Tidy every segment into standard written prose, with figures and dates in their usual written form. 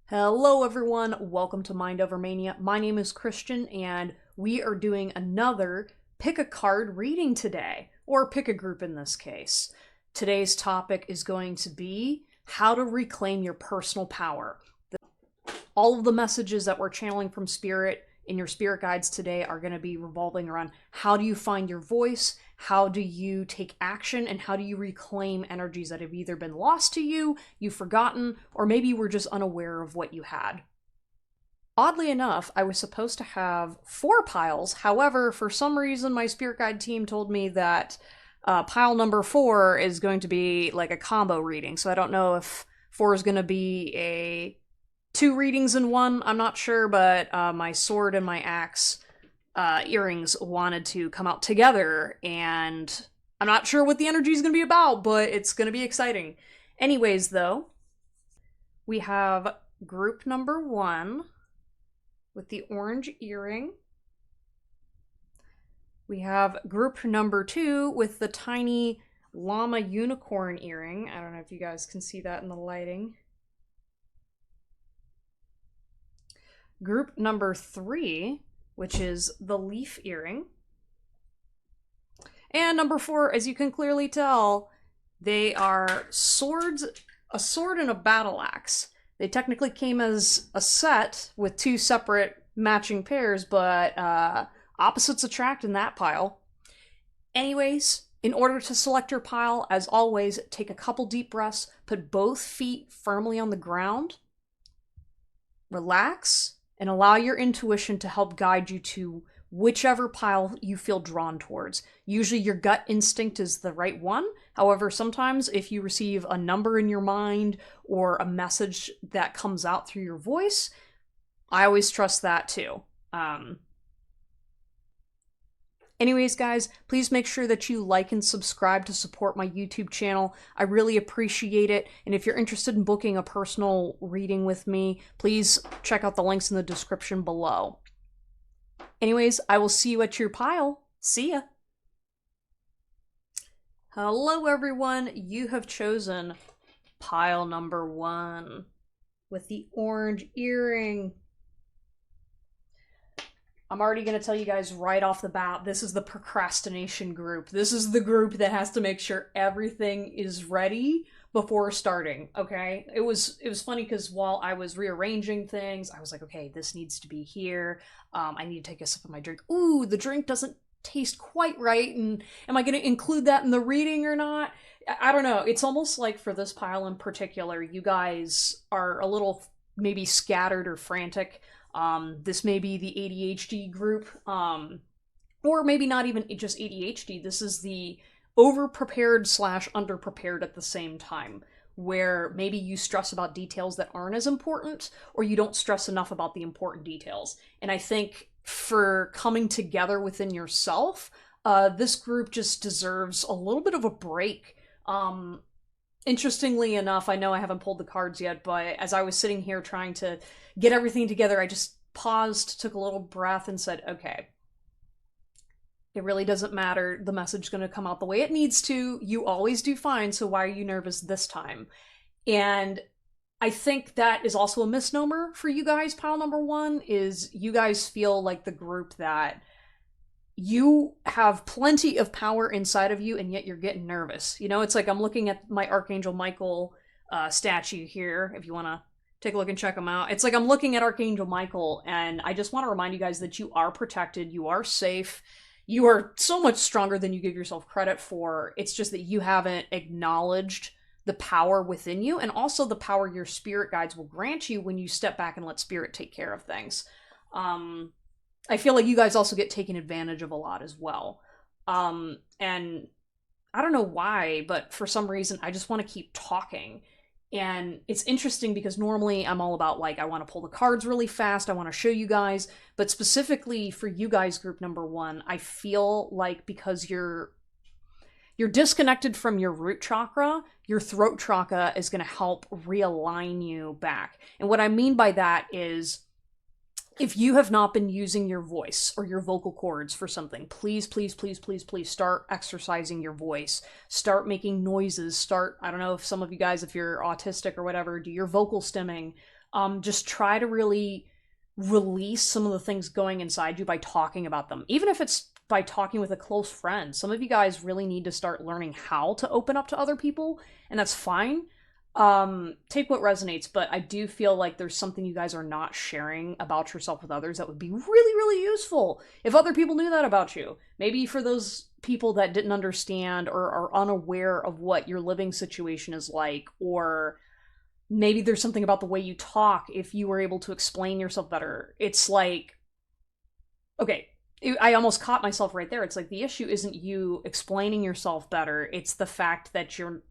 Hello everyone, welcome to mindovermania. My name is Christian and we are doing another pick a card reading today, or pick a group in this case. Today's topic is going to be how to reclaim your personal power. All of the messages that we're channeling from Spirit in your spirit guides today are going to be revolving around how do you find your voice, how do you take action, and how do you reclaim energies that have either been lost to you, you've forgotten, or maybe you were just unaware of what you had. Oddly enough, I was supposed to have 4 piles. However, for some reason, my spirit guide team told me that pile number 4 is going to be like a combo reading. So I don't know if 4 is going to be a 2 readings in one, I'm not sure, but my sword and my axe earrings wanted to come out together, and I'm not sure what the energy is going to be about, but it's going to be exciting. Anyways, though, we have group number 1 with the orange earring. We have group number 2 with the tiny llama unicorn earring. I don't know if you guys can see that in the lighting. Group number 3, which is the leaf earring. And number 4, as you can clearly tell, they are swords, a sword and a battle axe. They technically came as a set with 2 separate matching pairs, but opposites attract in that pile. Anyways, in order to select your pile, as always, take a couple deep breaths, put both feet firmly on the ground, relax, and allow your intuition to help guide you to whichever pile you feel drawn towards. Usually your gut instinct is the right one. However, sometimes if you receive a number in your mind or a message that comes out through your voice, I always trust that too. Anyways, guys, please make sure that you like and subscribe to support my YouTube channel. I really appreciate it. And if you're interested in booking a personal reading with me, please check out the links in the description below. Anyways, I will see you at your pile. See ya. Hello, everyone. You have chosen pile number 1 with the orange earring. I'm already going to tell you guys right off the bat, this is the procrastination group. This is the group that has to make sure everything is ready before starting, okay? It was funny because while I was rearranging things, I was like, okay, this needs to be here. I need to take a sip of my drink. Ooh, the drink doesn't taste quite right, and am I going to include that in the reading or not? I don't know. It's almost like for this pile in particular, you guys are a little maybe scattered or frantic. This may be the ADHD group, or maybe not even just ADHD. This is the over-prepared / under-prepared at the same time, where maybe you stress about details that aren't as important, or you don't stress enough about the important details. And I think for coming together within yourself, this group just deserves a little bit of a break. Interestingly enough, I know I haven't pulled the cards yet, but as I was sitting here trying to get everything together, I just paused, took a little breath, and said, okay, it really doesn't matter. The message is going to come out the way it needs to. You always do fine, so why are you nervous this time? And I think that is also a misnomer for you guys. Pile number 1 is you guys feel like the group that you have plenty of power inside of you, and yet you're getting nervous. You know, it's like I'm looking at my Archangel Michael statue here, if you want to take a look and check him out. It's like I'm looking at Archangel Michael, and I just want to remind you guys that you are protected, you are safe, you are so much stronger than you give yourself credit for. It's just that you haven't acknowledged the power within you, and also the power your spirit guides will grant you when you step back and let spirit take care of things. I feel like you guys also get taken advantage of a lot as well. And I don't know why, but for some reason, I just want to keep talking. And it's interesting because normally I'm all about, like, I want to pull the cards really fast, I want to show you guys, but specifically for you guys, group number 1, I feel like because you're disconnected from your root chakra, your throat chakra is going to help realign you back. And what I mean by that is, if you have not been using your voice or your vocal cords for something, please, please, please, please, please start exercising your voice. Start making noises. I don't know if some of you guys, if you're autistic or whatever, do your vocal stimming. just try to really release some of the things going inside you by talking about them. Even if it's by talking with a close friend. Some of you guys really need to start learning how to open up to other people, and that's fine. Take what resonates, but I do feel like there's something you guys are not sharing about yourself with others that would be really, really useful if other people knew that about you. Maybe for those people that didn't understand or are unaware of what your living situation is like, or maybe there's something about the way you talk. If you were able to explain yourself better, it's like, okay, I almost caught myself right there. It's like the issue isn't you explaining yourself better. It's the fact that you're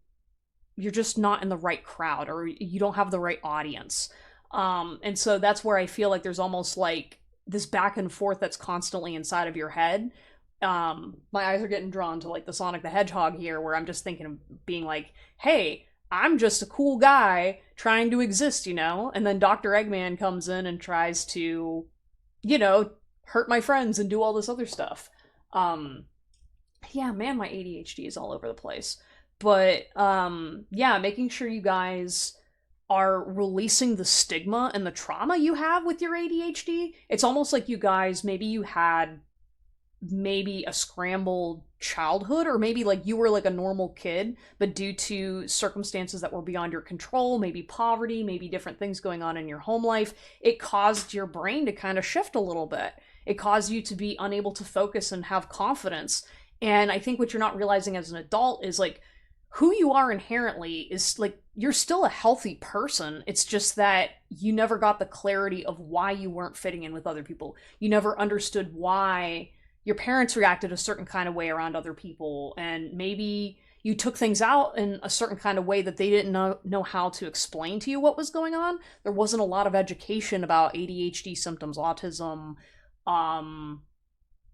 just not in the right crowd, or you don't have the right audience. And so that's where I feel like there's almost like this back and forth that's constantly inside of your head. My eyes are getting drawn to like the Sonic the Hedgehog here, where I'm just thinking of being like, hey, I'm just a cool guy trying to exist, you know? And then Dr. Eggman comes in and tries to, you know, hurt my friends and do all this other stuff. Yeah, man, my ADHD is all over the place. But yeah, making sure you guys are releasing the stigma and the trauma you have with your ADHD. It's almost like you guys, maybe you had maybe a scrambled childhood, or maybe like you were like a normal kid, but due to circumstances that were beyond your control, maybe poverty, maybe different things going on in your home life, it caused your brain to kind of shift a little bit. It caused you to be unable to focus and have confidence. And I think what you're not realizing as an adult is like who you are inherently is like you're still a healthy person. It's just that you never got the clarity of why you weren't fitting in with other people. You never understood why your parents reacted a certain kind of way around other people, and maybe you took things out in a certain kind of way that they didn't know how to explain to you what was going on. There wasn't a lot of education about ADHD symptoms, autism,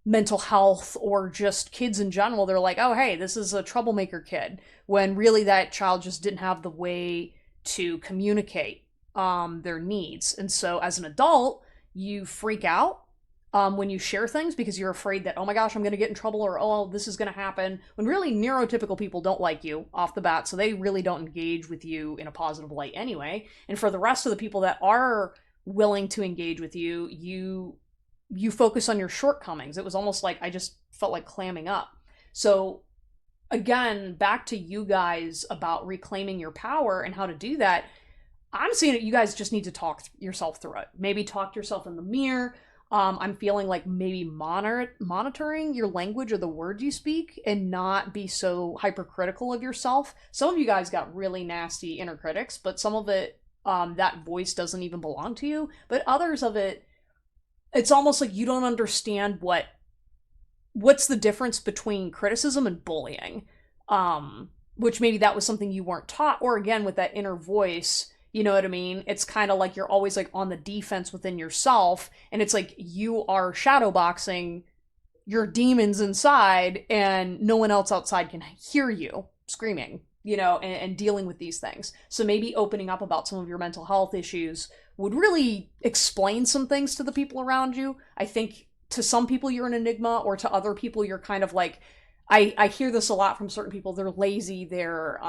mental health, or just kids in general. They're like, oh, hey, this is a troublemaker kid, when really that child just didn't have the way to communicate their needs. And so as an adult, you freak out when you share things because you're afraid that, oh my gosh, I'm going to get in trouble, or oh, this is going to happen, when really neurotypical people don't like you off the bat, so they really don't engage with you in a positive light anyway. And for the rest of the people that are willing to engage with you, you focus on your shortcomings. It was almost like I just felt like clamming up. So again, back to you guys about reclaiming your power and how to do that. I'm seeing that you guys just need to talk yourself through it. Maybe talk to yourself in the mirror. I'm feeling like maybe monitoring your language or the words you speak, and not be so hypercritical of yourself. Some of you guys got really nasty inner critics, but some of it, that voice doesn't even belong to you. But others of it, it's almost like you don't understand what's the difference between criticism and bullying. Which maybe that was something you weren't taught, or again, with that inner voice, you know what I mean? It's kind of like you're always like on the defense within yourself, and it's like you are shadowboxing your demons inside, and no one else outside can hear you screaming, you know, and dealing with these things. So maybe opening up about some of your mental health issues would really explain some things to the people around you. I think to some people you're an enigma, or to other people you're kind of like, I hear this a lot from certain people, they're lazy, they're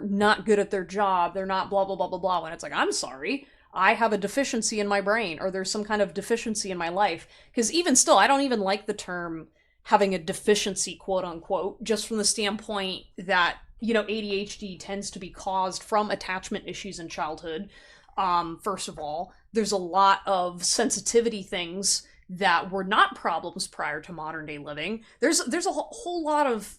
not good at their job, they're not blah, blah, blah, blah, blah. When it's like, I'm sorry, I have a deficiency in my brain, or there's some kind of deficiency in my life. Because even still, I don't even like the term having a deficiency, quote unquote, just from the standpoint that, you know, ADHD tends to be caused from attachment issues in childhood. First of all, there's a lot of sensitivity things that were not problems prior to modern day living. There's a whole lot of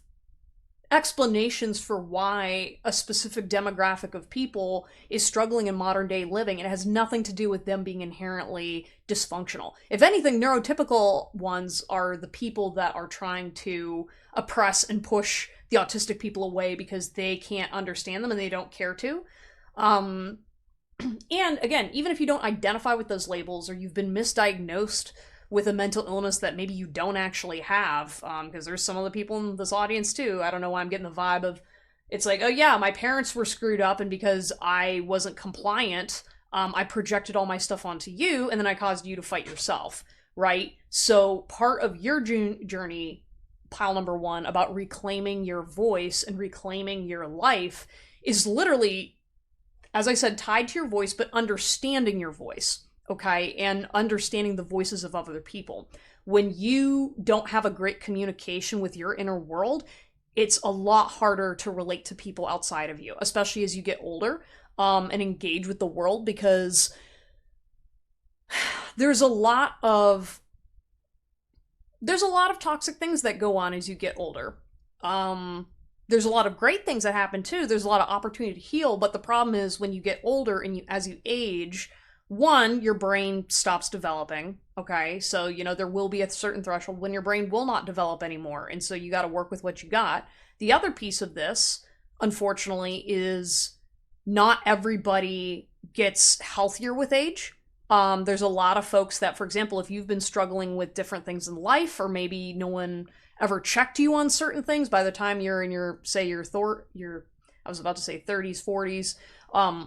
explanations for why a specific demographic of people is struggling in modern day living, and it has nothing to do with them being inherently dysfunctional. If anything, neurotypical ones are the people that are trying to oppress and push the autistic people away because they can't understand them and they don't care to. And again, even if you don't identify with those labels, or you've been misdiagnosed with a mental illness that maybe you don't actually have, because there's some of the people in this audience too. I don't know why I'm getting the vibe of, it's like, oh yeah, my parents were screwed up, and because I wasn't compliant, I projected all my stuff onto you, and then I caused you to fight yourself, right? So part of your journey, pile number one, about reclaiming your voice and reclaiming your life, is literally as I said, tied to your voice, but understanding your voice, okay? And understanding the voices of other people. When you don't have a great communication with your inner world, it's a lot harder to relate to people outside of you, especially as you get older, and engage with the world, because there's a lot of toxic things that go on as you get older. There's a lot of great things that happen too. There's a lot of opportunity to heal, but the problem is when you get older and as you age, one, your brain stops developing, okay? So, there will be a certain threshold when your brain will not develop anymore, and so you got to work with what you got. The other piece of this, unfortunately, is not everybody gets healthier with age. There's a lot of folks that, for example, if you've been struggling with different things in life, or maybe no one ever checked you on certain things, by the time you're in your 30s, 40s,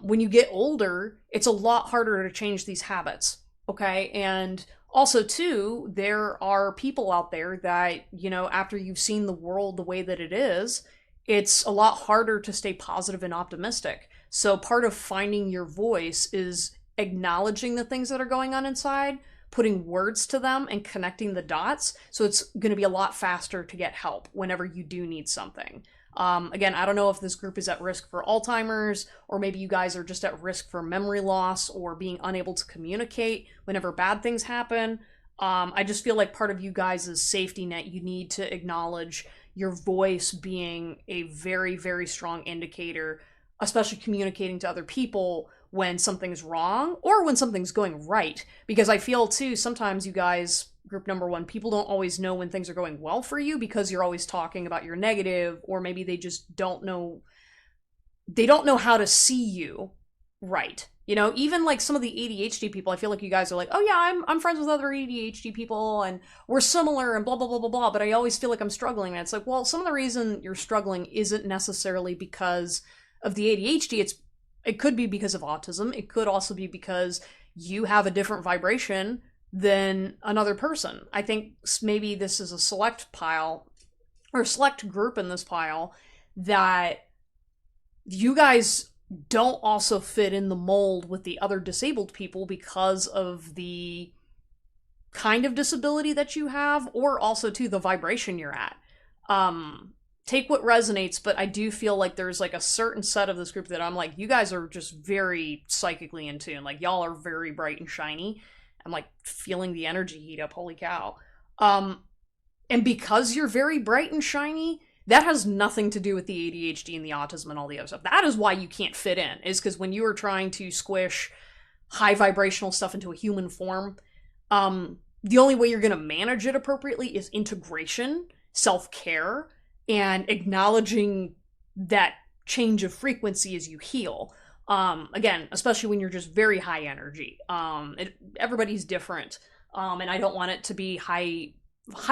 when you get older, it's a lot harder to change these habits, okay? And also, too, there are people out there that, after you've seen the world the way that it is, it's a lot harder to stay positive and optimistic. So part of finding your voice is acknowledging the things that are going on inside, putting words to them, and connecting the dots. So it's going to be a lot faster to get help whenever you do need something. Again, I don't know if this group is at risk for Alzheimer's, or maybe you guys are just at risk for memory loss or being unable to communicate whenever bad things happen. I just feel like part of you guys' safety net, you need to acknowledge your voice being a very, very strong indicator, especially communicating to other people when something's wrong or when something's going right. Because I feel too, sometimes you guys, group number one, people don't always know when things are going well for you because you're always talking about your negative, or maybe they just don't know how to see you right. Even like some of the ADHD people, I feel like you guys are like, oh yeah, I'm friends with other ADHD people and we're similar and blah, blah, blah, blah, blah, but I always feel like I'm struggling. And it's like, well, some of the reason you're struggling isn't necessarily because of the ADHD. It could be because of autism. It could also be because you have a different vibration than another person. I think maybe this is a select pile, or select group in this pile, that you guys don't also fit in the mold with the other disabled people because of the kind of disability that you have, or also too the vibration you're at. Take what resonates, but I do feel like there's like a certain set of this group that I'm like, you guys are just very psychically in tune. Like, y'all are very bright and shiny. I'm like feeling the energy heat up. Holy cow. And because you're very bright and shiny, that has nothing to do with the ADHD and the autism and all the other stuff. That is why you can't fit in, is because when you are trying to squish high vibrational stuff into a human form, the only way you're going to manage it appropriately is integration, self-care, and acknowledging that change of frequency as you heal. Again, especially when you're just very high energy. Everybody's different. And I don't want it to be high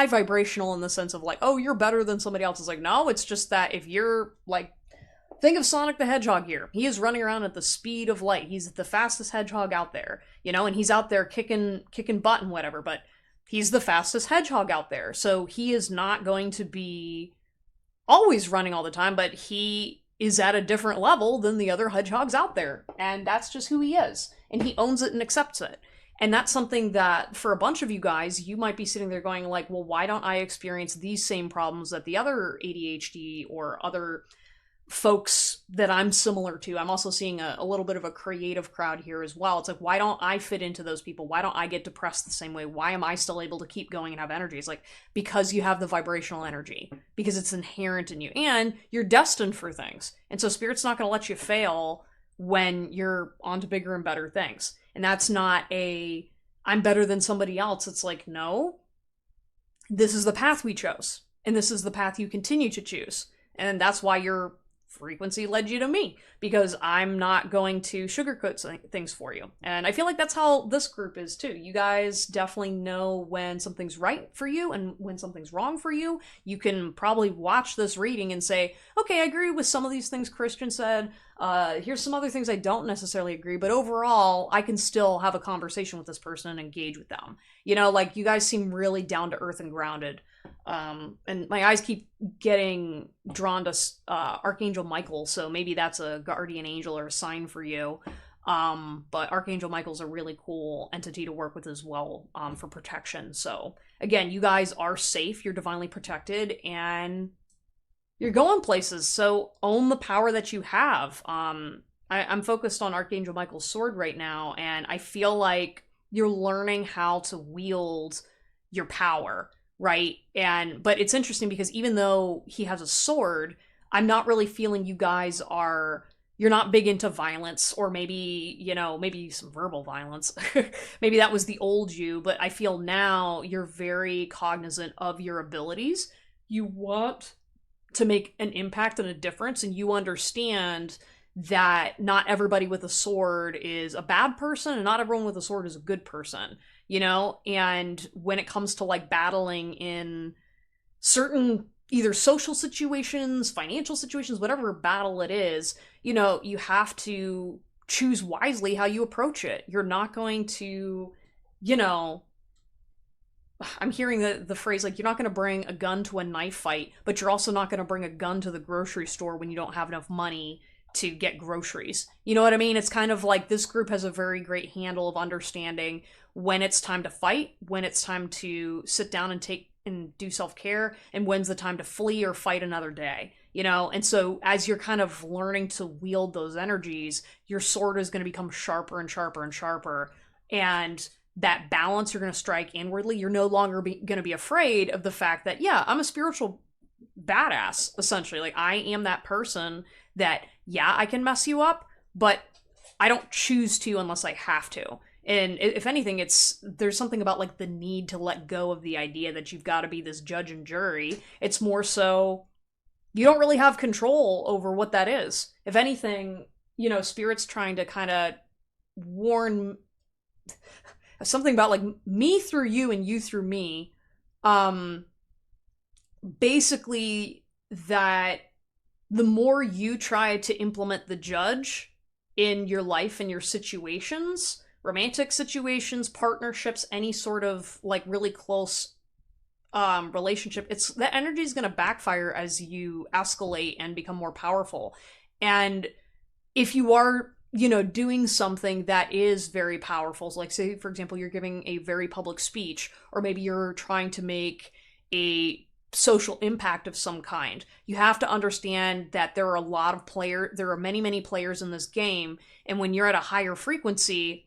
vibrational in the sense of like, oh, you're better than somebody else. It's like, no, it's just that if you're like, think of Sonic the Hedgehog here. He is running around at the speed of light. He's the fastest hedgehog out there, and he's out there kicking butt and whatever, but he's the fastest hedgehog out there. So he is not going to be always running all the time, but he is at a different level than the other hedgehogs out there. And that's just who he is. And he owns it and accepts it. And that's something that, for a bunch of you guys, you might be sitting there going like, well, why don't I experience these same problems that the other ADHD or other folks that I'm similar to? I'm also seeing a little bit of a creative crowd here as well. It's like, why don't I fit into those people? Why don't I get depressed the same way? Why am I still able to keep going and have energy? It's like, because you have the vibrational energy, because it's inherent in you, and you're destined for things. And so Spirit's not going to let you fail when you're on to bigger and better things. And that's not I'm better than somebody else. It's like, no, this is the path we chose, and this is the path you continue to choose. And that's why your frequency led you to me, because I'm not going to sugarcoat things for you. And I feel like that's how this group is too. You guys definitely know when something's right for you and when something's wrong for you. You can probably watch this reading and say, okay, I agree with some of these things Christian said. Here's some other things I don't necessarily agree, but overall, I can still have a conversation with this person and engage with them. Like, you guys seem really down to earth and grounded. And my eyes keep getting drawn to Archangel Michael, so maybe that's a guardian angel or a sign for you. But Archangel Michael's a really cool entity to work with as well, for protection. So again, you guys are safe, you're divinely protected, and you're going places. So own the power that you have. I'm focused on Archangel Michael's sword right now, and I feel like you're learning how to wield your power, right? But it's interesting because even though he has a sword, I'm not really feeling you guys are, you're not big into violence, or maybe, maybe some verbal violence. Maybe that was the old you, but I feel now you're very cognizant of your abilities. You want to make an impact and a difference, and you understand that not everybody with a sword is a bad person, and not everyone with a sword is a good person, and when it comes to like battling in certain either social situations, financial situations, whatever battle it is, you have to choose wisely how you approach it. You're not going to, I'm hearing the phrase, like, you're not going to bring a gun to a knife fight, but you're also not going to bring a gun to the grocery store when you don't have enough money to get groceries. You know what I mean? It's kind of like this group has a very great handle of understanding when it's time to fight, when it's time to sit down and do self-care, and when's the time to flee or fight another day. And so as you're kind of learning to wield those energies, your sword is going to become sharper and sharper and sharper, and that balance you're going to strike inwardly. You're no longer going to be afraid of the fact that, yeah, I'm a spiritual badass, essentially. Like, I am that person that, yeah, I can mess you up, but I don't choose to unless I have to. And if anything, there's something about like the need to let go of the idea that you've got to be this judge and jury. It's more so you don't really have control over what that is. If anything, Spirit's trying to kind of warn something about like me through you and you through me. Basically that the more you try to implement the judge in your life and your situations, romantic situations, partnerships, any sort of like really close relationship, that energy is going to backfire as you escalate and become more powerful. And if you are, doing something that is very powerful, so like say, for example, you're giving a very public speech, or maybe you're trying to make a social impact of some kind, you have to understand that there are many, many players in this game, and when you're at a higher frequency,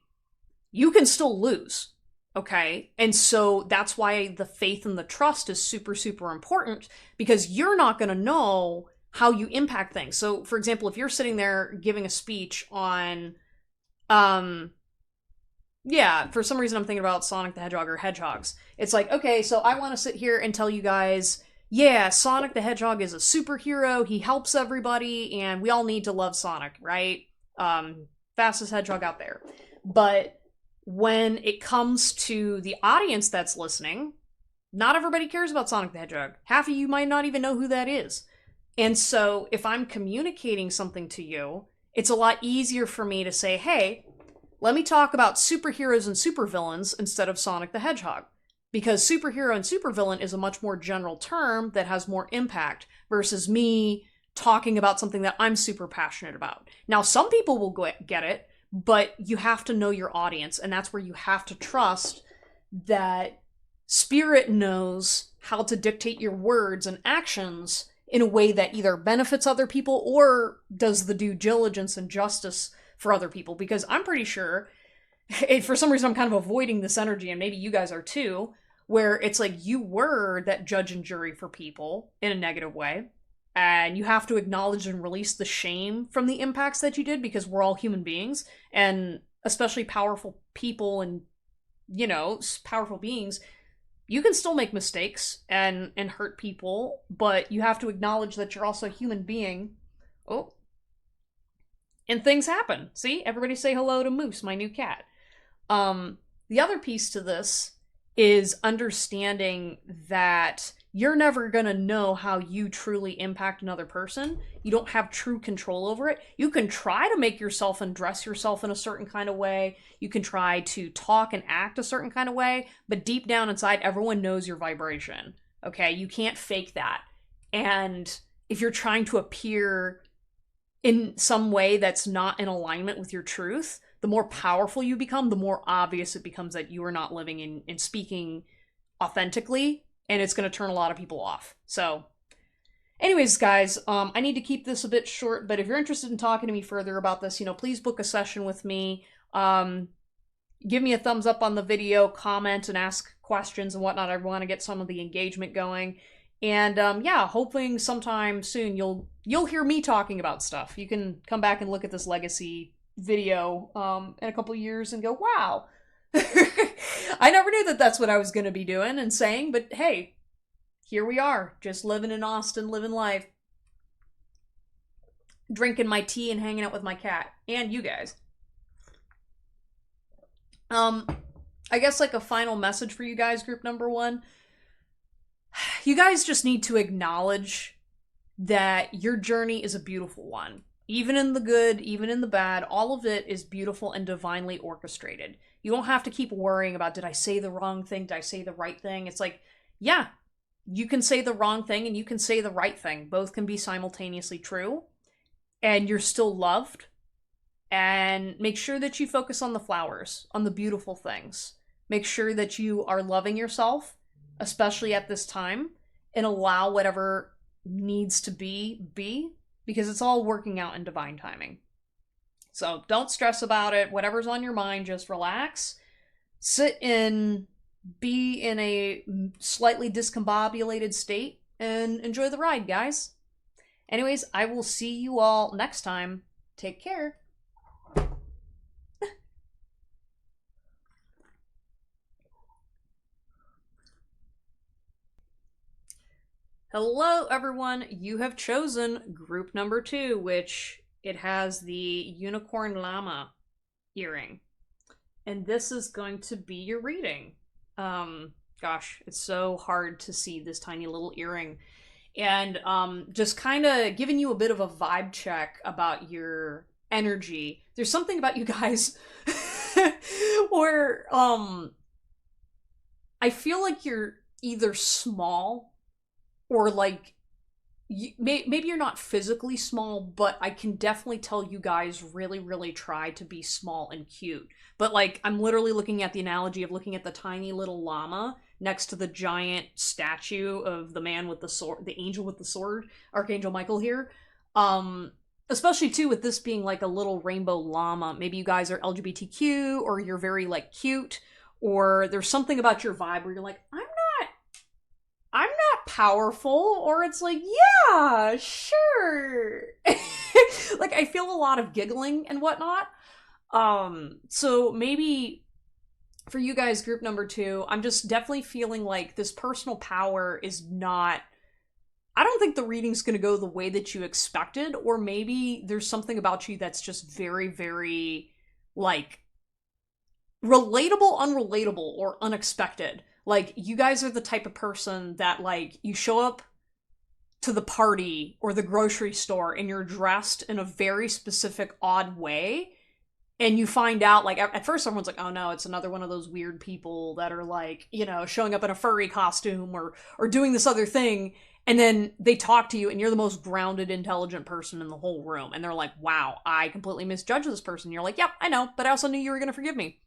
you can still lose, okay? And so that's why the faith and the trust is super, super important, because you're not going to know how you impact things. So, for example, if you're sitting there giving a speech on, for some reason I'm thinking about Sonic the Hedgehog or hedgehogs. It's like, okay, so I want to sit here and tell you guys, yeah, Sonic the Hedgehog is a superhero, he helps everybody, and we all need to love Sonic, right? Fastest hedgehog out there. But when it comes to the audience that's listening, not everybody cares about Sonic the Hedgehog. Half of you might not even know who that is. And so if I'm communicating something to you, it's a lot easier for me to say, hey, let me talk about superheroes and supervillains instead of Sonic the Hedgehog. Because superhero and supervillain is a much more general term that has more impact versus me talking about something that I'm super passionate about. Now, some people will get it, but you have to know your audience, and that's where you have to trust that Spirit knows how to dictate your words and actions in a way that either benefits other people or does the due diligence and justice for other people. Because I'm pretty sure, for some reason I'm kind of avoiding this energy, and maybe you guys are too, where it's like you were that judge and jury for people in a negative way, and you have to acknowledge and release the shame from the impacts that you did, because we're all human beings, and especially powerful people and, powerful beings, you can still make mistakes and hurt people, but you have to acknowledge that you're also a human being. Oh. And things happen. See? Everybody say hello to Moose, my new cat. The other piece to this is understanding that you're never going to know how you truly impact another person. You don't have true control over it. You can try to make yourself and dress yourself in a certain kind of way. You can try to talk and act a certain kind of way, but deep down inside, everyone knows your vibration. Okay, you can't fake that. And if you're trying to appear in some way that's not in alignment with your truth, the more powerful you become, the more obvious it becomes that you are not living in and speaking authentically, and it's going to turn a lot of people off. So anyways, guys, I need to keep this a bit short, but if you're interested in talking to me further about this, please book a session with me. Give me a thumbs up on the video, comment, and ask questions and whatnot. I want to get some of the engagement going. And yeah, hoping sometime soon you'll hear me talking about stuff. You can come back and look at this legacy video in a couple years and go, wow. I never knew that that's what I was going to be doing and saying, but hey, here we are, just living in Austin, living life. Drinking my tea and hanging out with my cat. And you guys. I guess like a final message for you guys, group number 1. You guys just need to acknowledge that your journey is a beautiful one. Even in the good, even in the bad, all of it is beautiful and divinely orchestrated. You don't have to keep worrying about, did I say the wrong thing? Did I say the right thing? It's like, yeah, you can say the wrong thing and you can say the right thing. Both can be simultaneously true. And you're still loved. And make sure that you focus on the flowers, on the beautiful things. Make sure that you are loving yourself, especially at this time, and allow whatever needs to be, because it's all working out in divine timing. So don't stress about it. Whatever's on your mind, just relax. Be in a slightly discombobulated state, and enjoy the ride, guys. Anyways, I will see you all next time. Take care. Hello, everyone. You have chosen group number 2, which it has the unicorn llama earring. And this is going to be your reading. Gosh, it's so hard to see this tiny little earring. And just kind of giving you a bit of a vibe check about your energy. There's something about you guys where I feel like you're either small or like, maybe you're not physically small, but I can definitely tell you guys really, really try to be small and cute. But like, I'm literally looking at the analogy of looking at the tiny little llama next to the giant statue of the man with the sword, the angel with the sword, Archangel Michael here. Especially too with this being like a little rainbow llama. Maybe you guys are LGBTQ, or you're very like cute, or there's something about your vibe where you're like, I'm not powerful, or it's like, yeah, sure. Like, I feel a lot of giggling and whatnot. So maybe for you guys, group number 2, I'm just definitely feeling like this personal power is not, I don't think the reading's going to go the way that you expected, or maybe there's something about you that's just very, very, like, relatable, unrelatable, or unexpected. Like, you guys are the type of person that, like, you show up to the party or the grocery store and you're dressed in a very specific, odd way, and you find out, like, at first everyone's like, oh no, it's another one of those weird people that are, like, showing up in a furry costume or doing this other thing, and then they talk to you and you're the most grounded, intelligent person in the whole room, and they're like, wow, I completely misjudged this person. You're like, yep, I know, but I also knew you were gonna forgive me.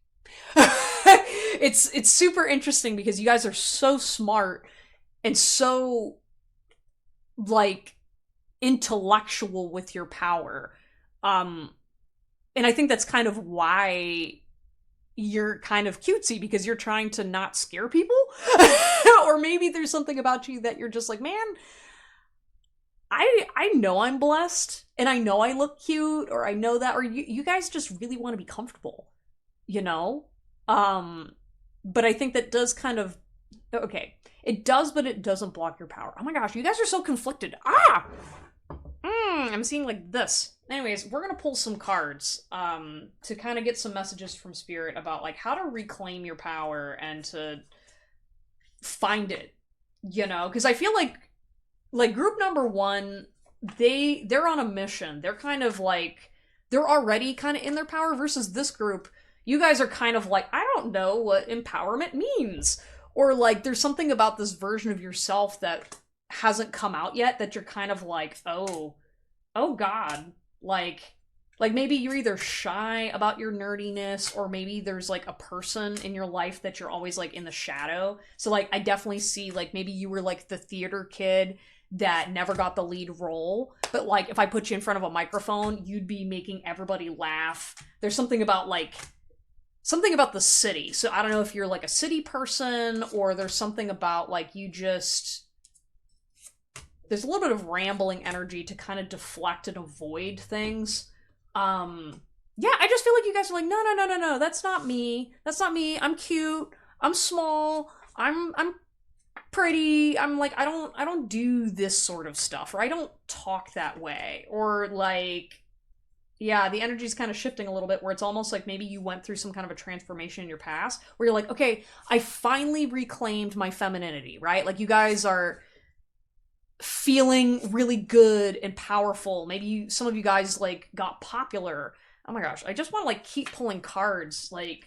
It's super interesting because you guys are so smart and so, like, intellectual with your power. And I think that's kind of why you're kind of cutesy, because you're trying to not scare people. Or maybe there's something about you that you're just like, man, I know I'm blessed, and I know I look cute, or I know that, or you guys just really want to be comfortable, But I think that does kind of, okay, it does, but it doesn't block your power. Oh my gosh, you guys are so conflicted. I'm seeing like this. Anyways, we're gonna pull some cards to kind of get some messages from Spirit about like how to reclaim your power and to find it, because I feel like group number 1, they're on a mission. They're kind of like, they're already kind of in their power, versus this group. You guys are kind of like, I don't know what empowerment means. Or like there's something about this version of yourself that hasn't come out yet that you're kind of like, oh god, like maybe you're either shy about your nerdiness, or maybe there's like a person in your life that you're always like in the shadow. So like I definitely see like maybe you were like the theater kid that never got the lead role, but like if I put you in front of a microphone, you'd be making everybody laugh. There's something about the city. So I don't know if you're like a city person, or there's something about like you just, there's a little bit of rambling energy to kind of deflect and avoid things. Yeah, I just feel like you guys are like, no, that's not me. That's not me. I'm cute. I'm small. I'm pretty. I'm like, I don't do this sort of stuff, or I don't talk that way, or like, yeah, the energy's kind of shifting a little bit, where it's almost like maybe you went through some kind of a transformation in your past where you're like, okay, I finally reclaimed my femininity, right? Like you guys are feeling really good and powerful. Maybe some of you guys like got popular. Oh my gosh, I just want to like keep pulling cards. Like,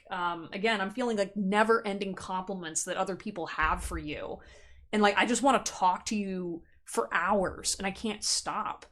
again, I'm feeling like never ending compliments that other people have for you. And like, I just want to talk to you for hours and I can't stop.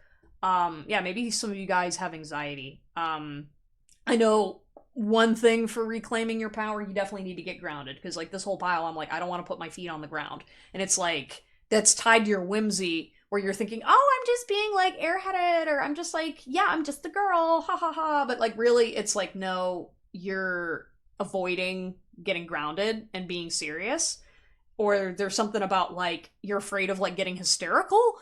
Yeah, maybe some of you guys have anxiety. I know one thing for reclaiming your power, you definitely need to get grounded, because like this whole pile, I'm like, I don't want to put my feet on the ground. And it's like, that's tied to your whimsy, where you're thinking, oh, I'm just being like airheaded, or I'm just like, yeah, I'm just a girl, ha ha ha. But like really, it's like, no, you're avoiding getting grounded and being serious. Or there's something about like, you're afraid of like getting hysterical,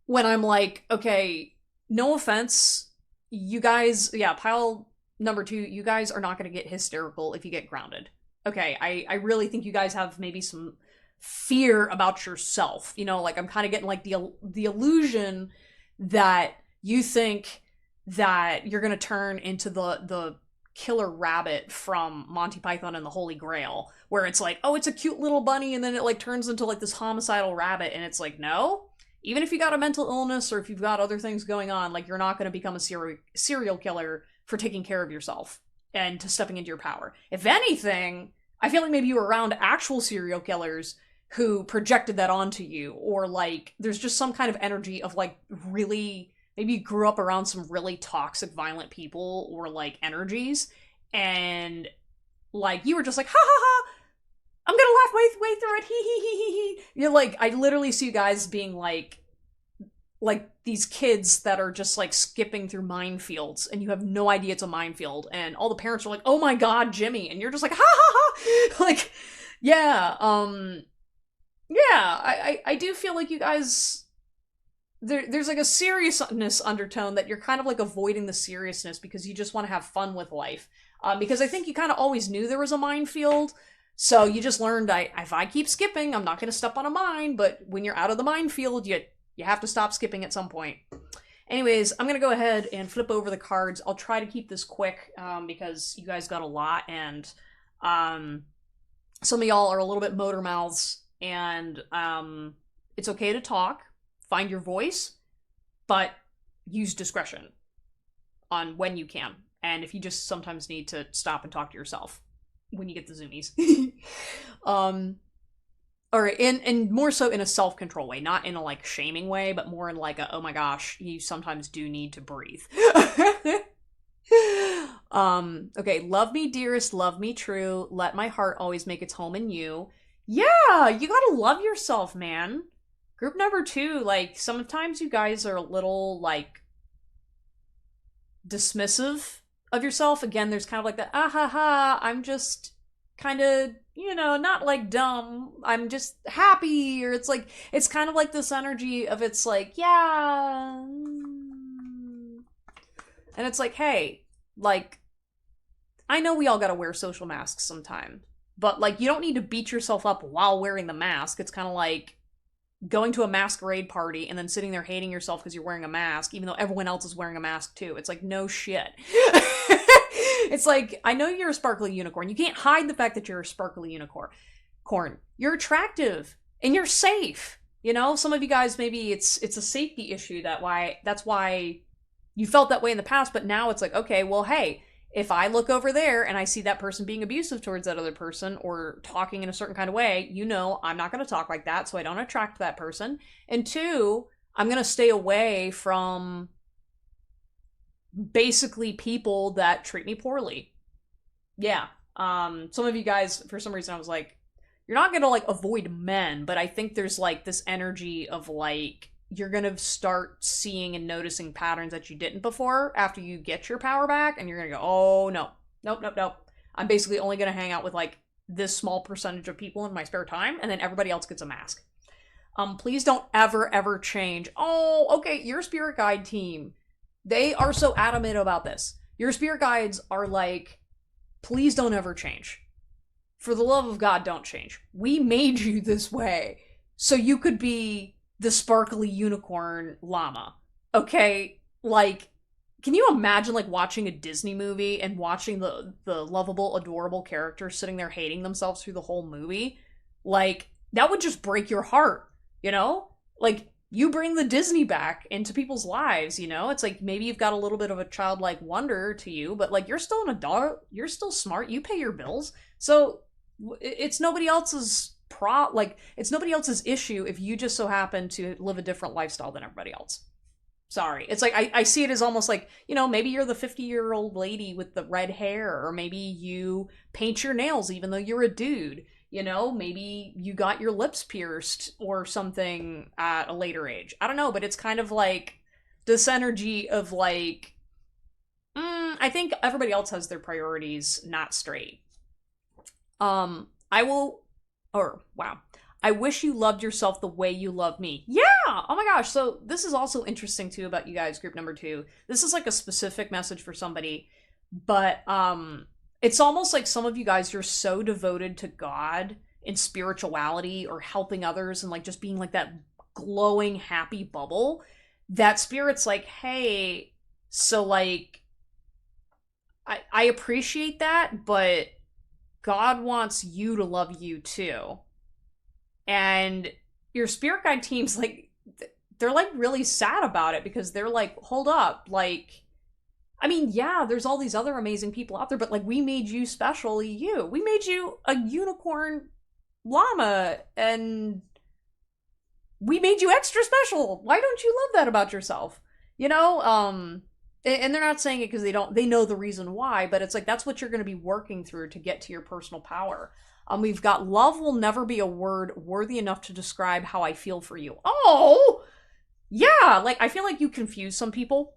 when I'm like, okay, no offense, you guys, yeah, pile number 2, you guys are not going to get hysterical if you get grounded. Okay, I really think you guys have maybe some fear about yourself. You know, like I'm kind of getting like the illusion that you think that you're going to turn into the killer rabbit from Monty Python and the Holy Grail, where it's like, oh, it's a cute little bunny, and then it like turns into like this homicidal rabbit, and it's like, no. Even if you got a mental illness, or if you've got other things going on, like you're not going to become a serial killer for taking care of yourself and to stepping into your power. If anything, I feel like maybe you were around actual serial killers who projected that onto you, or like there's just some kind of energy of like really, maybe you grew up around some really toxic, violent people, or like energies, and like you were just like, ha ha ha, I'm gonna laugh way through it, hee. You're like, I literally see you guys being like these kids that are just like skipping through minefields, and you have no idea it's a minefield, and all the parents are like, oh my god, Jimmy, and you're just like, ha ha ha, like, yeah, yeah, I do feel like you guys, there's like a seriousness undertone that you're kind of like avoiding the seriousness because you just want to have fun with life, because I think you kind of always knew there was a minefield. So you just learned, if I keep skipping, I'm not going to step on a mine, but when you're out of the minefield, you have to stop skipping at some point. Anyways, I'm going to go ahead and flip over the cards. I'll try to keep this quick, because you guys got a lot, and some of y'all are a little bit motor mouths, and it's okay to talk, find your voice, but use discretion on when you can, and if you just sometimes need to stop and talk to yourself when you get the zoomies. Or and more so in a self-control way, not in a like shaming way, but more in like a, oh my gosh, you sometimes do need to breathe. Okay, love me dearest, love me true, let my heart always make its home in you. Yeah, you gotta love yourself, man. Group number 2, like sometimes you guys are a little like dismissive of yourself. Again, there's kind of like that, ah ha ha, I'm just kind of, you know, not like dumb, I'm just happy, or it's like, it's kind of like this energy of, it's like, yeah, and it's like, hey, like, I know we all gotta wear social masks sometime, but like, you don't need to beat yourself up while wearing the mask. It's kind of like going to a masquerade party and then sitting there hating yourself because you're wearing a mask, even though everyone else is wearing a mask too. It's like, no shit. It's like, I know you're a sparkly unicorn. You can't hide the fact that you're a sparkly unicorn. You're attractive and you're safe. You know, some of you guys, maybe it's a safety issue, that's why you felt that way in the past, but now it's like, okay, well, hey, If I look over there and I see that person being abusive towards that other person or talking in a certain kind of way, I'm not going to talk like that, so I don't attract that person. And two, I'm going to stay away from basically people that treat me poorly. Yeah. Some of you guys, for some reason, I was like, you're not gonna like avoid men, but I think there's like this energy of like, you're gonna start seeing and noticing patterns that you didn't before after you get your power back, and you're gonna go, oh no, nope, nope, nope. I'm basically only gonna hang out with like this small percentage of people in my spare time, and then everybody else gets a mask. Please don't ever change. Oh, okay, your spirit guide team. They are so adamant about this. Your spirit guides are like, please don't ever change. For the love of God, don't change. We made you this way so you could be the sparkly unicorn llama. Okay? Like, can you imagine like watching a Disney movie and watching the lovable, adorable characters sitting there hating themselves through the whole movie? Like, that would just break your heart, you know? Like, you bring the Disney back into people's lives, you know? It's like maybe you've got a little bit of a childlike wonder to you, but like you're still an adult, you're still smart, you pay your bills. So it's nobody else's it's nobody else's issue if you just so happen to live a different lifestyle than everybody else. Sorry. It's like I see it as almost like, maybe you're the 50-year-old lady with the red hair, or maybe you paint your nails even though you're a dude. Maybe you got your lips pierced or something at a later age. I don't know, but it's kind of like this energy of like, I think everybody else has their priorities not straight. I wish you loved yourself the way you love me. Yeah! Oh my gosh. So this is also interesting too about you guys, group number 2. This is like a specific message for somebody, but, it's almost like some of you guys, you're so devoted to God and spirituality or helping others and like just being like that glowing, happy bubble that Spirit's like, hey, so like, I appreciate that, but God wants you to love you too. And your Spirit guide team's like, they're like really sad about it because they're like, hold up, like, I mean, yeah, there's all these other amazing people out there, but like we made you specially you. We made you a unicorn llama and we made you extra special. Why don't you love that about yourself? And they're not saying it because they know the reason why, but it's like that's what you're going to be working through to get to your personal power. We've got love will never be a word worthy enough to describe how I feel for you. Oh, yeah, like I feel like you confuse some people.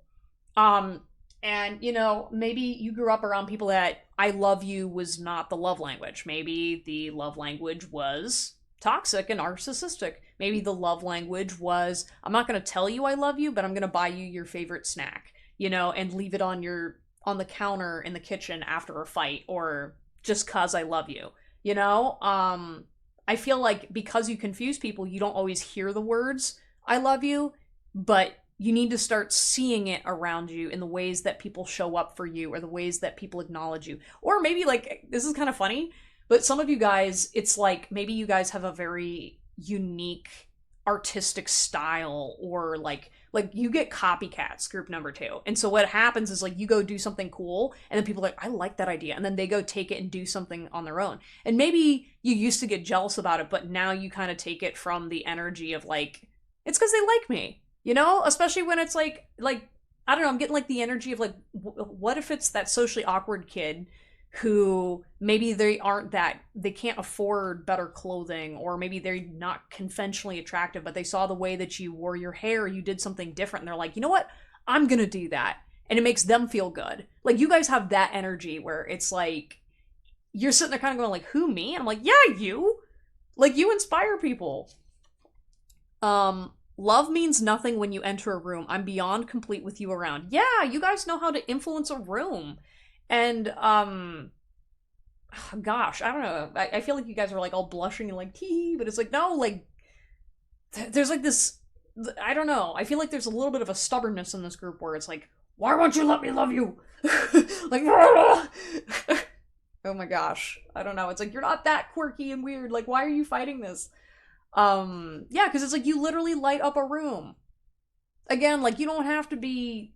And, maybe you grew up around people that I love you was not the love language. Maybe the love language was toxic and narcissistic. Maybe the love language was, I'm not going to tell you I love you, but I'm going to buy you your favorite snack, and leave it on the counter in the kitchen after a fight or just 'cause I love you, I feel like because you confuse people, you don't always hear the words, I love you, but you need to start seeing it around you in the ways that people show up for you or the ways that people acknowledge you. Or maybe like, this is kind of funny, but some of you guys, it's like maybe you guys have a very unique artistic style or like you get copycats, group number 2. And so what happens is like you go do something cool and then people are like, I like that idea. And then they go take it and do something on their own. And maybe you used to get jealous about it, but now you kind of take it from the energy of like, it's because they like me. Especially when it's like, I don't know, I'm getting like the energy of like, what if it's that socially awkward kid who maybe they can't afford better clothing, or maybe they're not conventionally attractive, but they saw the way that you wore your hair, you did something different, and they're like, you know what? I'm gonna do that. And it makes them feel good. Like, you guys have that energy where it's like, you're sitting there kind of going like, who, me? And I'm like, yeah, you. Like, you inspire people. Love means nothing when you enter a room. I'm beyond complete with you around. Yeah, you guys know how to influence a room. And, gosh, I don't know. I feel like you guys are like all blushing and like, tee, but it's like, no, like, there's like this, I don't know. I feel like there's a little bit of a stubbornness in this group where it's like, why won't you let me love you? Like, oh my gosh. I don't know. It's like, you're not that quirky and weird. Like, why are you fighting this? Yeah, because it's like you literally light up a room. Again, like, you don't have to be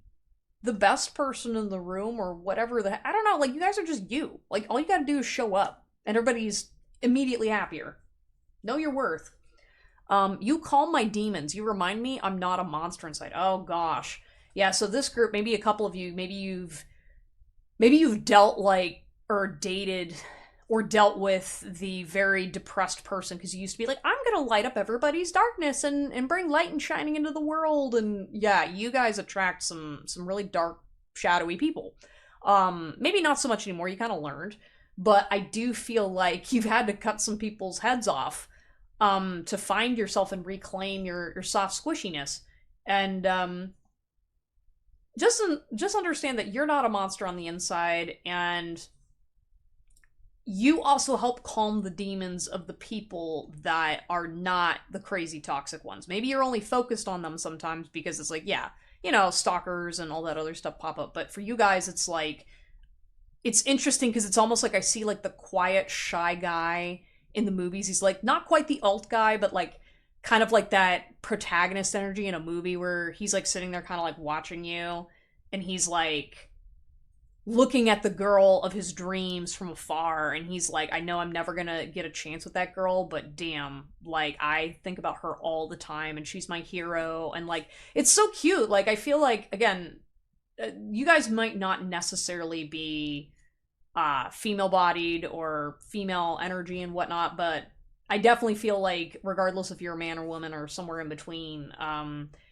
the best person in the room or whatever I don't know, like you guys are just you. Like all you gotta do is show up and everybody's immediately happier. Know your worth. You calm my demons. You remind me I'm not a monster inside. Oh gosh. Yeah, so this group, maybe a couple of you, maybe you've dealt like or dated or dealt with the very depressed person because you used to be like, I'm gonna light up everybody's darkness and bring light and shining into the world. And yeah, you guys attract some really dark, shadowy people. Maybe not so much anymore, you kind of learned. But I do feel like you've had to cut some people's heads off to find yourself and reclaim your soft squishiness. And just understand that you're not a monster on the inside, and you also help calm the demons of the people that are not the crazy toxic ones. Maybe you're only focused on them sometimes because it's like, yeah, you know, stalkers and all that other stuff pop up. But for you guys, it's like, it's interesting because it's almost like I see like the quiet, shy guy in the movies. He's like not quite the alt guy, but like kind of like that protagonist energy in a movie where he's like sitting there kind of like watching you and he's like looking at the girl of his dreams from afar, and he's like, I know I'm never gonna get a chance with that girl, but damn, like, I think about her all the time, and she's my hero, and like, it's so cute. Like, I feel like, again, you guys might not necessarily be female-bodied or female energy and whatnot, but I definitely feel like, regardless if you're a man or woman or somewhere in between,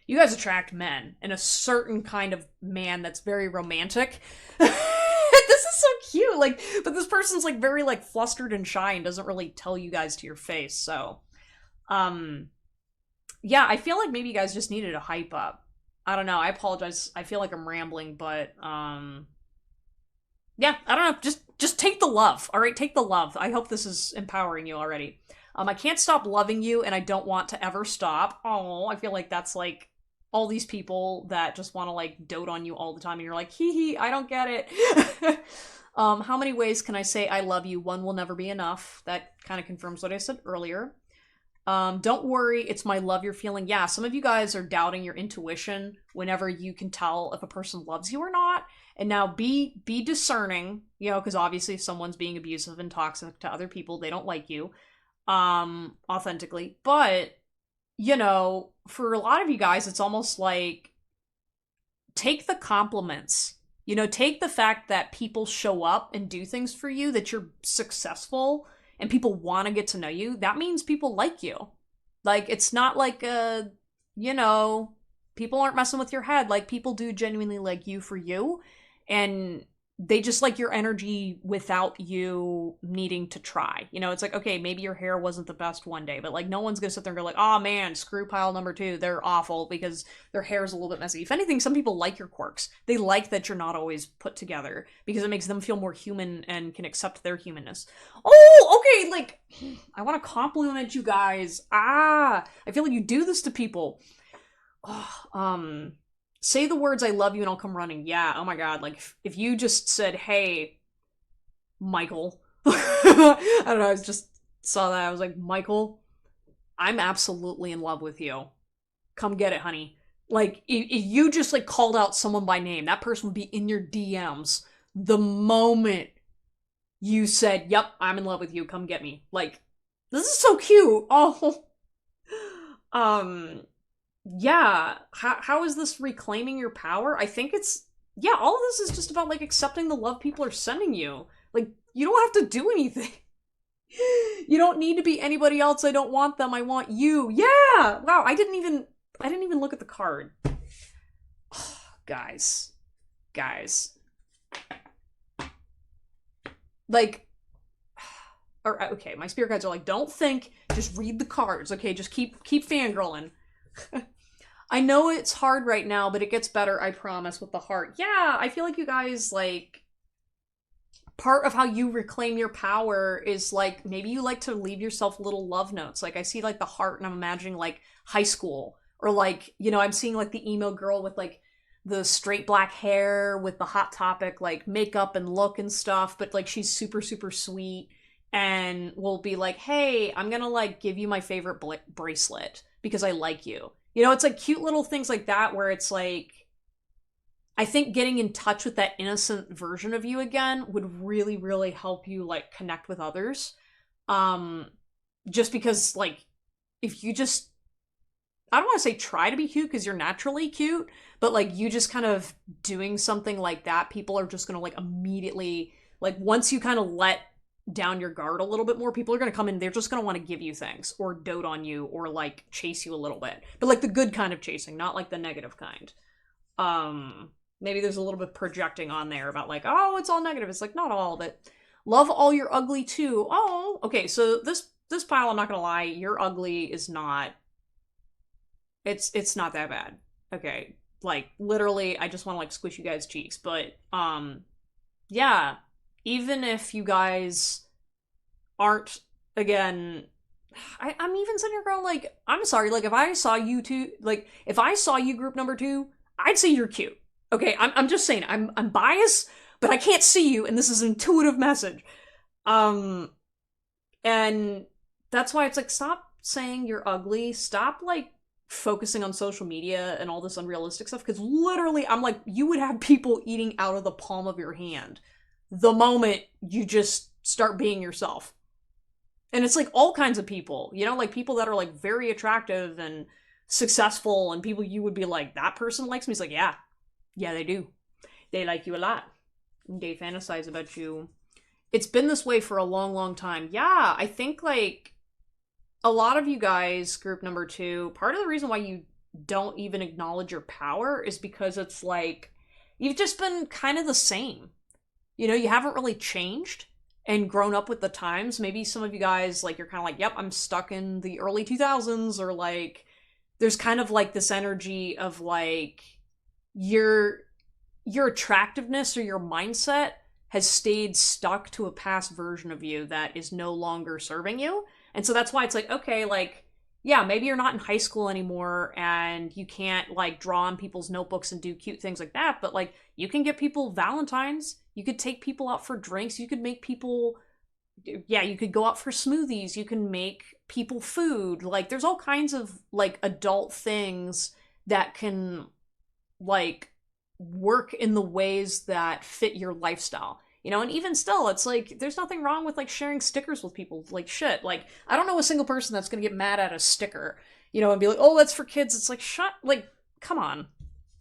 you guys attract men, and a certain kind of man that's very romantic. This is so cute, like, but this person's like very like flustered and shy and doesn't really tell you guys to your face. So yeah, I feel like maybe you guys just needed a hype up. I don't know, I apologize, I feel like I'm rambling, but yeah, I don't know, just take the love. All right, take the love. I hope this is empowering you already. I can't stop loving you, and I don't want to ever stop. Oh, I feel like that's like all these people that just want to like dote on you all the time, and you're like, hee hee, I don't get it. How many ways can I say I love you? One will never be enough. That kind of confirms what I said earlier. Don't worry, it's my love you're feeling. Yeah, some of you guys are doubting your intuition whenever you can tell if a person loves you or not. And now be discerning, you know, because obviously if someone's being abusive and toxic to other people, they don't like you authentically. But you know, for a lot of you guys, it's almost like take the compliments. You know, take the fact that people show up and do things for you, that you're successful and people want to get to know you. That means people like you. Like, it's not like, you know, people aren't messing with your head. Like, people do genuinely like you for you. And they just like your energy without you needing to try. You know, it's like, okay, maybe your hair wasn't the best one day, but like no one's gonna sit there and go like, oh man, screw pile number 2, they're awful because their hair is a little bit messy. If anything, some people like your quirks. They like that you're not always put together because it makes them feel more human and can accept their humanness. Oh, okay, like, I want to compliment you guys. I feel like you do this to people. Oh, say the words I love you and I'll come running. Yeah, oh my god, like, if you just said, hey, Michael. I don't know, I just saw that, I was like, Michael, I'm absolutely in love with you. Come get it, honey. Like, if you just, like, called out someone by name, that person would be in your DMs the moment you said, yep, I'm in love with you, come get me. Like, this is so cute. Oh. Yeah, how is this reclaiming your power? I think it's, yeah, all of this is just about, like, accepting the love people are sending you. Like, you don't have to do anything. You don't need to be anybody else. I don't want them. I want you. Yeah! Wow, I didn't even look at the card. Oh, guys. Like, or, okay, my spirit guides are like, don't think, just read the cards, okay? Just keep fangirling. I know it's hard right now, but it gets better, I promise, with the heart. Yeah, I feel like you guys, like, part of how you reclaim your power is, like, maybe you like to leave yourself little love notes. Like, I see, like, the heart, and I'm imagining, like, high school. Or, like, you know, I'm seeing, like, the emo girl with, like, the straight black hair with the Hot Topic, like, makeup and look and stuff, but, like, she's super, super sweet. And will be like, hey, I'm gonna, like, give you my favorite bracelet because I like you. You know, it's like cute little things like that where it's like, I think getting in touch with that innocent version of you again would really, really help you, like, connect with others. Um, just because, like, if you just, I don't want to say try to be cute because you're naturally cute, but like you just kind of doing something like that, people are just gonna like immediately, like, once you kind of let down your guard a little bit more, people are gonna come in, they're just gonna want to give you things or dote on you or like chase you a little bit. But like the good kind of chasing, not like the negative kind. Maybe there's a little bit projecting on there about like, oh, it's all negative. It's like not all, but love all your ugly too. Oh, okay, so this pile, I'm not gonna lie, your ugly is not, it's not that bad. Okay. Like literally I just want to like squish you guys' cheeks. But yeah. Even if you guys aren't, again, I'm even sitting here going like, I'm sorry, like if I saw you two, like if I saw you group number 2, I'd say you're cute. Okay, I'm just saying, I'm biased, but I can't see you, and this is an intuitive message. Um and that's why it's like, stop saying you're ugly, stop like focusing on social media and all this unrealistic stuff, because literally I'm like, you would have people eating out of the palm of your hand the moment you just start being yourself. And it's like all kinds of people, you know, like people that are like very attractive and successful, and people you would be like, that person likes me. It's like, yeah, they do. They like you a lot. They fantasize about you. It's been this way for a long, long time. Yeah, I think like a lot of you guys, group number 2, part of the reason why you don't even acknowledge your power is because it's like, you've just been kind of the same. You know, you haven't really changed and grown up with the times. Maybe some of you guys, like, you're kind of like, yep, I'm stuck in the early 2000s, or like, there's kind of like this energy of like, your attractiveness or your mindset has stayed stuck to a past version of you that is no longer serving you. And so that's why it's like, okay, like, yeah, maybe you're not in high school anymore and you can't like draw on people's notebooks and do cute things like that, but like you can get people Valentines, you could take people out for drinks, you could make people, yeah, you could go out for smoothies, you can make people food. Like there's all kinds of like adult things that can like work in the ways that fit your lifestyle. You know, and even still, it's like, there's nothing wrong with like sharing stickers with people. Like, shit. Like, I don't know a single person that's gonna get mad at a sticker, you know, and be like, oh, that's for kids. It's like, like, come on.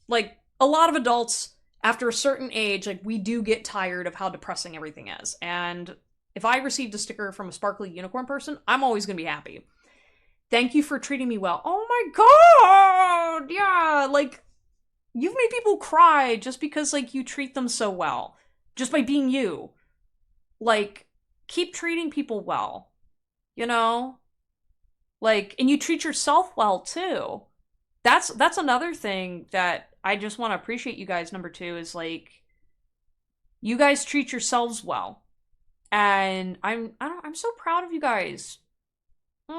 Like, a lot of adults, after a certain age, like, we do get tired of how depressing everything is. And if I received a sticker from a sparkly unicorn person, I'm always gonna be happy. Thank you for treating me well. Oh my god! Yeah, like, you've made people cry just because, like, you treat them so well. Just by being you. Like, keep treating people well. You know? Like, and you treat yourself well, too. That's another thing that I just want to appreciate you guys, number 2, is, like, you guys treat yourselves well. And I'm so proud of you guys. I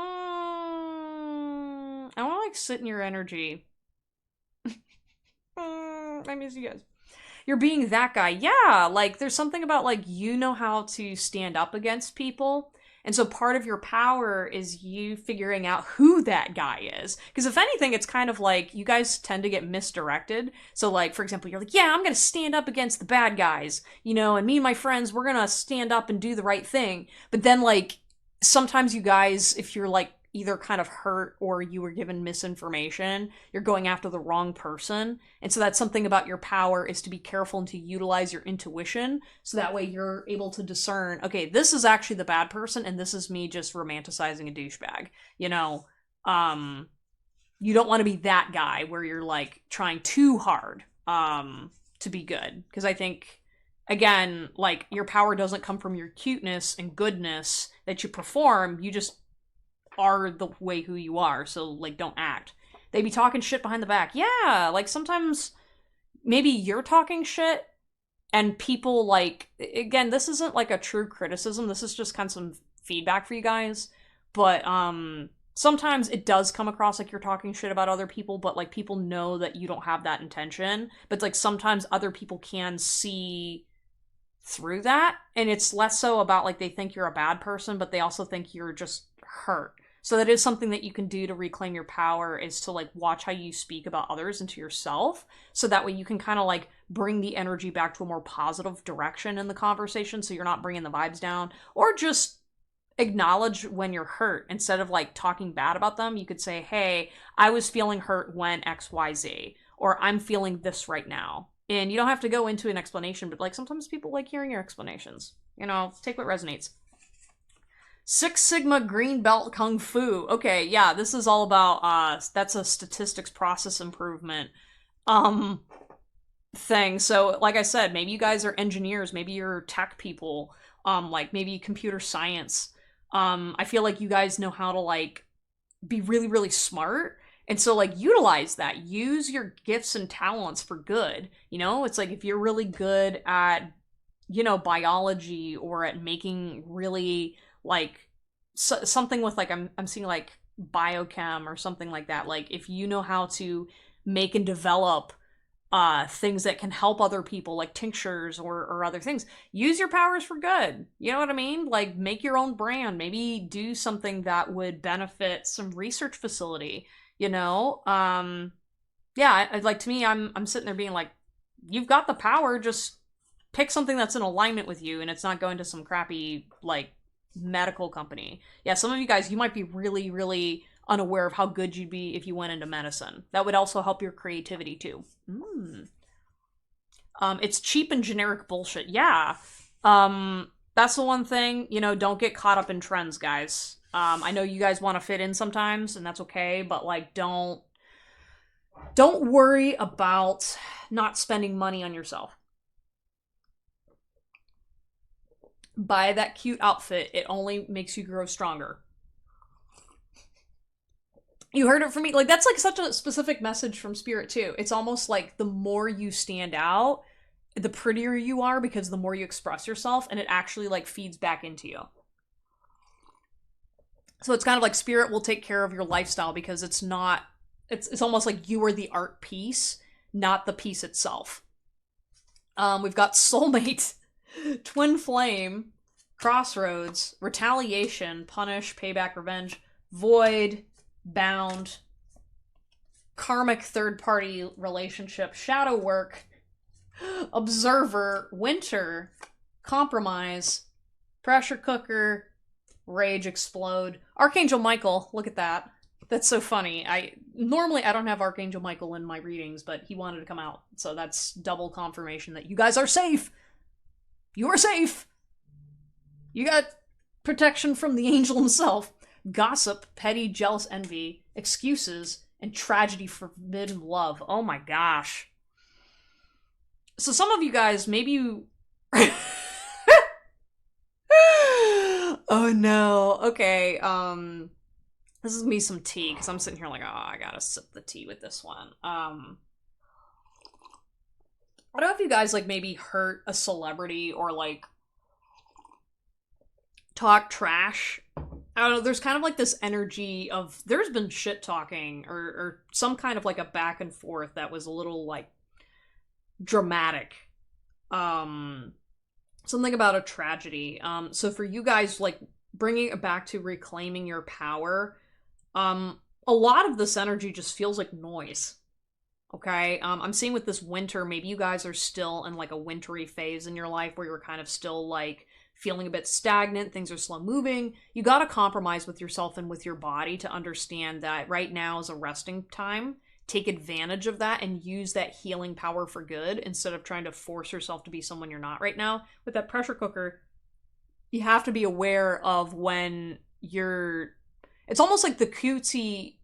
want to, like, sit in your energy. I miss you guys. You're being that guy. Yeah, like there's something about like, you know how to stand up against people. And so part of your power is you figuring out who that guy is. Because if anything, it's kind of like you guys tend to get misdirected. So like, for example, you're like, yeah, I'm going to stand up against the bad guys, you know, and me and my friends, we're going to stand up and do the right thing. But then like, sometimes you guys, if you're like either kind of hurt or you were given misinformation, you're going after the wrong person. And so that's something about your power, is to be careful and to utilize your intuition, so that way you're able to discern, okay, this is actually the bad person and this is me just romanticizing a douchebag. You know, you don't want to be that guy where you're like trying too hard to be good, because I think, again, like, your power doesn't come from your cuteness and goodness that you perform. You just are the way who you are, so like, don't act. They be talking shit behind the back. Yeah, like sometimes maybe you're talking shit and people, like, again, this isn't like a true criticism, this is just kind of some feedback for you guys, but sometimes it does come across like you're talking shit about other people, but like people know that you don't have that intention. But like sometimes other people can see through that, and it's less so about like they think you're a bad person, but they also think you're just hurt. So that is something that you can do to reclaim your power, is to like watch how you speak about others and to yourself, so that way you can kind of like bring the energy back to a more positive direction in the conversation so you're not bringing the vibes down, or just acknowledge when you're hurt. Instead of like talking bad about them, you could say, hey, I was feeling hurt when XYZ, or I'm feeling this right now. And you don't have to go into an explanation, but like sometimes people like hearing your explanations. You know, take what resonates. Six Sigma Green Belt Kung Fu. Okay, yeah, this is all about that's a statistics process improvement thing. So like I said, maybe you guys are engineers, maybe you're tech people, like maybe computer science. I feel like you guys know how to like be really, really smart. And so like utilize that. Use your gifts and talents for good. You know, it's like if you're really good at, you know, biology, or at making really like something with like I'm seeing like biochem or something like that. Like if you know how to make and develop things that can help other people, like tinctures or other things, use your powers for good. You know what I mean? Like make your own brand, maybe do something that would benefit some research facility, you know? Yeah, like to me, I'm sitting there being like, you've got the power, just pick something that's in alignment with you and it's not going to some crappy like medical company. Yeah, some of you guys, you might be really, really unaware of how good you'd be if you went into medicine. That would also help your creativity too. It's cheap and generic bullshit. Yeah. That's the one thing, you know, don't get caught up in trends, guys. I know you guys want to fit in sometimes, and that's okay, but like don't worry about not spending money on yourself. Buy that cute outfit. It only makes you grow stronger. You heard it from me. Like, that's like such a specific message from Spirit too. It's almost like the more you stand out, the prettier you are, because the more you express yourself, and it actually like feeds back into you. So it's kind of like Spirit will take care of your lifestyle, because it's almost like you are the art piece, not the piece itself. We've got Soulmate, Twin Flame, Crossroads, Retaliation, Punish, Payback, Revenge, Void, Bound, Karmic Third-Party Relationship, Shadow Work, Observer, Winter, Compromise, Pressure Cooker, Rage, Explode, Archangel Michael. Look at that. That's so funny. Normally I don't have Archangel Michael in my readings, but he wanted to come out, so that's double confirmation that you guys are safe. You are safe. You got protection from the angel himself. Gossip, petty, jealous envy, excuses, and tragedy, forbidden love. Oh my gosh. So some of you guys, maybe you... Oh no. Okay, this is me some tea, because I'm sitting here like, oh, I gotta sip the tea with this one. I don't know if you guys, like, maybe hurt a celebrity, or, like, talk trash. I don't know, there's kind of, like, this energy of, there's been shit-talking, or some kind of, like, a back and forth that was a little, like, dramatic. Something about a tragedy. So for you guys, like, bringing it back to reclaiming your power, a lot of this energy just feels like noise. Okay, I'm seeing with this winter, maybe you guys are still in like a wintry phase in your life where you're kind of still like feeling a bit stagnant, things are slow moving. You gotta compromise with yourself and with your body to understand that right now is a resting time. Take advantage of that and use that healing power for good, instead of trying to force yourself to be someone you're not right now. With that pressure cooker, you have to be aware of when you're... It's almost like the cutesy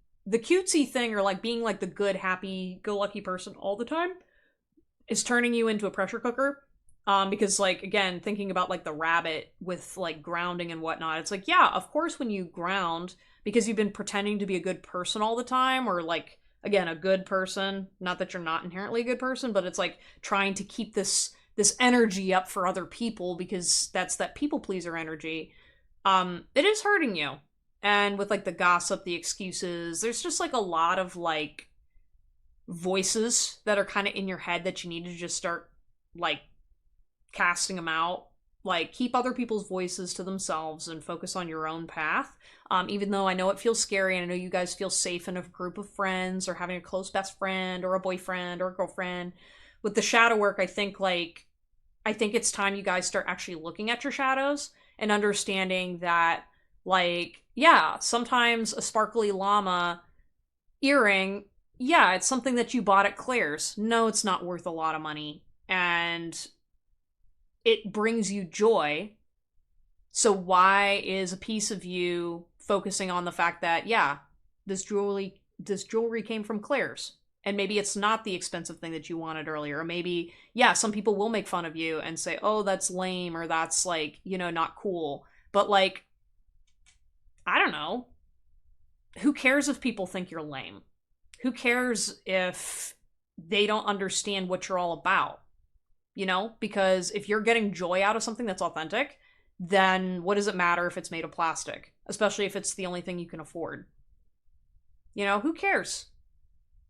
thing, or like being like the good, happy-go-lucky person all the time, is turning you into a pressure cooker. Because, like, again, thinking about, like, the rabbit with, like, grounding and whatnot, it's like, yeah, of course when you ground, because you've been pretending to be a good person all the time, or, like, again, a good person, not that you're not inherently a good person, but it's, like, trying to keep this energy up for other people, because that's that people-pleaser energy, it is hurting you. And with, like, the gossip, the excuses, there's just, like, a lot of, like, voices that are kind of in your head that you need to just start, like, casting them out. Like, keep other people's voices to themselves and focus on your own path. Even though I know it feels scary, and I know you guys feel safe in a group of friends, or having a close best friend, or a boyfriend, or a girlfriend, with the shadow work, I think it's time you guys start actually looking at your shadows and understanding that, like, yeah, sometimes a sparkly llama earring, yeah, it's something that you bought at Claire's. No, it's not worth a lot of money. And it brings you joy. So why is a piece of you focusing on the fact that, yeah, this jewelry came from Claire's? And maybe it's not the expensive thing that you wanted earlier. Or maybe, yeah, some people will make fun of you and say, oh, that's lame, or that's, like, you know, not cool. But, like, I don't know. Who cares if people think you're lame? Who cares if they don't understand what you're all about? You know? Because if you're getting joy out of something that's authentic, then what does it matter if it's made of plastic? Especially if it's the only thing you can afford. You know, who cares?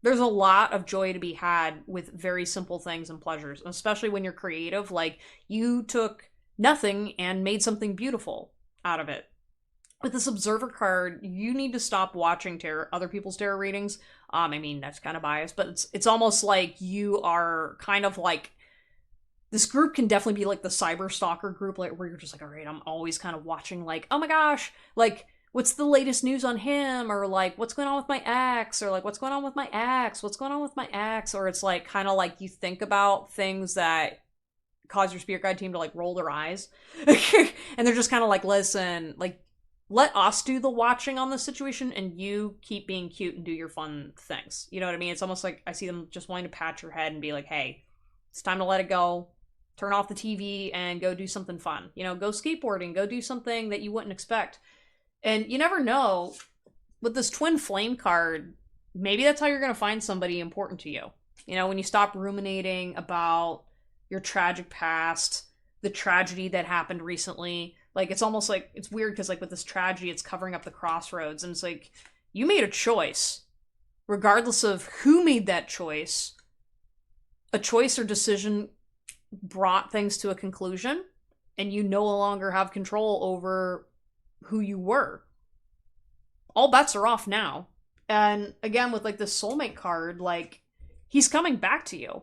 There's a lot of joy to be had with very simple things and pleasures, especially when you're creative. Like, you took nothing and made something beautiful out of it. With this observer card, you need to stop watching other people's tarot readings. I mean, that's kind of biased, but it's almost like you are kind of like, this group can definitely be like the cyber stalker group, like, where you're just like, all right, I'm always kind of watching, like, oh my gosh, like, what's the latest news on him? Or like, what's going on with my ex? Or like, what's going on with my ex? What's going on with my ex? Or it's like, kind of like you think about things that cause your spirit guide team to like roll their eyes. And they're just kind of like, listen, like, let us do the watching on this situation and you keep being cute and do your fun things. You know what I mean? It's almost like I see them just wanting to pat your head and be like, hey, it's time to let it go. Turn off the TV and go do something fun. You know, go skateboarding, go do something that you wouldn't expect. And you never know, with this twin flame card, maybe that's how you're going to find somebody important to you. You know, when you stop ruminating about your tragic past, the tragedy that happened recently. Like, it's almost like, it's weird because, like, with this tragedy, it's covering up the crossroads. And it's like, you made a choice. Regardless of who made that choice, a choice or decision brought things to a conclusion, and you no longer have control over who you were. All bets are off now. And again, with like this soulmate card, like, he's coming back to you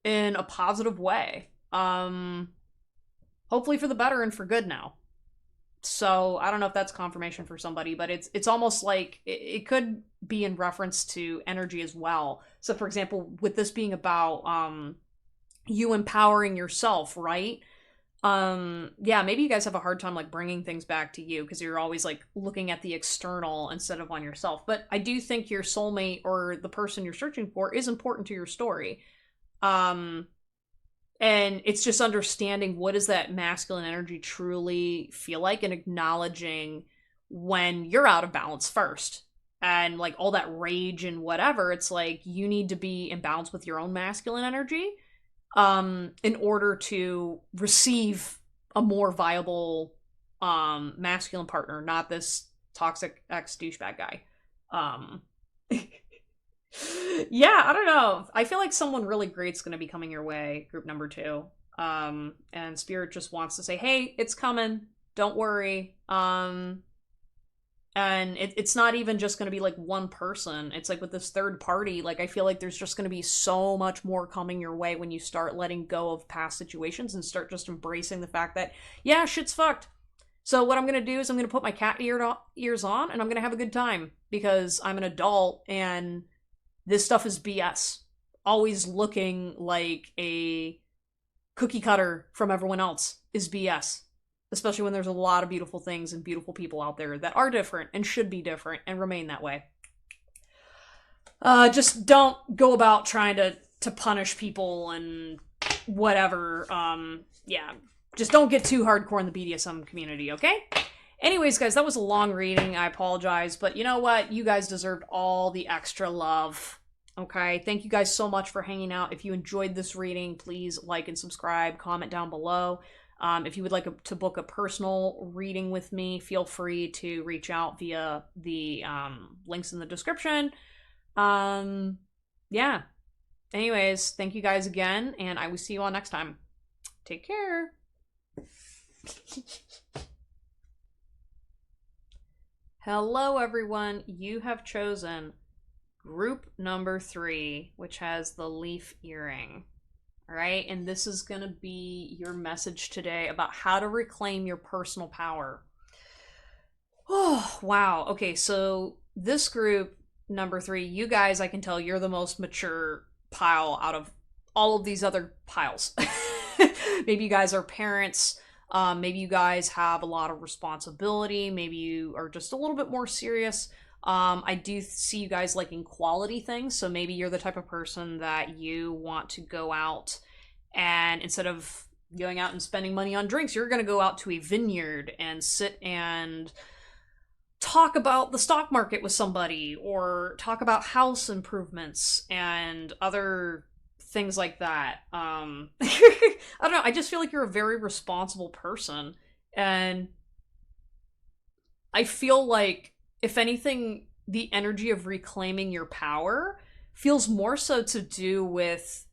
in a positive way. Hopefully for the better and for good now. So I don't know if that's confirmation for somebody, but it's almost like it could be in reference to energy as well. So for example, with this being about you empowering yourself, right? Yeah, maybe you guys have a hard time like bringing things back to you because you're always like looking at the external instead of on yourself. But I do think your soulmate or the person you're searching for is important to your story. And it's just understanding what does that masculine energy truly feel like and acknowledging when you're out of balance first. And like all that rage and whatever, it's like you need to be in balance with your own masculine energy in order to receive a more viable masculine partner, not this toxic ex douchebag guy. Yeah, I don't know. I feel like someone really great's going to be coming your way, group number 2. And Spirit just wants to say, hey, it's coming. Don't worry. And it's not even just going to be like one person. It's like with this third party, like I feel like there's just going to be so much more coming your way when you start letting go of past situations and start just embracing the fact that, yeah, shit's fucked. So what I'm going to do is I'm going to put my cat ears on and I'm going to have a good time because I'm an adult and this stuff is BS. Always looking like a cookie cutter from everyone else is BS. Especially when there's a lot of beautiful things and beautiful people out there that are different and should be different and remain that way. Just don't go about trying to punish people and whatever. Yeah, just don't get too hardcore in the BDSM community, okay? Anyways, guys, that was a long reading. I apologize, but you know what? You guys deserved all the extra love. Okay, thank you guys so much for hanging out. If you enjoyed this reading, please like and subscribe, comment down below. If you would like to book a personal reading with me, feel free to reach out via the links in the description. Yeah. Anyways, thank you guys again, and I will see you all next time. Take care. Hello, everyone. You have chosen group number 3, which has the leaf earring. All right, and this is going to be your message today about how to reclaim your personal power. Oh, wow. Okay, so this group, number 3, you guys, I can tell you're the most mature pile out of all of these other piles. Maybe you guys are parents. Maybe you guys have a lot of responsibility. Maybe you are just a little bit more serious. I do see you guys liking quality things, so maybe you're the type of person that you want to go out and instead of going out and spending money on drinks, you're going to go out to a vineyard and sit and talk about the stock market with somebody or talk about house improvements and other things like that. I don't know. I just feel like you're a very responsible person. And I feel like, if anything, the energy of reclaiming your power feels more so to do with.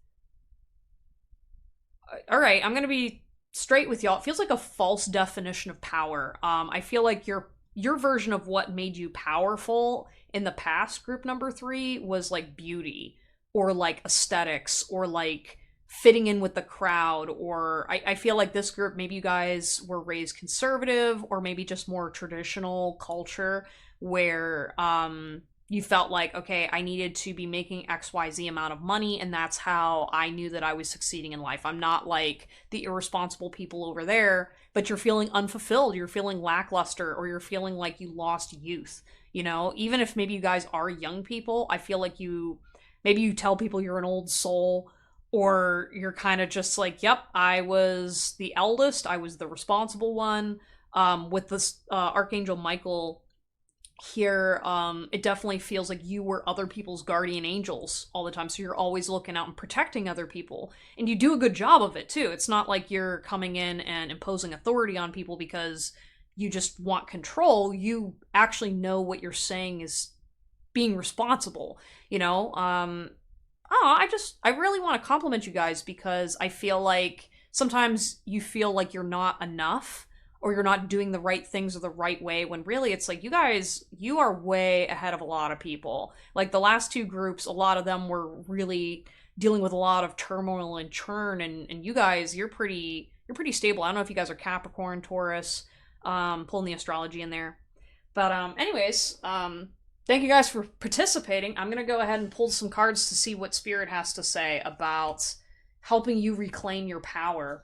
All right, I'm going to be straight with y'all. It feels like a false definition of power. I feel like your version of what made you powerful in the past, group number 3, was like beauty or like aesthetics or like fitting in with the crowd. Or I feel like this group, maybe you guys were raised conservative or maybe just more traditional culture where you felt like, okay, I needed to be making XYZ amount of money, and that's how I knew that I was succeeding in life. I'm not like the irresponsible people over there, but you're feeling unfulfilled, you're feeling lackluster, or you're feeling like you lost youth. You know, even if maybe you guys are young people, I feel like maybe you tell people you're an old soul, or you're kind of just like, yep, I was the eldest, I was the responsible one. With this Archangel Michael here, it definitely feels like you were other people's guardian angels all the time, so you're always looking out and protecting other people, and you do a good job of it too. It's not like you're coming in and imposing authority on people because you just want control. You actually know what you're saying is being responsible, you know. I really want to compliment you guys, because I feel like sometimes you feel like you're not enough or you're not doing the right things or the right way, when really it's like, you guys, you are way ahead of a lot of people. Like the last 2 groups, a lot of them were really dealing with a lot of turmoil and churn, and you guys, you're pretty stable. I don't know if you guys are Capricorn, Taurus, pulling the astrology in there. But anyways, thank you guys for participating. I'm gonna go ahead and pull some cards to see what Spirit has to say about helping you reclaim your power.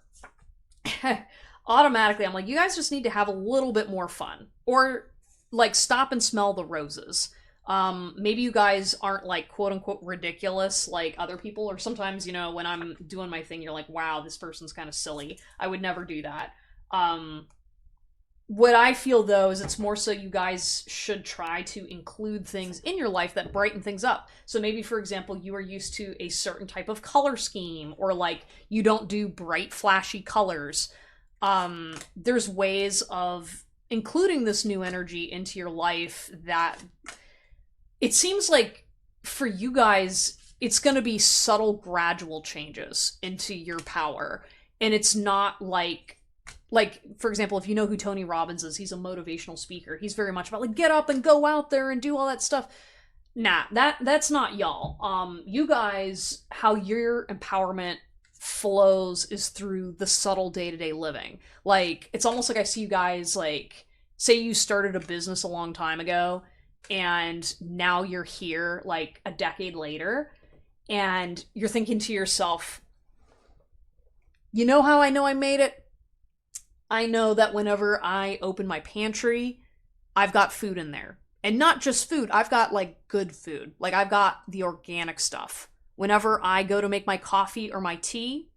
Automatically, I'm like, you guys just need to have a little bit more fun, or like stop and smell the roses. Maybe you guys aren't like quote unquote ridiculous like other people, or sometimes, you know, when I'm doing my thing, you're like, wow, this person's kind of silly. I would never do that. What I feel though is it's more so you guys should try to include things in your life that brighten things up. So maybe, for example, you are used to a certain type of color scheme, or like you don't do bright, flashy colors. There's ways of including this new energy into your life that it seems like for you guys, it's going to be subtle, gradual changes into your power. And it's not like, for example, if you know who Tony Robbins is, he's a motivational speaker. He's very much about like, get up and go out there and do all that stuff. Nah, that's not y'all. You guys, how your empowerment flows is through the subtle day-to-day living. Like, it's almost like I see you guys, like, say you started a business a long time ago, and now you're here, like, a decade later, and you're thinking to yourself, you know how I know I made it? I know that whenever I open my pantry, I've got food in there. And not just food, I've got, like, good food. Like, I've got the organic stuff. Whenever I go to make my coffee or my tea,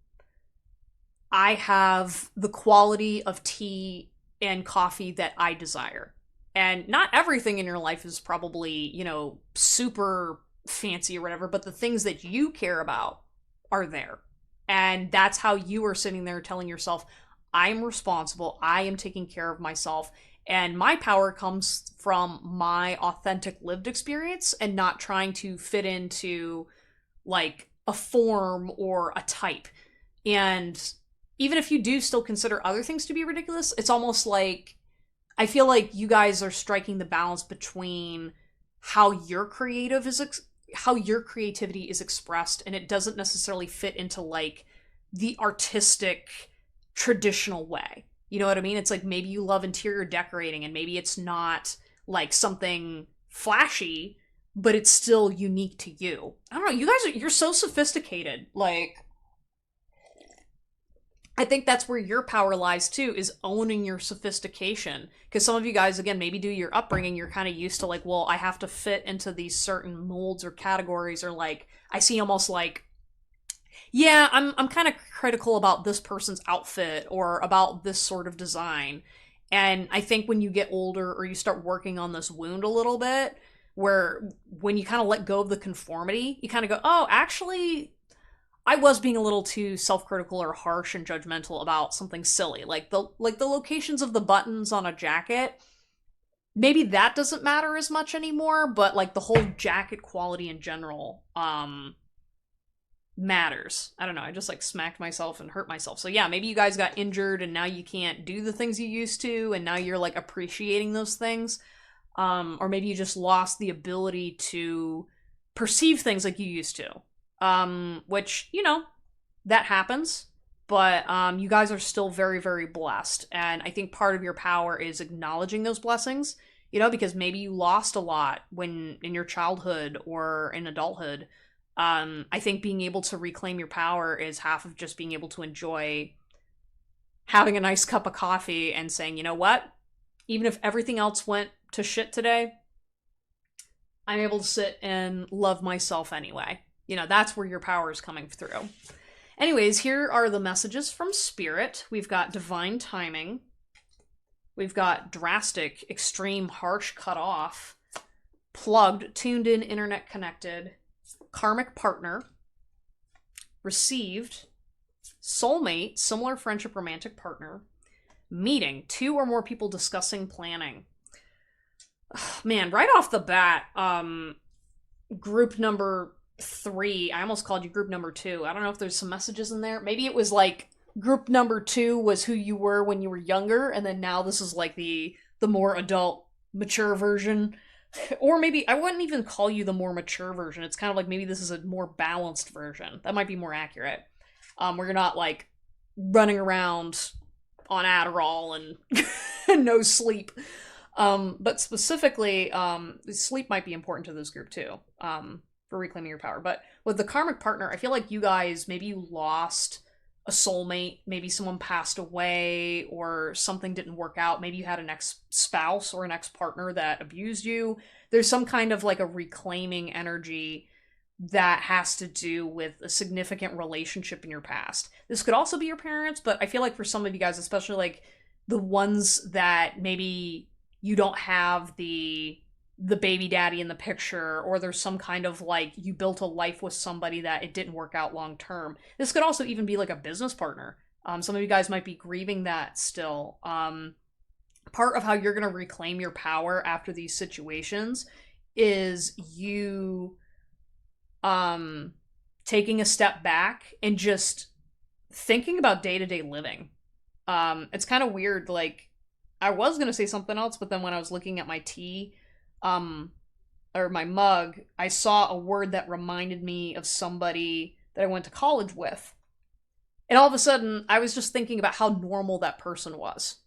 I have the quality of tea and coffee that I desire. And not everything in your life is probably, you know, super fancy or whatever, but the things that you care about are there. And that's how you are sitting there telling yourself, I'm responsible, I am taking care of myself, and my power comes from my authentic lived experience and not trying to fit into like a form or a type. And even if you do still consider other things to be ridiculous, it's almost like I feel like you guys are striking the balance between how your creativity is expressed, and it doesn't necessarily fit into like the artistic, traditional way. You know what I mean? It's like maybe you love interior decorating and maybe it's not like something flashy, but it's still unique to you. I don't know, you're so sophisticated. Like, I think that's where your power lies too, is owning your sophistication. Because some of you guys, again, maybe due to your upbringing, you're kind of used to like, well, I have to fit into these certain molds or categories, or like, I see almost like, yeah, I'm kind of critical about this person's outfit or about this sort of design. And I think when you get older or you start working on this wound a little bit, where when you kind of let go of the conformity, you kind of go, oh, actually, I was being a little too self-critical or harsh and judgmental about something silly, like the locations of the buttons on a jacket. Maybe that doesn't matter as much anymore, but like the whole jacket quality in general matters. I don't know, I just like smacked myself and hurt myself. So yeah, maybe you guys got injured and now you can't do the things you used to, and now you're like appreciating those things. Or maybe you just lost the ability to perceive things like you used to. Which, you know, that happens, but you guys are still very, very blessed. And I think part of your power is acknowledging those blessings, you know, because maybe you lost a lot when in your childhood or in adulthood. I think being able to reclaim your power is half of just being able to enjoy having a nice cup of coffee and saying, you know what, even if everything else went to shit today, I'm able to sit and love myself anyway. You know, that's where your power is coming through. Anyways, here are the messages from Spirit. We've got divine timing. We've got drastic, extreme, harsh, cut off, plugged, tuned in, internet connected, karmic partner, received, soulmate, similar friendship, romantic partner, meeting, 2 or more people discussing planning. Man, right off the bat, group number 3, I almost called you group number 2. I don't know if there's some messages in there. Maybe it was like group number 2 was who you were when you were younger, and then now this is like the more adult, mature version. Or maybe I wouldn't even call you the more mature version. It's kind of like maybe this is a more balanced version. That might be more accurate. Where you're not like running around on Adderall and no sleep. But specifically, sleep might be important to this group too, for reclaiming your power. But with the karmic partner, I feel like you guys, maybe you lost a soulmate, maybe someone passed away or something didn't work out. Maybe you had an ex-spouse or an ex-partner that abused you. There's some kind of like a reclaiming energy that has to do with a significant relationship in your past. This could also be your parents, but I feel like for some of you guys, especially like the ones that maybe you don't have the baby daddy in the picture, or there's some kind of like you built a life with somebody that it didn't work out long term. This could also even be like a business partner. Some of you guys might be grieving that still. Part of how you're going to reclaim your power after these situations is you taking a step back and just thinking about day-to-day living. It's kind of weird, like I was going to say something else, but then when I was looking at my tea, or my mug, I saw a word that reminded me of somebody that I went to college with. And all of a sudden, I was just thinking about how normal that person was.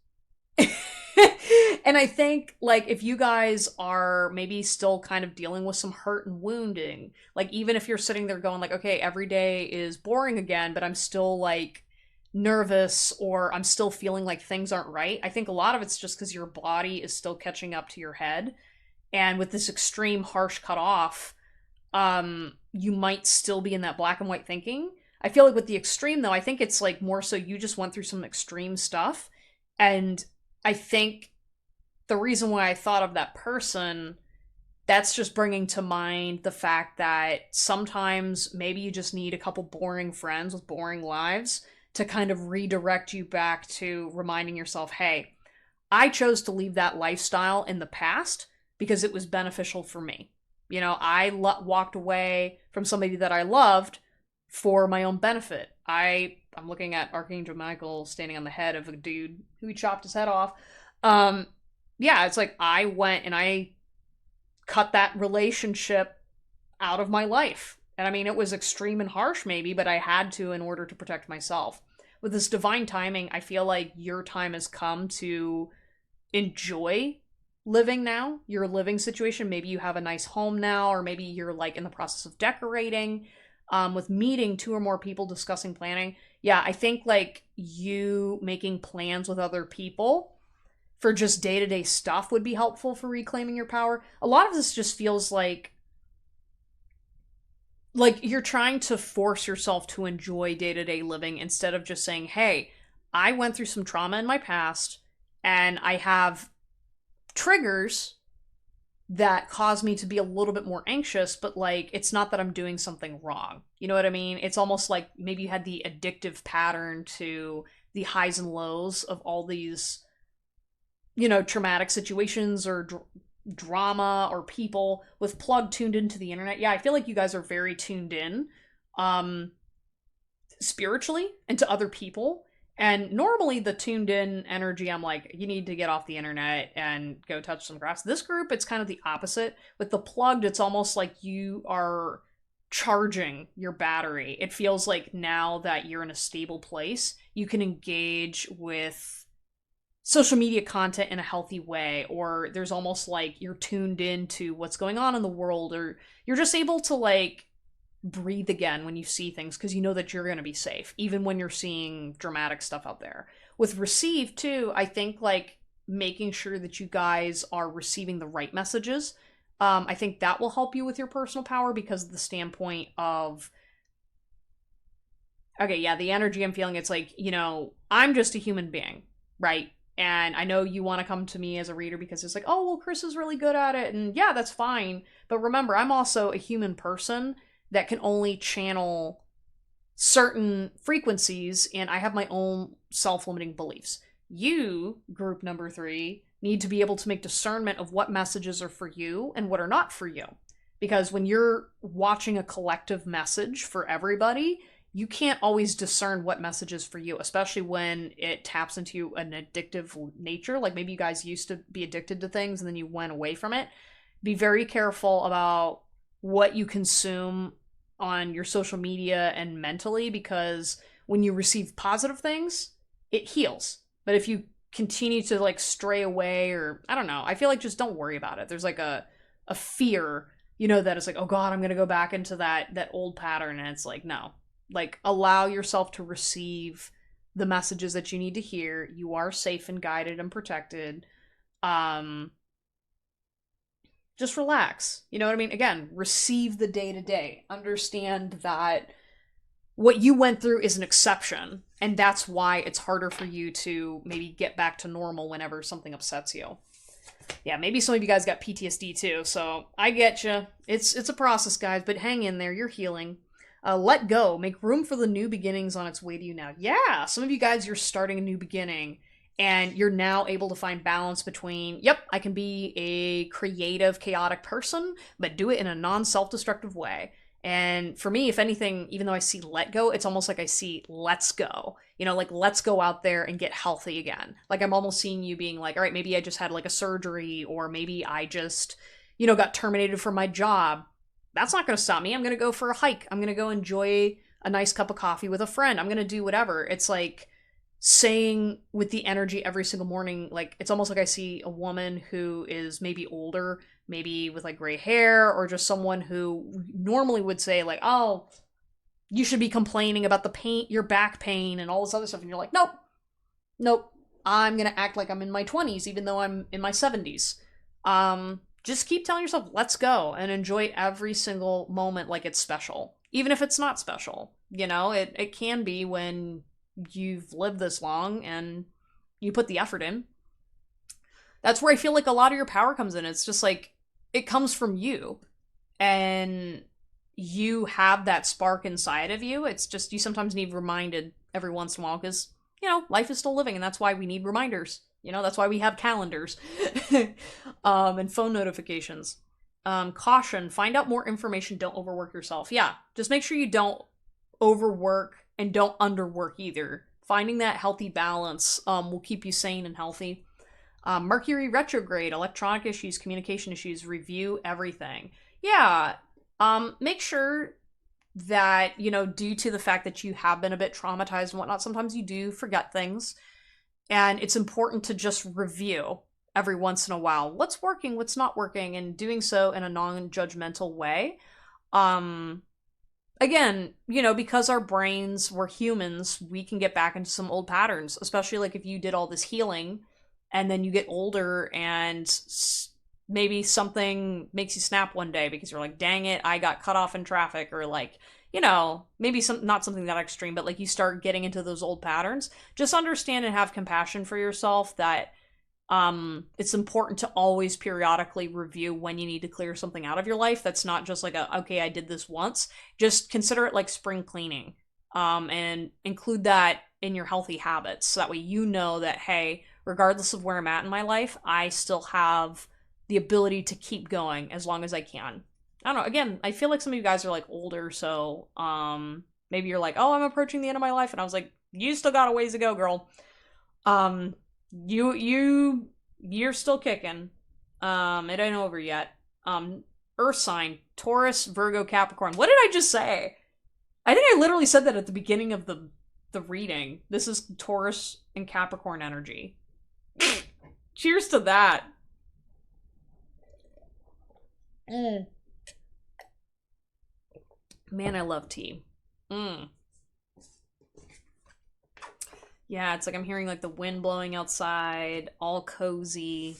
And I think, like, if you guys are maybe still kind of dealing with some hurt and wounding, like, even if you're sitting there going, like, okay, every day is boring again, but I'm still, like, nervous, or I'm still feeling like things aren't right, I think a lot of it's just because your body is still catching up to your head. And with this extreme harsh cutoff, you might still be in that black and white thinking. I feel like with the extreme, though, I think it's like more so you just went through some extreme stuff. And I think the reason why I thought of that person, that's just bringing to mind the fact that sometimes maybe you just need a couple boring friends with boring lives to kind of redirect you back to reminding yourself, hey, I chose to leave that lifestyle in the past because it was beneficial for me. You know, I walked away from somebody that I loved for my own benefit. I'm looking at Archangel Michael standing on the head of a dude who he chopped his head off. Yeah, it's like I went and I cut that relationship out of my life. And I mean, it was extreme and harsh maybe, but I had to in order to protect myself. With this divine timing, I feel like your time has come to enjoy living now, your living situation. Maybe you have a nice home now, or maybe you're like in the process of decorating, with meeting two or more people, discussing planning. Yeah, I think like you making plans with other people for just day-to-day stuff would be helpful for reclaiming your power. A lot of this just feels like you're trying to force yourself to enjoy day-to-day living instead of just saying, hey, I went through some trauma in my past and I have triggers that cause me to be a little bit more anxious, but like it's not that I'm doing something wrong. You know what I mean? It's almost like maybe you had the addictive pattern to the highs and lows of all these, traumatic situations or drama or people with plug tuned into the internet. Yeah, I feel like you guys are very tuned in, um spiritually, and to other people. And normally the tuned in energy, I'm like, you need to get off the internet and go touch some grass. This group, it's kind of the opposite. With the plugged, it's almost like you are charging your battery. It feels like now that you're in a stable place, you can engage with social media content in a healthy way, or there's almost like you're tuned into what's going on in the world, or you're just able to like breathe again when you see things because you know that you're going to be safe even when you're seeing dramatic stuff out there. With receive too, I think like making sure that you guys are receiving the right messages, I think that will help you with your personal power, because of the standpoint of, okay, yeah, the energy I'm feeling, it's like, I'm just a human being, right? And I know you want to come to me as a reader because it's like, oh, well, Chris is really good at it. And yeah, that's fine. But remember, I'm also a human person that can only channel certain frequencies, and I have my own self-limiting beliefs. You, group number 3, need to be able to make discernment of what messages are for you and what are not for you. Because when you're watching a collective message for everybody, you can't always discern what message is for you, especially when it taps into an addictive nature. Like maybe you guys used to be addicted to things and then you went away from it. Be very careful about what you consume on your social media and mentally, because when you receive positive things, it heals. But if you continue to like stray away, or I don't know, I feel like just don't worry about it. There's like a fear, that it's like, oh God, I'm gonna go back into that old pattern, and it's like, no. Like, allow yourself to receive the messages that you need to hear. You are safe and guided and protected. Just relax. You know what I mean? Again, receive the day to day. Understand that what you went through is an exception, and that's why it's harder for you to maybe get back to normal whenever something upsets you. Yeah, maybe some of you guys got PTSD too, so I get you. It's a process, guys, but hang in there. You're healing. Let go. Make room for the new beginnings on its way to you now. Yeah, some of you guys, you're starting a new beginning, and you're now able to find balance between, yep, I can be a creative, chaotic person, but do it in a non-self-destructive way. And for me, if anything, even though I see let go, it's almost like I see let's go. Like let's go out there and get healthy again. Like I'm almost seeing you being like, all right, maybe I just had like a surgery, or maybe I just, got terminated from my job. That's not going to stop me. I'm going to go for a hike. I'm going to go enjoy a nice cup of coffee with a friend. I'm going to do whatever. It's like saying with the energy every single morning, like it's almost like I see a woman who is maybe older, maybe with like gray hair, or just someone who normally would say like, oh, you should be complaining about the pain, your back pain and all this other stuff. And you're like, nope, nope. I'm going to act like I'm in my 20s, even though I'm in my 70s. Just keep telling yourself, let's go, and enjoy every single moment like it's special. Even if it's not special. It can be when you've lived this long and you put the effort in. That's where I feel like a lot of your power comes in. It's just like, it comes from you. And you have that spark inside of you. It's just, you sometimes need reminded every once in a while because, life is still living, and that's why we need reminders. That's why we have calendars and phone notifications. Caution, find out more information. Don't overwork yourself. Yeah, just make sure you don't overwork and don't underwork either. Finding that healthy balance will keep you sane and healthy. Mercury retrograde, electronic issues, communication issues, review everything. Yeah, make sure that, you know, due to the fact that you have been a bit traumatized and whatnot, sometimes you do forget things. And it's important to just review every once in a while what's working, what's not working, and doing so in a non-judgmental way. Um, Again, you know, because our brains, we're humans, we can get back into some old patterns, especially like if you did all this healing and then you get older and maybe something makes you snap one day because you're like, dang it, I got cut off in traffic, or like, you know, maybe not something that extreme, but like you start getting into those old patterns. Just understand and have compassion for yourself that it's important to always periodically review when you need to clear something out of your life. That's not just like a, okay, I did this once. Just consider it like spring cleaning, and include that in your healthy habits, so that way you know that, hey, regardless of where I'm at in my life, I still have the ability to keep going as long as I can. I don't know, again, I feel like some of you guys are like older, so maybe you're like, oh, I'm approaching the end of my life, and I was like, you still got a ways to go, girl. um you're still kicking. It ain't over yet. Earth sign: Taurus, Virgo, Capricorn. What did I just say? I think I literally said that at the beginning of the reading. This is Taurus and Capricorn energy. Cheers to that. Mm. Man, I love tea. Yeah, it's like I'm hearing like the wind blowing outside, all cozy.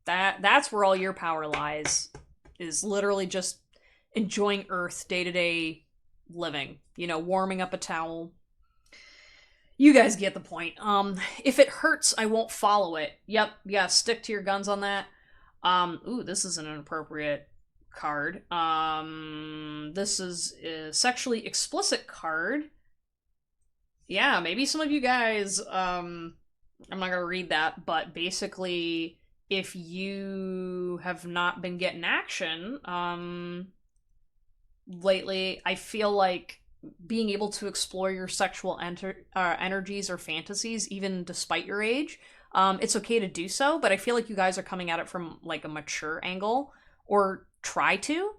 That's where all your power lies. Is literally just enjoying Earth day-to-day living. You know, warming up a towel. You guys get the point. If it hurts, I won't follow it. Yep, yeah, stick to your guns on that. Ooh, this is an inappropriate card. This is a sexually explicit card. Yeah, maybe some of you guys, I'm not gonna read that, but basically, if you have not been getting action, lately, I feel like being able to explore your sexual energies or fantasies, even despite your age, it's okay to do so, but I feel like you guys are coming at it from like a mature angle, or try to.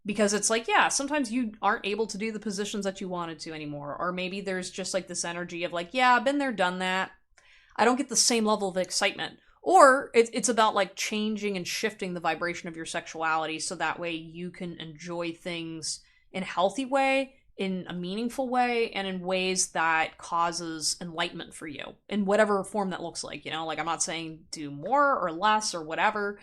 Because it's like, yeah, sometimes you aren't able to do the positions that you wanted to anymore, or maybe there's just like this energy of like, yeah, I've been there, done that. I don't get the same level of excitement. Or it's about like changing and shifting the vibration of your sexuality, so that way you can enjoy things in a healthy way, in a meaningful way, and in ways that causes enlightenment for you in whatever form that looks like. You know, like I'm not saying do more or less or whatever.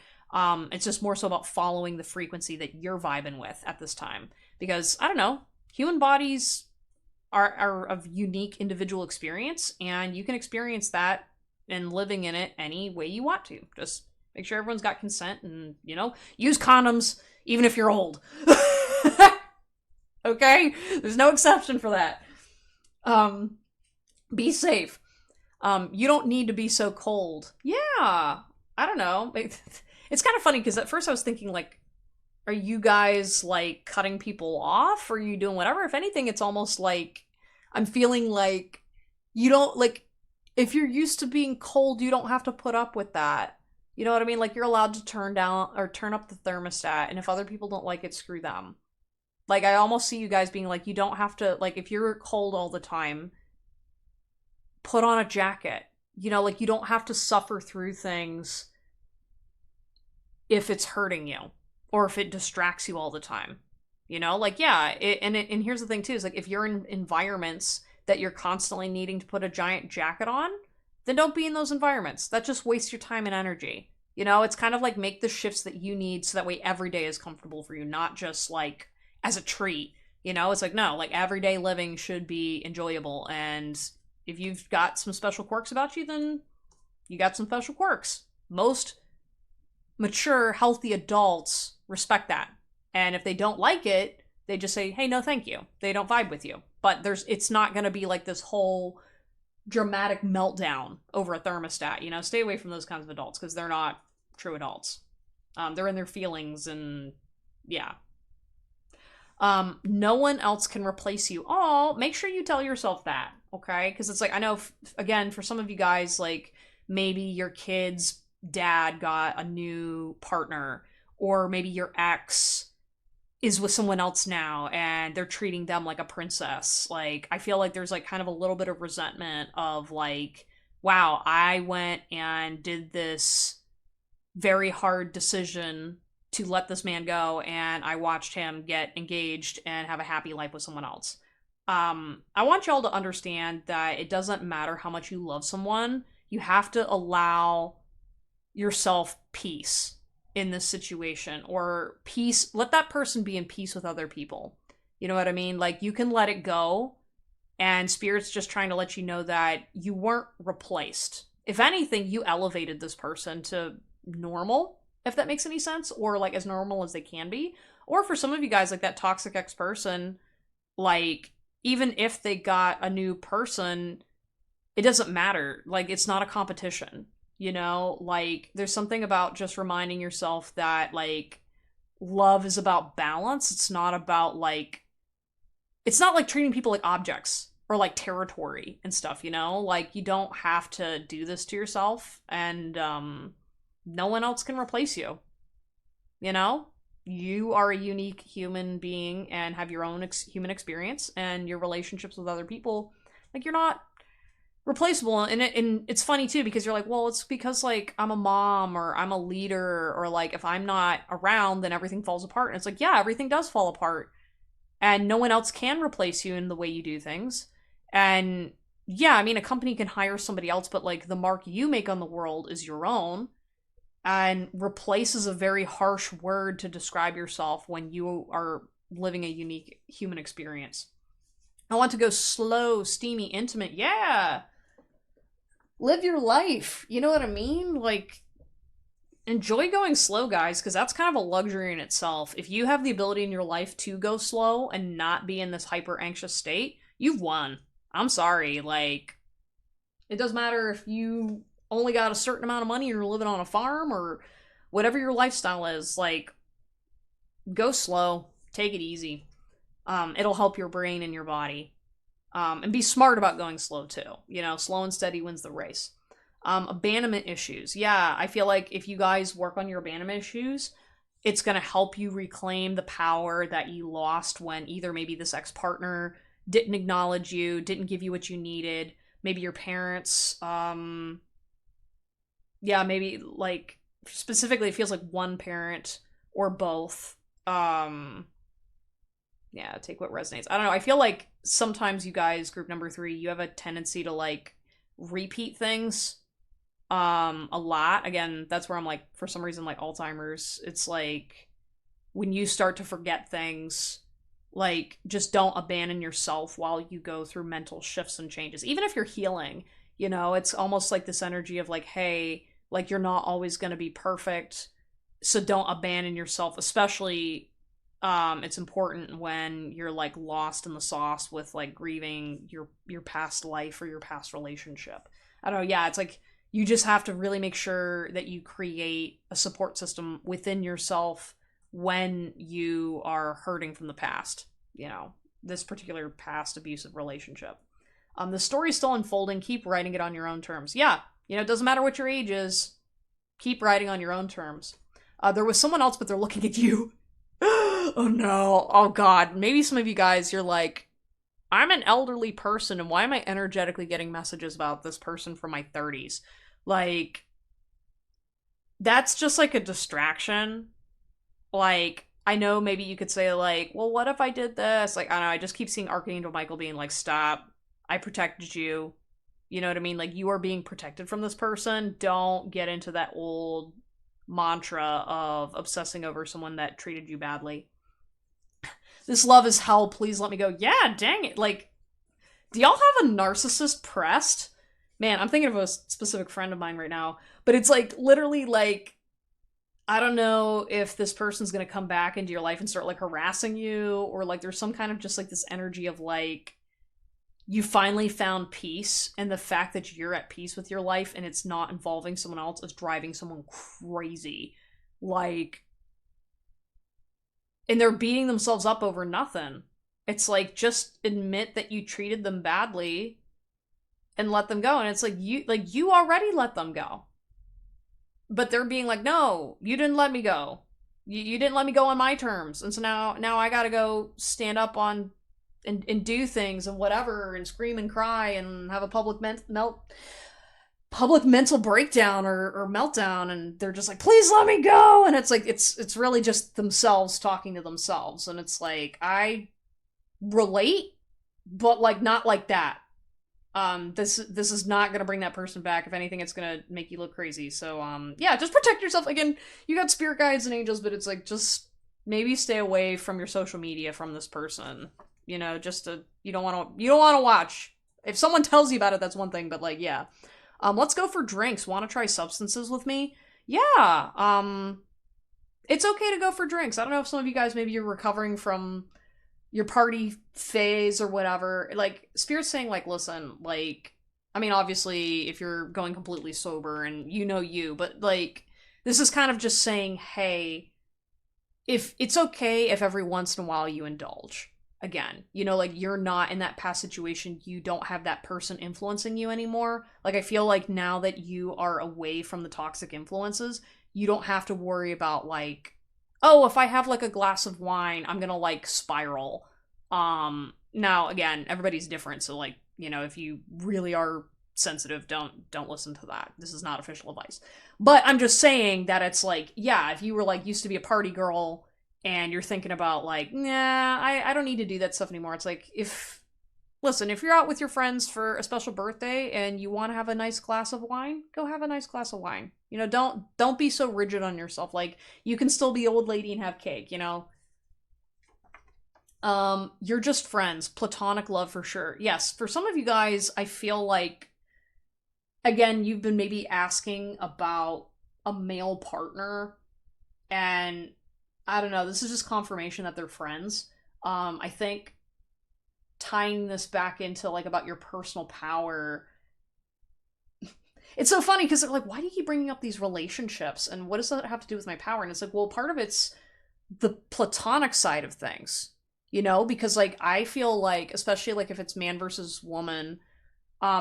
It's just more so about following the frequency that you're vibing with at this time. Because I don't know, human bodies are of unique individual experience, and you can experience that and living in it any way you want to. Just make sure everyone's got consent, and, you know, use condoms even if you're old. Okay? There's no exception for that. Be safe. You don't need to be so cold. Yeah. I don't know. It's kind of funny because at first I was thinking, like, are you guys like cutting people off? Or are you doing whatever? If anything, it's almost like I'm feeling like you don't, like, if you're used to being cold, you don't have to put up with that. You know what I mean? Like, you're allowed to turn down or turn up the thermostat, and if other people don't like it, screw them. Like, I almost see you guys being like, you don't have to, like, if you're cold all the time, put on a jacket. You know, like, you don't have to suffer through things if it's hurting you, or if it distracts you all the time. You know, like, yeah, and here's the thing too, is like, if you're in environments that you're constantly needing to put a giant jacket on, then don't be in those environments. That just wastes your time and energy. You know, it's kind of like, make the shifts that you need so that way every day is comfortable for you, not just like as a treat. You know, it's like, no, like, everyday living should be enjoyable, and if you've got some special quirks about you, then you got some special quirks. Most mature, healthy adults respect that. And if they don't like it, they just say, hey, no, thank you. They don't vibe with you. But it's not going to be like this whole dramatic meltdown over a thermostat. You know, stay away from those kinds of adults, because they're not true adults. They're in their feelings, and yeah. No one else can replace you. Oh, make sure you tell yourself that, okay? Because it's like, I know, again, for some of you guys, like, maybe your kid's dad got a new partner, or maybe your ex is with someone else now and they're treating them like a princess. Like, I feel like there's like kind of a little bit of resentment of like, wow, I went and did this very hard decision to let this man go, and I watched him get engaged and have a happy life with someone else. I want y'all to understand that it doesn't matter how much you love someone, you have to allow yourself peace in this situation, or peace, let that person be in peace with other people. You know what I mean? Like, you can let it go, and Spirit's just trying to let you know that you weren't replaced. If anything, you elevated this person to normal, if that makes any sense, or like as normal as they can be. Or for some of you guys, like that toxic ex person, like, even if they got a new person, it doesn't matter. Like, it's not a competition, you know? Like, there's something about just reminding yourself that, like, love is about balance. It's not about, like, it's not like treating people like objects or like territory and stuff, you know? Like, you don't have to do this to yourself, and no one else can replace you, you know? You are a unique human being and have your own human experience, and your relationships with other people, like, you're not replaceable. And it's funny too, because you're like, well, it's because like I'm a mom or I'm a leader, or like if I'm not around then everything falls apart. And it's like, yeah, everything does fall apart, and no one else can replace you in the way you do things. And yeah, I mean, a company can hire somebody else, but like the mark you make on the world is your own. And replace is a very harsh word to describe yourself when you are living a unique human experience. I want to go slow, steamy, intimate. Yeah. Live your life. You know what I mean? Like, enjoy going slow, guys, because that's kind of a luxury in itself. If you have the ability in your life to go slow and not be in this hyper anxious state, you've won. I'm sorry. Like, it doesn't matter if you only got a certain amount of money, or you're living on a farm, or whatever your lifestyle is. Like, go slow. Take it easy. It'll help your brain and your body. And be smart about going slow too. You know, slow and steady wins the race. Abandonment issues. Yeah, I feel like if you guys work on your abandonment issues, it's going to help you reclaim the power that you lost when either maybe this ex-partner didn't acknowledge you, didn't give you what you needed, maybe your parents, yeah, maybe like specifically it feels like one parent or both. Yeah, take what resonates. I don't know. I feel like sometimes you guys, group number 3, you have a tendency to like repeat things a lot. Again, that's where I'm like, for some reason, like Alzheimer's, it's like when you start to forget things, like, just don't abandon yourself while you go through mental shifts and changes. Even if you're healing, you know, it's almost like this energy of like, hey, like, you're not always going to be perfect, so don't abandon yourself. Especially it's important when you're like lost in the sauce with like grieving your past life or your past relationship. I don't know. Yeah, it's like you just have to really make sure that you create a support system within yourself when you are hurting from the past, you know, this particular past abusive relationship. The story's still unfolding. Keep writing it on your own terms. Yeah, you know, it doesn't matter what your age is. Keep writing on your own terms. There was someone else, but they're looking at you. Oh no. Oh god. Maybe some of you guys, you're like, I'm an elderly person, and why am I energetically getting messages about this person from my 30s? Like, that's just like a distraction. Like, I know maybe you could say like, well, what if I did this? Like, I don't know, I just keep seeing Archangel Michael being like, stop. I protected you. You know what I mean? Like, you are being protected from this person. Don't get into that old mantra of obsessing over someone that treated you badly. This love is hell, please let me go. Yeah, dang it. Like, do y'all have a narcissist pressed? Man, I'm thinking of a specific friend of mine right now. But it's like, literally, like, I don't know if this person's gonna come back into your life and start, like, harassing you, or, like, there's some kind of just, like, this energy of, like, you finally found peace, and the fact that you're at peace with your life and it's not involving someone else is driving someone crazy. Like, and they're beating themselves up over nothing. It's like, just admit that you treated them badly and let them go. And it's like, you already let them go. But they're being like, no, you didn't let me go. You didn't let me go on my terms, and so now I gotta go stand up on and do things and whatever and scream and cry and have a public mental breakdown or meltdown, and they're just like, please let me go, and it's like it's really just themselves talking to themselves, and it's like, I relate, but like not like that. This is not gonna bring that person back. If anything, it's gonna make you look crazy. So yeah, just protect yourself. Again, you got spirit guides and angels, but it's like, just maybe stay away from your social media from this person. You know, you don't want to watch. If someone tells you about it, that's one thing, but like, yeah. Let's go for drinks. Want to try substances with me? Yeah. It's okay to go for drinks. I don't know if some of you guys, maybe you're recovering from your party phase or whatever. Like, Spirit's saying, like, listen, like, I mean, obviously, if you're going completely sober and you, but, like, this is kind of just saying, hey, if it's okay if every once in a while you indulge. Again, like, you're not in that past situation. You don't have that person influencing you anymore. Like, I feel like now that you are away from the toxic influences, you don't have to worry about, like, oh, if I have, like, a glass of wine, I'm gonna, like, spiral. Now, again, everybody's different, so, like, if you really are sensitive, don't listen to that. This is not official advice. But I'm just saying that it's like, yeah, if you were, like, used to be a party girl, and you're thinking about, like, nah, I don't need to do that stuff anymore. It's like, if you're out with your friends for a special birthday and you want to have a nice glass of wine, go have a nice glass of wine. Don't be so rigid on yourself. Like, you can still be old lady and have cake, You're just friends. Platonic love for sure. Yes, for some of you guys, I feel like, again, you've been maybe asking about a male partner, and I don't know, this is just confirmation that they're friends. I think tying this back into, like, about your personal power, it's so funny because they're like, why do you keep bringing up these relationships, and what does that have to do with my power? And it's like, well, part of it's the platonic side of things, because, like, I feel like, especially, like, if it's man versus woman,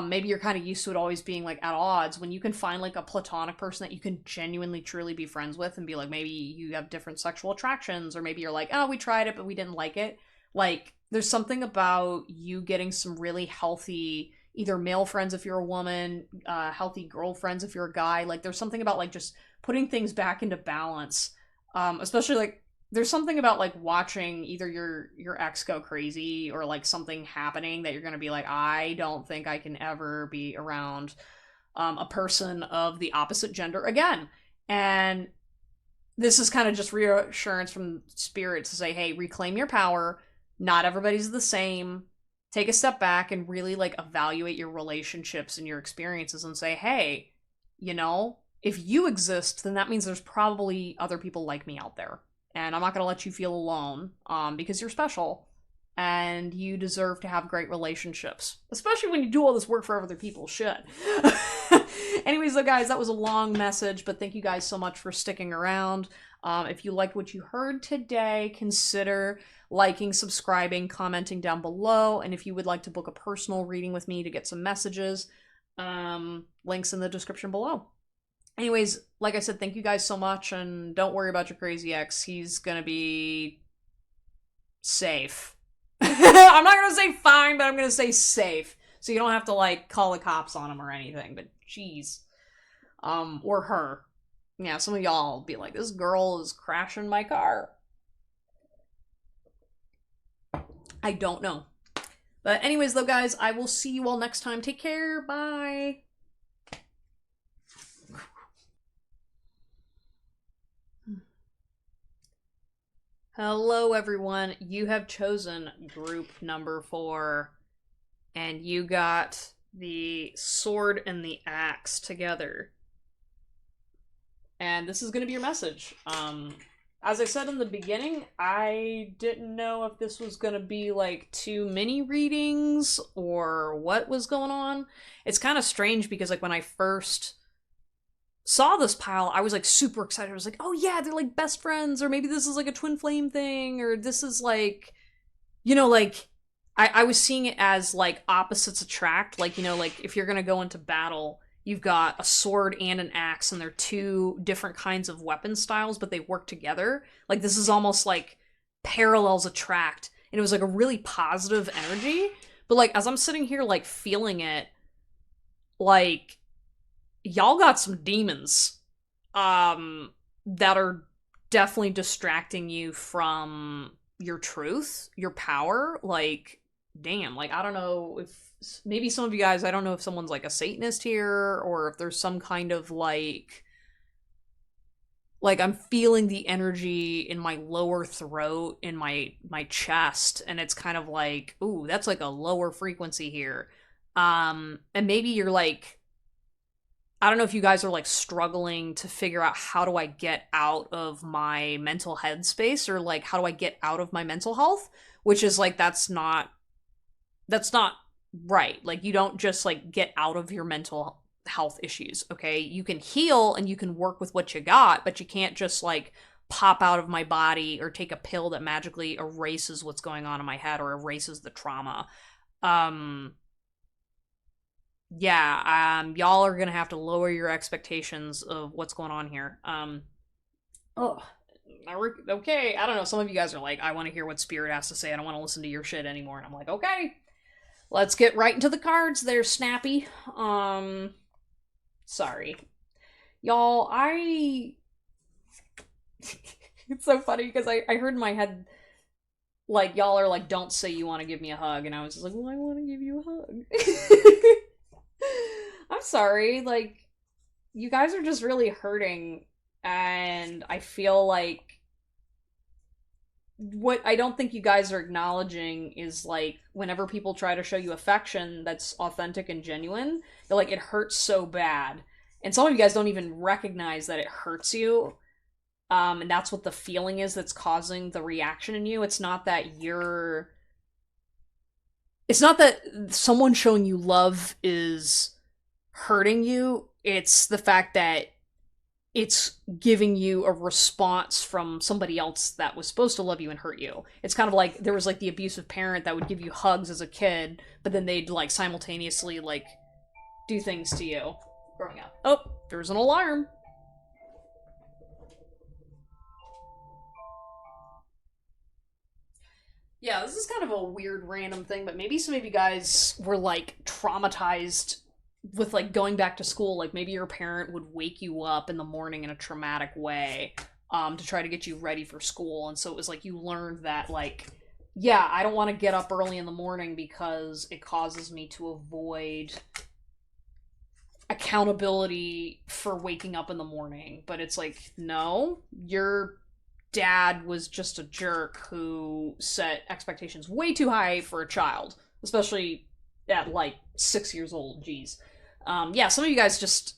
maybe you're kind of used to it always being, like, at odds. When you can find, like, a platonic person that you can genuinely truly be friends with and be like, maybe you have different sexual attractions, or maybe you're like, oh, we tried it but we didn't like it. Like, there's something about you getting some really healthy, either male friends if you're a woman, healthy girlfriends if you're a guy. Like, there's something about, like, just putting things back into balance. Especially, like, there's something about, like, watching either your ex go crazy or, like, something happening that you're gonna be like, I don't think I can ever be around a person of the opposite gender again. And this is kind of just reassurance from Spirit to say, hey, reclaim your power. Not everybody's the same. Take a step back and really, like, evaluate your relationships and your experiences and say, hey, if you exist, then that means there's probably other people like me out there. And I'm not going to let you feel alone, because you're special, and you deserve to have great relationships. Especially when you do all this work for other people. Shit. Anyways, though, guys, that was a long message, but thank you guys so much for sticking around. If you liked what you heard today, consider liking, subscribing, commenting down below, and if you would like to book a personal reading with me to get some messages, links in the description below. Anyways, like I said, thank you guys so much, and don't worry about your crazy ex. He's gonna be safe. I'm not gonna say fine, but I'm gonna say safe. So you don't have to, like, call the cops on him or anything, but jeez. Or her. Yeah, some of y'all will be like, this girl is crashing my car. I don't know. But anyways, though, guys, I will see you all next time. Take care. Bye. Hello, everyone. You have chosen group number 4, and you got the sword and the axe together. And this is going to be your message. As I said in the beginning, I didn't know if this was going to be, like, 2 mini readings or what was going on. It's kind of strange because, like, when I first saw this pile, I was, like, super excited. I was like, oh yeah, they're, like, best friends, or maybe this is, like, a twin flame thing, or this is, like, like, I was seeing it as, like, opposites attract. Like, like, if you're gonna go into battle, you've got a sword and an axe, and they're two different kinds of weapon styles, but they work together. Like, this is almost like parallels attract, and it was like a really positive energy. But like, as I'm sitting here like feeling it, like, y'all got some demons that are definitely distracting you from your truth, your power. Like, damn, like, I don't know if maybe some of you guys, I don't know if someone's like a Satanist here, or if there's some kind of like I'm feeling the energy in my lower throat, in my chest, and it's kind of like, ooh, that's like a lower frequency here. And maybe you're like, I don't know if you guys are like struggling to figure out, how do I get out of my mental headspace, or like, how do I get out of my mental health, which is like, that's not right. Like, you don't just like get out of your mental health issues, okay? You can heal and you can work with what you got, but you can't just like pop out of my body or take a pill that magically erases what's going on in my head or erases the trauma. Y'all are gonna have to lower your expectations of what's going on here. Oh, okay, I don't know, some of you guys are like, I want to hear what Spirit has to say, I don't want to listen to your shit anymore, and I'm like, okay, let's get right into the cards there, Snappy. Sorry. Y'all, it's so funny, because I heard in my head, like, y'all are like, don't say you want to give me a hug, and I was just like, well, I want to give you a hug. I'm sorry, like, you guys are just really hurting, and I feel like what I don't think you guys are acknowledging is, like, whenever people try to show you affection that's authentic and genuine, they're like, it hurts so bad. And some of you guys don't even recognize that it hurts you. And that's what the feeling is that's causing the reaction in you. It's not that someone showing you love is hurting you. It's the fact that it's giving you a response from somebody else that was supposed to love you and hurt you. It's kind of like there was like the abusive parent that would give you hugs as a kid, but then they'd like simultaneously like do things to you growing up. Oh, there's an alarm. Yeah, this is kind of a weird random thing, but maybe some of you guys were like traumatized with like going back to school. Like, maybe your parent would wake you up in the morning in a traumatic way to try to get you ready for school, and so it was like you learned that, like, yeah, I don't want to get up early in the morning because it causes me to avoid accountability for waking up in the morning. But it's like, no, your dad was just a jerk who set expectations way too high for a child, especially at like 6 years old. Jeez. Yeah, some of you guys just,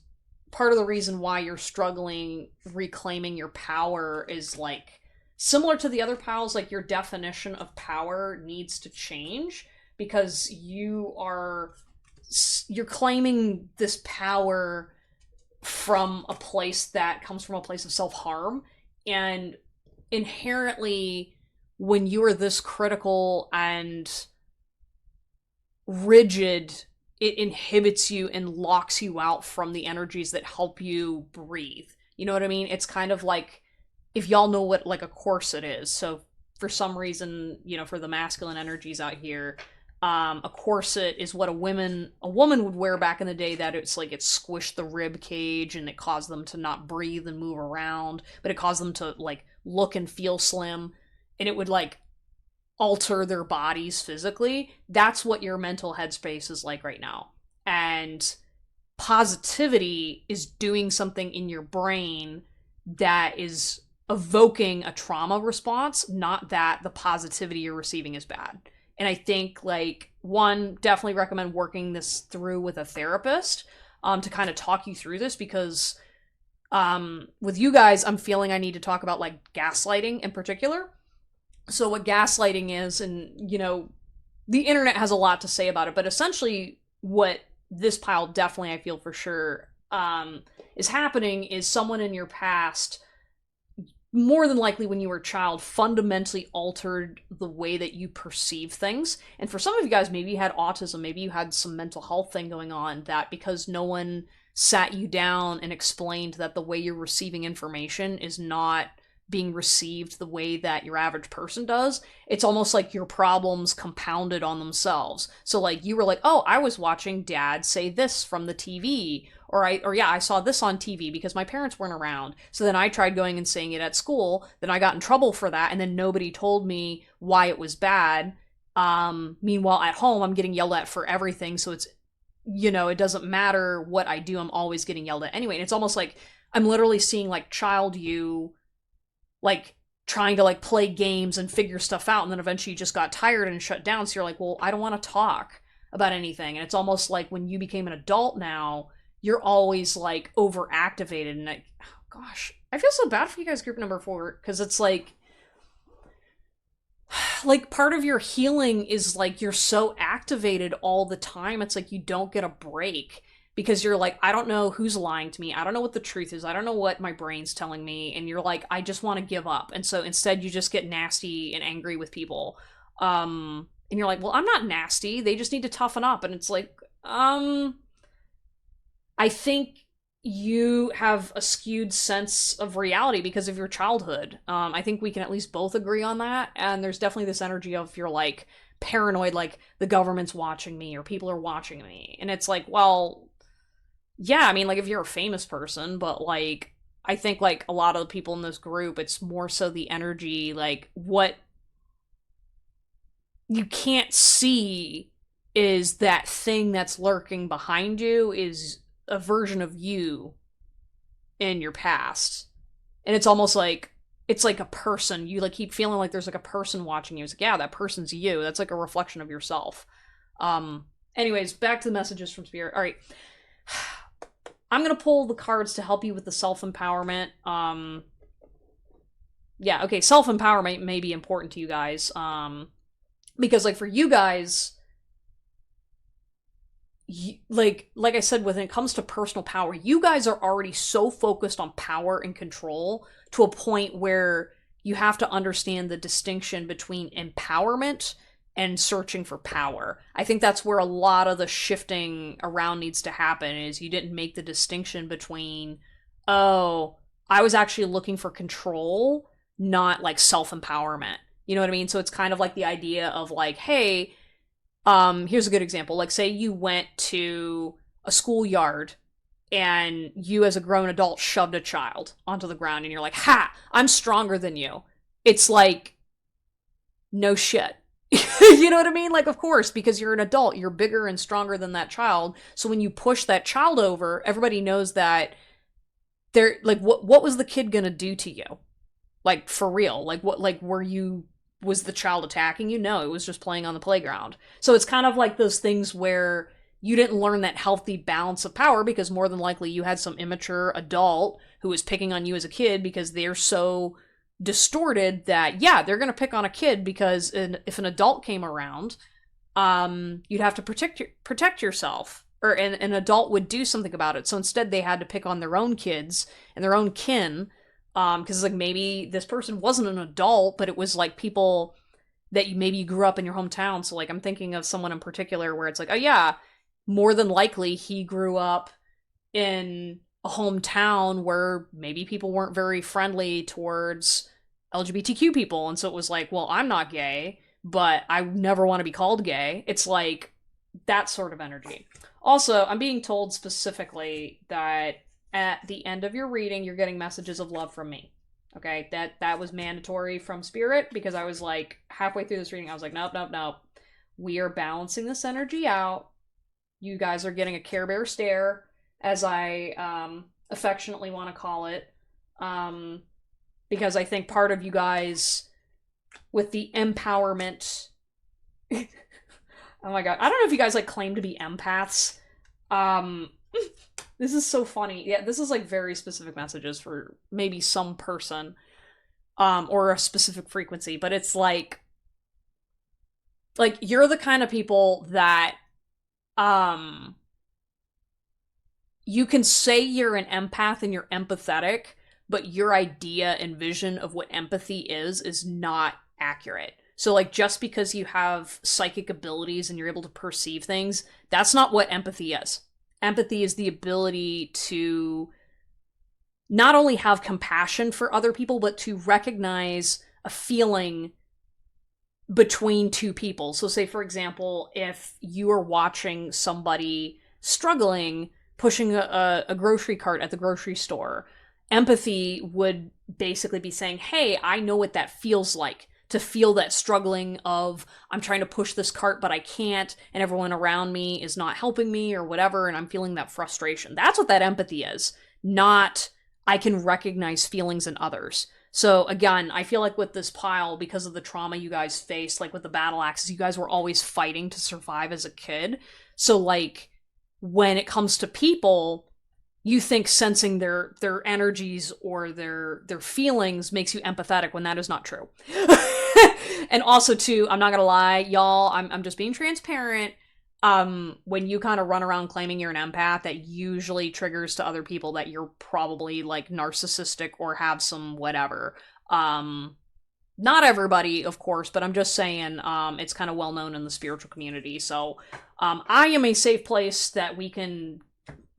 part of the reason why you're struggling reclaiming your power is like similar to the other pals. Like, your definition of power needs to change, because you're claiming this power from a place that comes from a place of self-harm, and inherently, when you are this critical and rigid, it inhibits you and locks you out from the energies that help you breathe. You know what I mean? It's kind of like, if y'all know what like a corset is. So for some reason, you know, for the masculine energies out here, a corset is what a woman would wear back in the day, that it's like it squished the rib cage and it caused them to not breathe and move around, but it caused them to like look and feel slim, and it would like alter their bodies physically. That's what your mental headspace is like right now. And positivity is doing something in your brain that is evoking a trauma response, not that the positivity you're receiving is bad. And I think, like, one, definitely recommend working this through with a therapist to kind of talk you through this, because with you guys, I'm feeling I need to talk about like gaslighting in particular. So what gaslighting is, and, you know, the internet has a lot to say about it, but essentially what this pile definitely, I feel for sure, is happening is someone in your past, more than likely when you were a child, fundamentally altered the way that you perceive things. And for some of you guys, maybe you had autism, maybe you had some mental health thing going on, that because no one sat you down and explained that the way you're receiving information is not being received the way that your average person does. It's almost like your problems compounded on themselves. So like you were like, oh, I was watching dad say this from the TV, or yeah, I saw this on TV because my parents weren't around. So then I tried going and saying it at school, then I got in trouble for that, and then nobody told me why it was bad. Meanwhile at home I'm getting yelled at for everything, so it's, it doesn't matter what I do, I'm always getting yelled at anyway. And it's almost like I'm literally seeing like child you like trying to like play games and figure stuff out, and then eventually you just got tired and shut down, so you're like, well, I don't want to talk about anything. And it's almost like when you became an adult now, you're always like overactivated. And oh gosh, I feel so bad for you guys, group number 4, because it's like part of your healing is like you're so activated all the time, it's like you don't get a break. Because you're like, I don't know who's lying to me. I don't know what the truth is. I don't know what my brain's telling me. And you're like, I just want to give up. And so instead you just get nasty and angry with people. And you're like, well, I'm not nasty. They just need to toughen up. And it's like, I think you have a skewed sense of reality because of your childhood. I think we can at least both agree on that. And there's definitely this energy of you're like paranoid, like the government's watching me or people are watching me. And it's like, well, yeah, I mean, like, if you're a famous person, but, like, I think, like, a lot of the people in this group, it's more so the energy, like, what you can't see is that thing that's lurking behind you is a version of you in your past. And it's almost like, it's like a person. You, like, keep feeling like there's, like, a person watching you. It's like, yeah, that person's you. That's, like, a reflection of yourself. Anyways, back to the messages from Spirit. All right. I'm going to pull the cards to help you with the self-empowerment. Yeah, okay, self-empowerment may be important to you guys. Because, like, for you guys, like I said, when it comes to personal power, you guys are already so focused on power and control to a point where you have to understand the distinction between empowerment and searching for power. I think that's where a lot of the shifting around needs to happen, is you didn't make the distinction between, oh, I was actually looking for control, not like self-empowerment. You know what I mean? So it's kind of like the idea of like, hey, here's a good example. Like, say you went to a schoolyard and you as a grown adult shoved a child onto the ground and you're like, ha, I'm stronger than you. It's like, no shit. You know what I mean? Like, of course, because you're an adult, you're bigger and stronger than that child. So when you push that child over, everybody knows that they're like, what was the kid gonna do to you? Like, for real? Like, what, like, was the child attacking you? No, it was just playing on the playground. So it's kind of like those things where you didn't learn that healthy balance of power because more than likely you had some immature adult who was picking on you as a kid because they're so distorted that, yeah, they're going to pick on a kid because if an adult came around, you'd have to protect yourself, or an adult would do something about it. So instead they had to pick on their own kids and their own kin, because like maybe this person wasn't an adult, but it was like people that you grew up in your hometown. So like I'm thinking of someone in particular where it's like, oh yeah, more than likely he grew up in a hometown where maybe people weren't very friendly towards LGBTQ people. And so it was like, well, I'm not gay, but I never want to be called gay. It's like that sort of energy. Also, I'm being told specifically that at the end of your reading, you're getting messages of love from me. Okay, that was mandatory from Spirit, because I was like, halfway through this reading, I was like, nope. We are balancing this energy out. You guys are getting a Care Bear stare, as I affectionately want to call it, because I think part of you guys with the empowerment oh my god, I don't know if you guys like claim to be empaths. This is so funny. Yeah, this is like very specific messages for maybe some person, or a specific frequency, but it's like you're the kind of people that you can say you're an empath and you're empathetic, but your idea and vision of what empathy is not accurate. So like, just because you have psychic abilities and you're able to perceive things, that's not what empathy is. empathy is the ability to not only have compassion for other people, but to recognize a feeling between two people. So say, for example, if you are watching somebody struggling, pushing a grocery cart at the grocery store, empathy would basically be saying, hey, I know what that feels like, to feel that struggling of, I'm trying to push this cart, but I can't, and everyone around me is not helping me or whatever, and I'm feeling that frustration. That's what that empathy is, not I can recognize feelings in others. So again, I feel like with this pile, because of the trauma you guys faced, like with the battle axes, you guys were always fighting to survive as a kid. So like, when it comes to people, you think sensing their energies or their feelings makes you empathetic, when that is not true. And also too, I'm not gonna lie, y'all, I'm just being transparent. When you kind of run around claiming you're an empath, that usually triggers to other people that you're probably like narcissistic or have some whatever. Not everybody, of course, but I'm just saying, it's kind of well known in the spiritual community. So, I am a safe place that we can,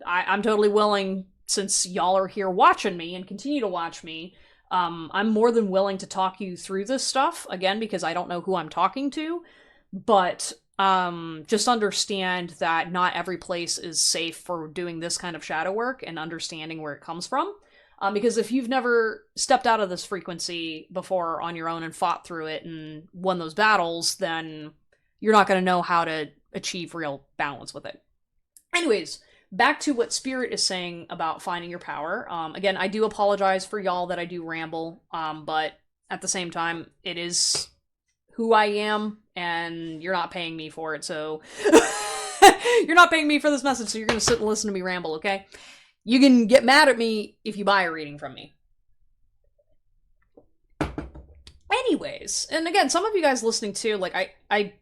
I'm totally willing, since y'all are here watching me and continue to watch me, I'm more than willing to talk you through this stuff, again, because I don't know who I'm talking to, but just understand that not every place is safe for doing this kind of shadow work and understanding where it comes from. Because if you've never stepped out of this frequency before on your own and fought through it and won those battles, then you're not going to know how to achieve real balance with it. Anyways, back to what Spirit is saying about finding your power. Again, I do apologize for y'all that I do ramble, but at the same time, it is who I am, and you're not paying me for it, so you're not paying me for this message, so you're going to sit and listen to me ramble, okay? You can get mad at me if you buy a reading from me. Anyways, and again, some of you guys listening too, like, I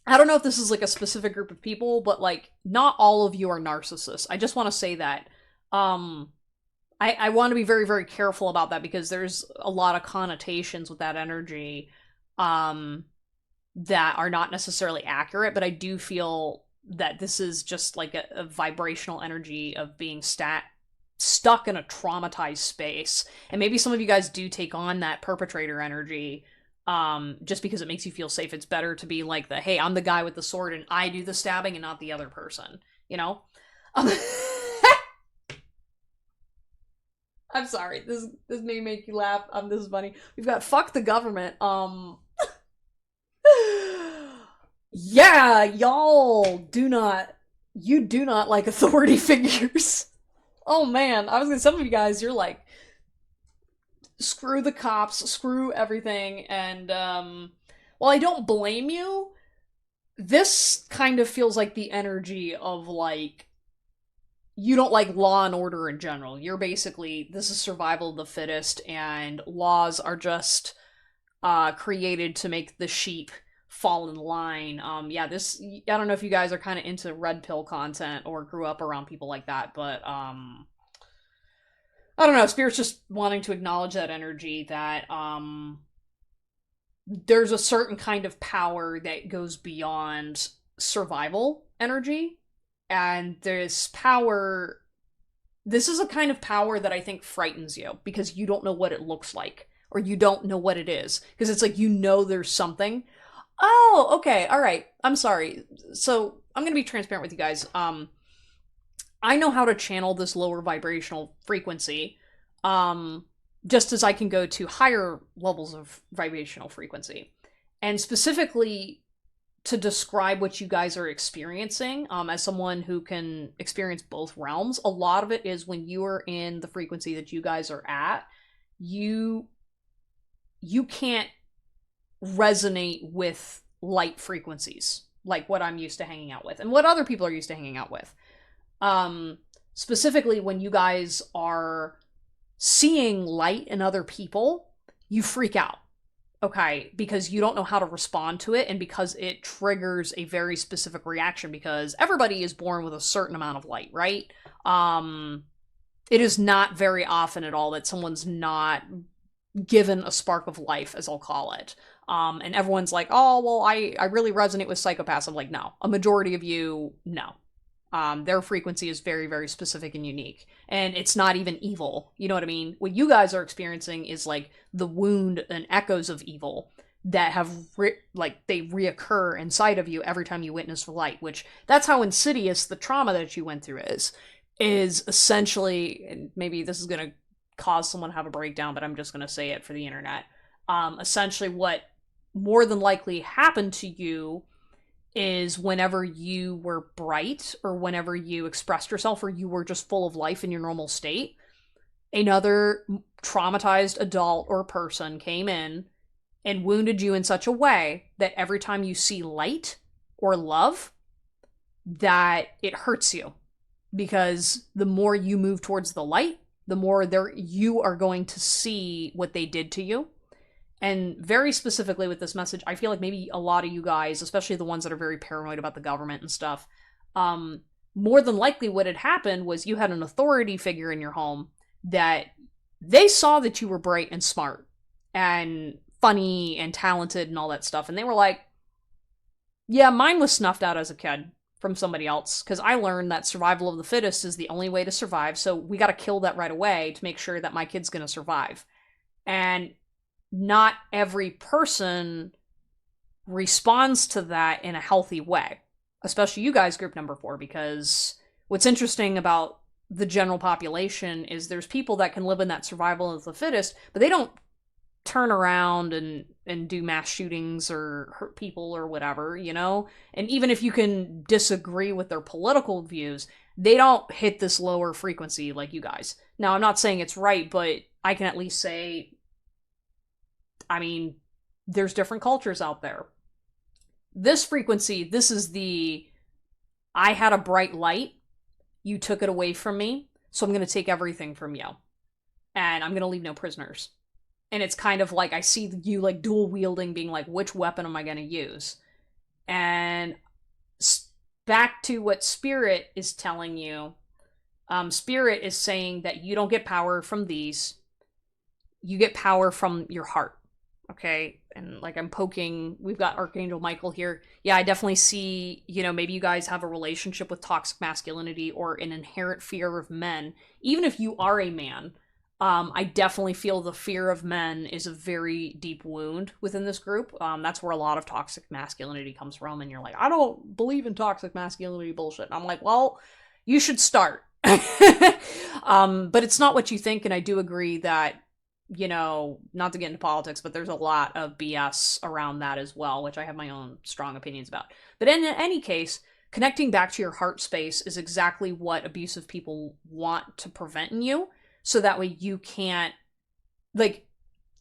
don't know if this is like a specific group of people, but like, not all of you are narcissists. I just want to say that. I want to be very, very careful about that, because there's a lot of connotations with that energy, that are not necessarily accurate, but I do feel that this is just like a vibrational energy of being stuck in a traumatized space. And maybe some of you guys do take on that perpetrator energy, just because it makes you feel safe. It's better to be like hey, I'm the guy with the sword and I do the stabbing and not the other person, you know? I'm sorry, this may make you laugh. This is funny. We've got fuck the government. Yeah, y'all do not like authority figures. Oh man, I was gonna, some of you guys, you're like, screw the cops, screw everything, and while I don't blame you, this kind of feels like the energy of like, you don't like law and order in general. You're basically, this is survival of the fittest, and laws are just created to make the sheep fall in line. Yeah, this, I don't know if you guys are kind of into red pill content or grew up around people like that, but I don't know, Spirit's just wanting to acknowledge that energy, that there's a certain kind of power that goes beyond survival energy, and this power, this is a kind of power that I think frightens you, because you don't know what it looks like, or you don't know what it is, because it's like, you know, there's something. Oh, okay, alright, I'm sorry. So, I'm gonna be transparent with you guys. I know how to channel this lower vibrational frequency, just as I can go to higher levels of vibrational frequency. And specifically, to describe what you guys are experiencing, as someone who can experience both realms, a lot of it is when you are in the frequency that you guys are at, you can't resonate with light frequencies, like what I'm used to hanging out with, and what other people are used to hanging out with. Specifically, when you guys are seeing light in other people, you freak out, okay? Because you don't know how to respond to it, and because it triggers a very specific reaction, because everybody is born with a certain amount of light, right? It is not very often at all that someone's not given a spark of life, as I'll call it. And everyone's like, oh, well, I really resonate with psychopaths. I'm like, no. A majority of you, no. Their frequency is very, very specific and unique. And it's not even evil. You know what I mean? What you guys are experiencing is like the wound and echoes of evil that have they reoccur inside of you every time you witness light, which that's how insidious the trauma that you went through is essentially, and maybe this is going to cause someone to have a breakdown, but I'm just going to say it for the internet. Essentially what more than likely happened to you is whenever you were bright or whenever you expressed yourself or you were just full of life in your normal state, another traumatized adult or person came in and wounded you in such a way that every time you see light or love, that it hurts you. Because the more you move towards the light, the more you are going to see what they did to you. And very specifically with this message, I feel like maybe a lot of you guys, especially the ones that are very paranoid about the government and stuff, more than likely what had happened was you had an authority figure in your home that they saw that you were bright and smart and funny and talented and all that stuff. And they were like, yeah, mine was snuffed out as a kid from somebody else because I learned that survival of the fittest is the only way to survive. So we got to kill that right away to make sure that my kid's going to survive. And not every person responds to that in a healthy way, especially you guys, group number 4, because what's interesting about the general population is there's people that can live in that survival of the fittest, but they don't turn around and do mass shootings or hurt people or whatever, you know? And even if you can disagree with their political views, they don't hit this lower frequency like you guys. Now, I'm not saying it's right, but I can at least say, I mean, there's different cultures out there. This frequency, this is the, I had a bright light, you took it away from me, so I'm going to take everything from you. And I'm going to leave no prisoners. And it's kind of like, I see you like dual wielding, being like, which weapon am I going to use? And back to what Spirit is telling you, Spirit is saying that you don't get power from these. You get power from your heart. Okay, and like I'm poking, we've got Archangel Michael here. Yeah, I definitely see, you know, maybe you guys have a relationship with toxic masculinity or an inherent fear of men. Even if you are a man, I definitely feel the fear of men is a very deep wound within this group. That's where a lot of toxic masculinity comes from. And you're like, I don't believe in toxic masculinity bullshit. And I'm like, well, you should start. But it's not what you think. And I do agree that, you know, not to get into politics, but there's a lot of BS around that as well, which I have my own strong opinions about. But in any case, connecting back to your heart space is exactly what abusive people want to prevent in you. So that way you can't, like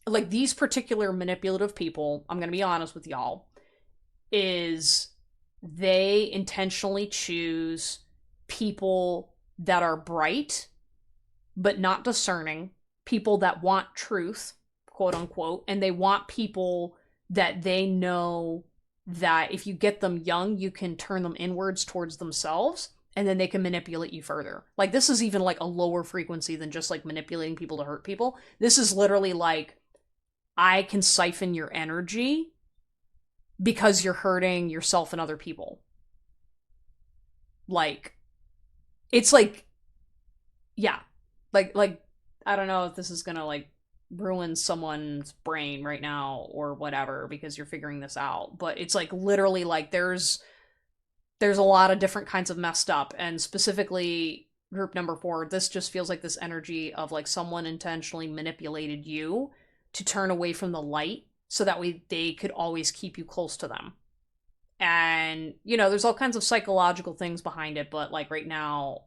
these particular manipulative people, I'm going to be honest with y'all, is they intentionally choose people that are bright, but not discerning, people that want truth, quote unquote, and they want people that they know that if you get them young, you can turn them inwards towards themselves, and then they can manipulate you further. Like, this is even like a lower frequency than just like manipulating people to hurt people. This is literally like, I can siphon your energy because you're hurting yourself and other people. Like, it's like, yeah, like I don't know if this is gonna like ruin someone's brain right now or whatever because you're figuring this out, but it's like literally like there's a lot of different kinds of messed up, and specifically group number 4, this just feels like this energy of like someone intentionally manipulated you to turn away from the light so that way they could always keep you close to them. And, you know, there's all kinds of psychological things behind it, but like right now,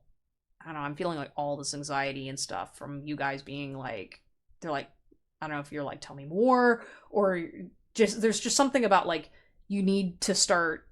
I don't know, I'm feeling like all this anxiety and stuff from you guys being like, they're like, I don't know if you're like, tell me more, or just, there's just something about like, you need to start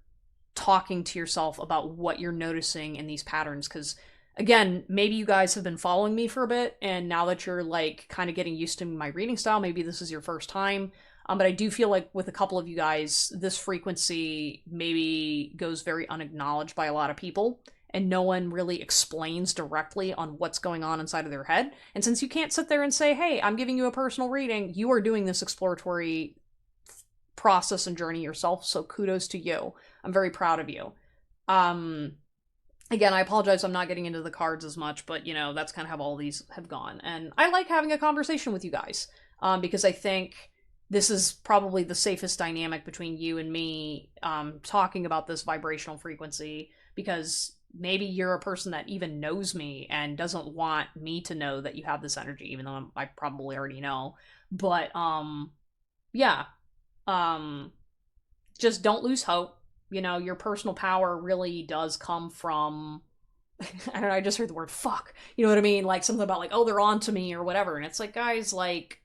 talking to yourself about what you're noticing in these patterns. Because again, maybe you guys have been following me for a bit, and now that you're like kind of getting used to my reading style, maybe this is your first time. But I do feel like with a couple of you guys, this frequency maybe goes very unacknowledged by a lot of people, and no one really explains directly on what's going on inside of their head. And since you can't sit there and say, hey, I'm giving you a personal reading, you are doing this exploratory process and journey yourself, so kudos to you. I'm very proud of you. And Again, I apologize I'm not getting into the cards as much, but you know, that's kind of how all these have gone. And I like having a conversation with you guys, because I think this is probably the safest dynamic between you and me, talking about this vibrational frequency, because maybe you're a person that even knows me and doesn't want me to know that you have this energy, even though I probably already know. But yeah, um, just don't lose hope. You know, your personal power really does come from, I don't know, I just heard the word fuck. You know what I mean? Like something about like, oh, they're on to me or whatever. And it's like, guys, like,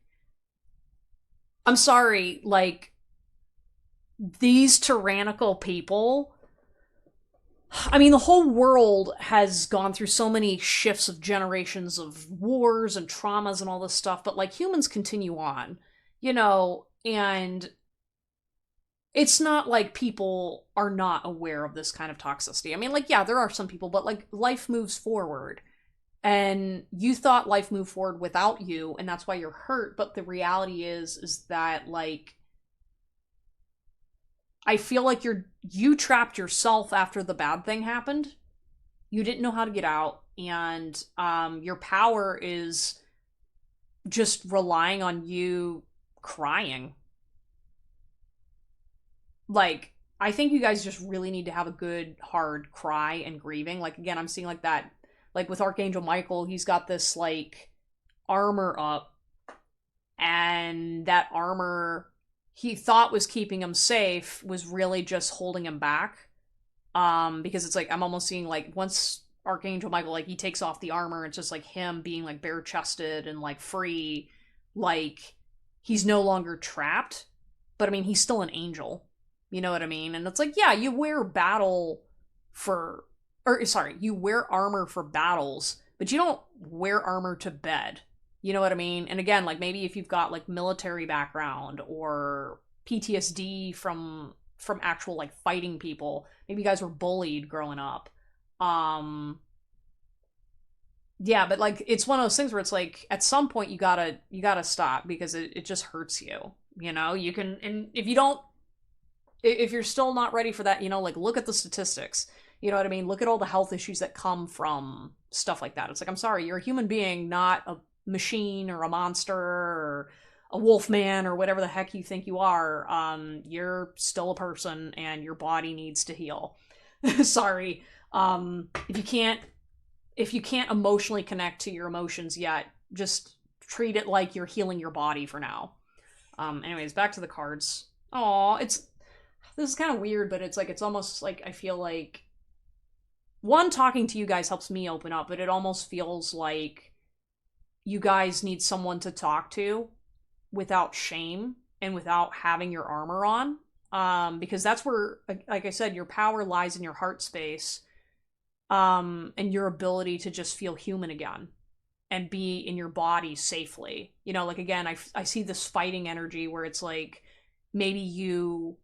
I'm sorry, like, these tyrannical people, I mean, the whole world has gone through so many shifts of generations of wars and traumas and all this stuff, but like humans continue on, you know, and it's not like people are not aware of this kind of toxicity. I mean, like, yeah, there are some people, but like life moves forward. And you thought life moved forward without you, and that's why you're hurt. But the reality is that like I feel like you trapped yourself after the bad thing happened. You didn't know how to get out, and your power is just relying on you crying. Like, I think you guys just really need to have a good hard cry and grieving. Like, again, I'm seeing like that, like with Archangel Michael, he's got this like armor up, and that armor he thought was keeping him safe was really just holding him back. Because it's like I'm almost seeing like once Archangel Michael, like, he takes off the armor, it's just like him being like bare chested and like free, like he's no longer trapped. But I mean, he's still an angel. You know what I mean? And it's like, yeah, you wear battle for, or sorry, you wear armor for battles, but you don't wear armor to bed. You know what I mean? And again, like maybe if you've got like military background or PTSD from actual like fighting people, maybe you guys were bullied growing up. Um yeah, but like it's one of those things where it's like at some point you gotta stop because it just hurts you. You know, you can, and if you don't, if you're still not ready for that, you know, like look at the statistics. You know what I mean? Look at all the health issues that come from stuff like that. It's like, I'm sorry, you're a human being, not a machine or a monster or a wolf man or whatever the heck you think you are. You're still a person and your body needs to heal. Sorry. If you can't emotionally connect to your emotions yet, just treat it like you're healing your body for now. Anyways, back to the cards. Oh, this is kind of weird, but it's like it's almost like I feel like one, talking to you guys helps me open up, but it almost feels like you guys need someone to talk to without shame and without having your armor on. Because that's where, like I said, your power lies in your heart space, and your ability to just feel human again and be in your body safely. You know, like again, I see this fighting energy where it's like maybe you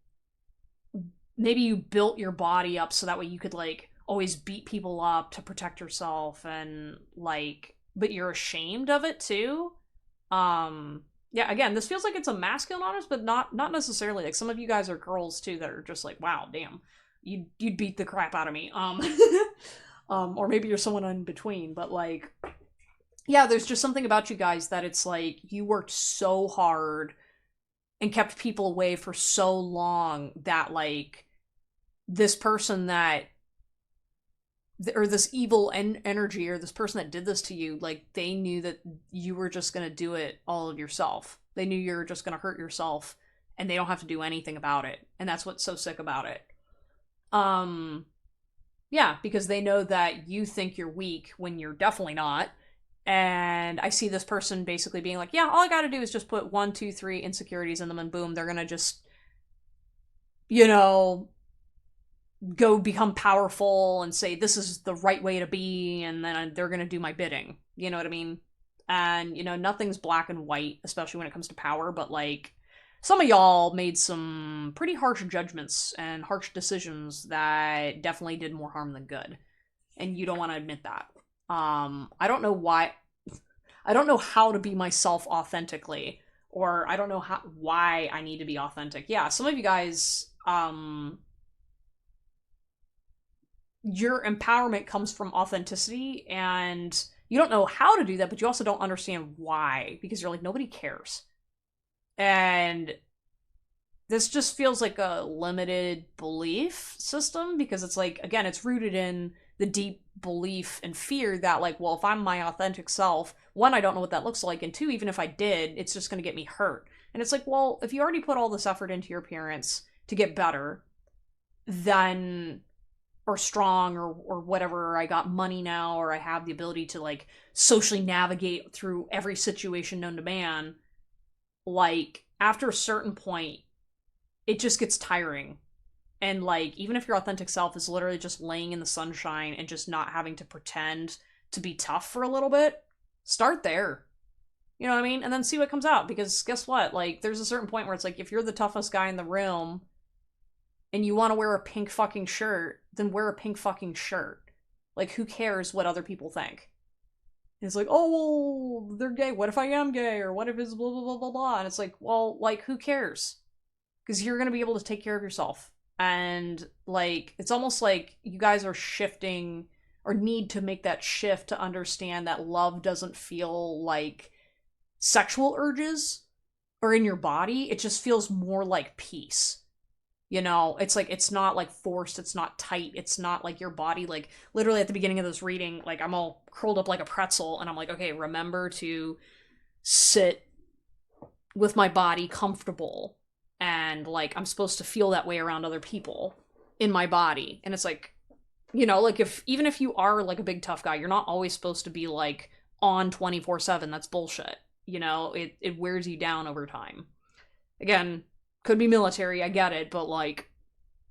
built your body up so that way you could like always beat people up to protect yourself, and like, but you're ashamed of it too. Yeah, again, this feels like it's a masculine honest, but not necessarily. Like some of you guys are girls too that are just like, wow, damn, you'd beat the crap out of me. Or maybe you're someone in between, but like, yeah, there's just something about you guys that it's like you worked so hard and kept people away for so long that like this person that, or this evil energy, or this person that did this to you, like they knew that you were just going to do it all of yourself. They knew you were just going to hurt yourself and they don't have to do anything about it. And that's what's so sick about it. Yeah, because they know that you think you're weak when you're definitely not. And I see this person basically being like, yeah, all I gotta do is just put 1, 2, 3 insecurities in them, and boom, they're gonna just, you know, go become powerful and say this is the right way to be, and then they're gonna do my bidding. You know what I mean? And you know, nothing's black and white, especially when it comes to power, but like some of y'all made some pretty harsh judgments and harsh decisions that definitely did more harm than good. And you don't want to admit that. I don't know why, I don't know how to be myself authentically, or I don't know why I need to be authentic. Yeah, some of you guys, your empowerment comes from authenticity, and you don't know how to do that, but you also don't understand why, because you're like, nobody cares. And this just feels like a limited belief system, because it's like, again, it's rooted in the deep belief and fear that, like, well, if I'm my authentic self, one, I don't know what that looks like, and two, even if I did, it's just going to get me hurt. And it's like, well, if you already put all this effort into your appearance to get better, then, or strong, or whatever, I got money now, or I have the ability to, like, socially navigate through every situation known to man, like, after a certain point, it just gets tiring. And, like, even if your authentic self is literally just laying in the sunshine and just not having to pretend to be tough for a little bit, start there. You know what I mean? And then see what comes out. Because guess what? Like, there's a certain point where it's like, if you're the toughest guy in the room and you want to wear a pink fucking shirt, then wear a pink fucking shirt. Like, who cares what other people think? And it's like, oh, well, they're gay. What if I am gay? Or what if it's blah, blah, blah, blah, blah. And it's like, well, like, who cares? Because you're going to be able to take care of yourself. And, like, it's almost like you guys are shifting, or need to make that shift to understand that love doesn't feel like sexual urges or in your body. It just feels more like peace. You know, it's like, it's not like forced, it's not tight, it's not like your body, like, literally at the beginning of this reading, like, I'm all curled up like a pretzel, and I'm like, okay, remember to sit with my body comfortable, and, like, I'm supposed to feel that way around other people in my body. And it's like, you know, like, if, even if you are, like, a big tough guy, you're not always supposed to be, like, on 24/7. That's bullshit. You know, it wears you down over time. Again, could be military, I get it, but, like,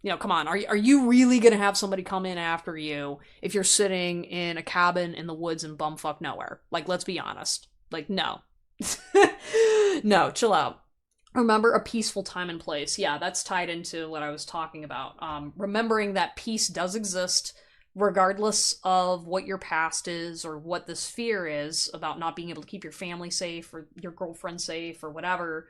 you know, come on, are you really gonna have somebody come in after you if you're sitting in a cabin in the woods in bumfuck nowhere? Like, let's be honest. Like, no. No, chill out. Remember a peaceful time and place. Yeah, that's tied into what I was talking about. Remembering that peace does exist regardless of what your past is, or what this fear is about not being able to keep your family safe or your girlfriend safe or whatever.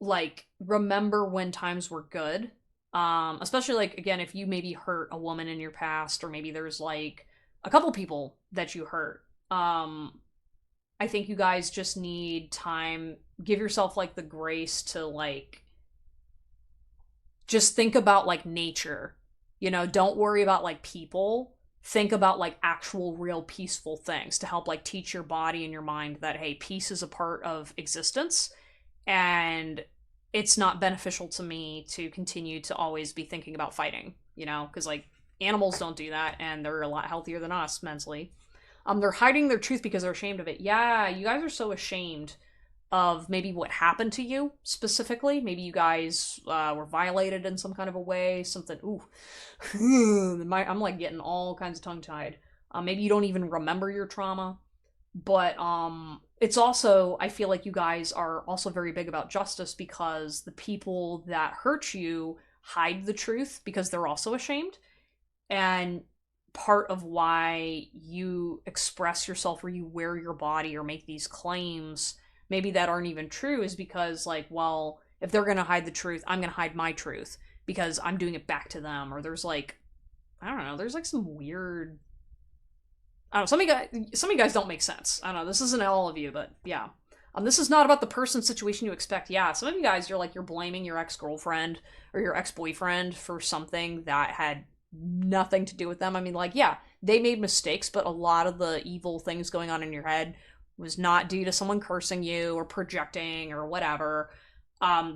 Like, remember when times were good. Especially, like, again, if you maybe hurt a woman in your past, or maybe there's, like, a couple people that you hurt. I think you guys just need time. Give yourself, like, the grace to, like, just think about, like, nature. You know, don't worry about, like, people. Think about, like, actual, real, peaceful things to help, like, teach your body and your mind that, hey, peace is a part of existence, and it's not beneficial to me to continue to always be thinking about fighting, you know? Because, like, animals don't do that, and they're a lot healthier than us mentally. They're hiding their truth because they're ashamed of it. Yeah, you guys are so ashamed of maybe what happened to you specifically. Maybe you guys were violated in some kind of a way. Something. Ooh, I'm like getting all kinds of tongue tied. Maybe you don't even remember your trauma, but it's also, I feel like you guys are also very big about justice, because the people that hurt you hide the truth because they're also ashamed. And part of why you express yourself, or you wear your body, or make these claims maybe that aren't even true, is because, like, well, if they're gonna hide the truth, I'm gonna hide my truth because I'm doing it back to them. Or there's, like, I don't know, there's, like, some weird, I don't know, some of you guys don't make sense. I don't know, this isn't all of you, but yeah. This is not about the person situation you expect. Yeah, some of you guys, you're blaming your ex-girlfriend or your ex-boyfriend for something that had nothing to do with them. I mean, like, yeah, they made mistakes, but a lot of the evil things going on in your head was not due to someone cursing you or projecting or whatever.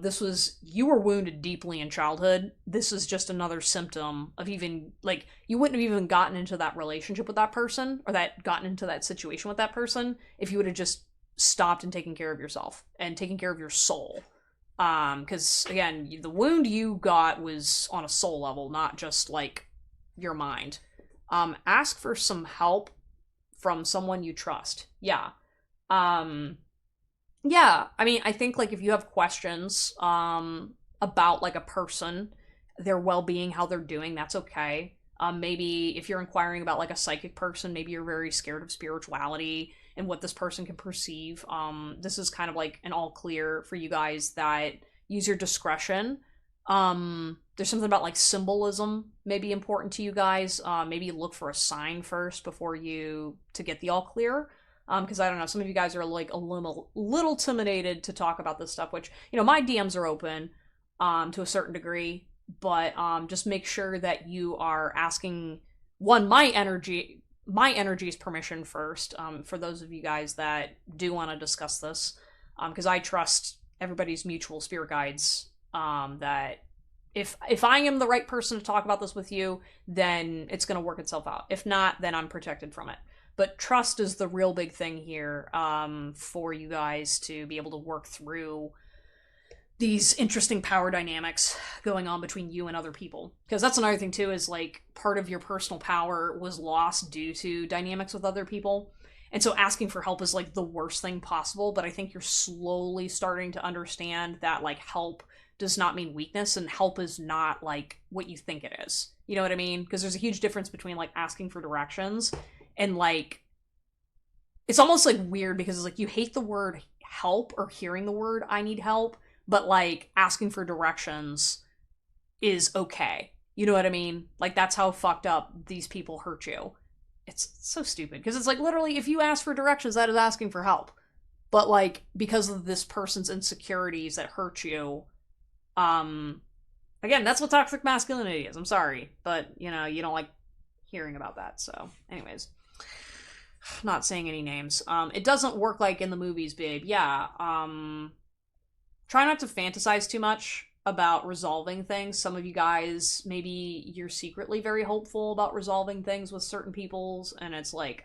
This was, you were wounded deeply in childhood. This is just another symptom of, even, like, you wouldn't have even gotten into that relationship with that person, or gotten into that situation with that person, if you would have just stopped and taken care of yourself and taken care of your soul. Because, again, the wound you got was on a soul level, not just, like, your mind. Ask for some help from someone you trust. Yeah. Yeah, I mean, I think, like, if you have questions, about, like, a person, their well-being, how they're doing, that's okay. Maybe if you're inquiring about, like, a psychic person, maybe you're very scared of spirituality and what this person can perceive. This is kind of like an all clear for you guys that use your discretion. there's something about like symbolism may be important to you guys. Maybe look for a sign first before you to get the all clear. Because I don't know, some of you guys are like a little intimidated to talk about this stuff. Which my DMs are open, to a certain degree, but just make sure that you are asking my energy's permission first. For those of you guys that do want to discuss this, because I trust everybody's mutual spirit guides. That if I am the right person to talk about this with you, then it's going to work itself out. If not, then I'm protected from it. But trust is the real big thing here, for you guys to be able to work through these interesting power dynamics going on between you and other people. Because that's another thing too, is like part of your personal power was lost due to dynamics with other people. And so asking for help is like the worst thing possible, but I think you're slowly starting to understand that like help does not mean weakness, and help is not like what you think it is. You know what I mean? Because there's a huge difference between like asking for directions and like, it's almost like weird because it's like you hate the word help or hearing the word I need help, but like asking for directions is okay. You know what I mean? Like that's how fucked up these people hurt you. It's so stupid because it's like literally if you ask for directions, that is asking for help. But like because of this person's insecurities that hurt you, again, that's what toxic masculinity is. I'm sorry, but you don't like hearing about that. So anyways, not saying any names. It doesn't work like in the movies, babe. Yeah. Try not to fantasize too much about resolving things. Some of you guys, maybe you're secretly very hopeful about resolving things with certain peoples, and it's like,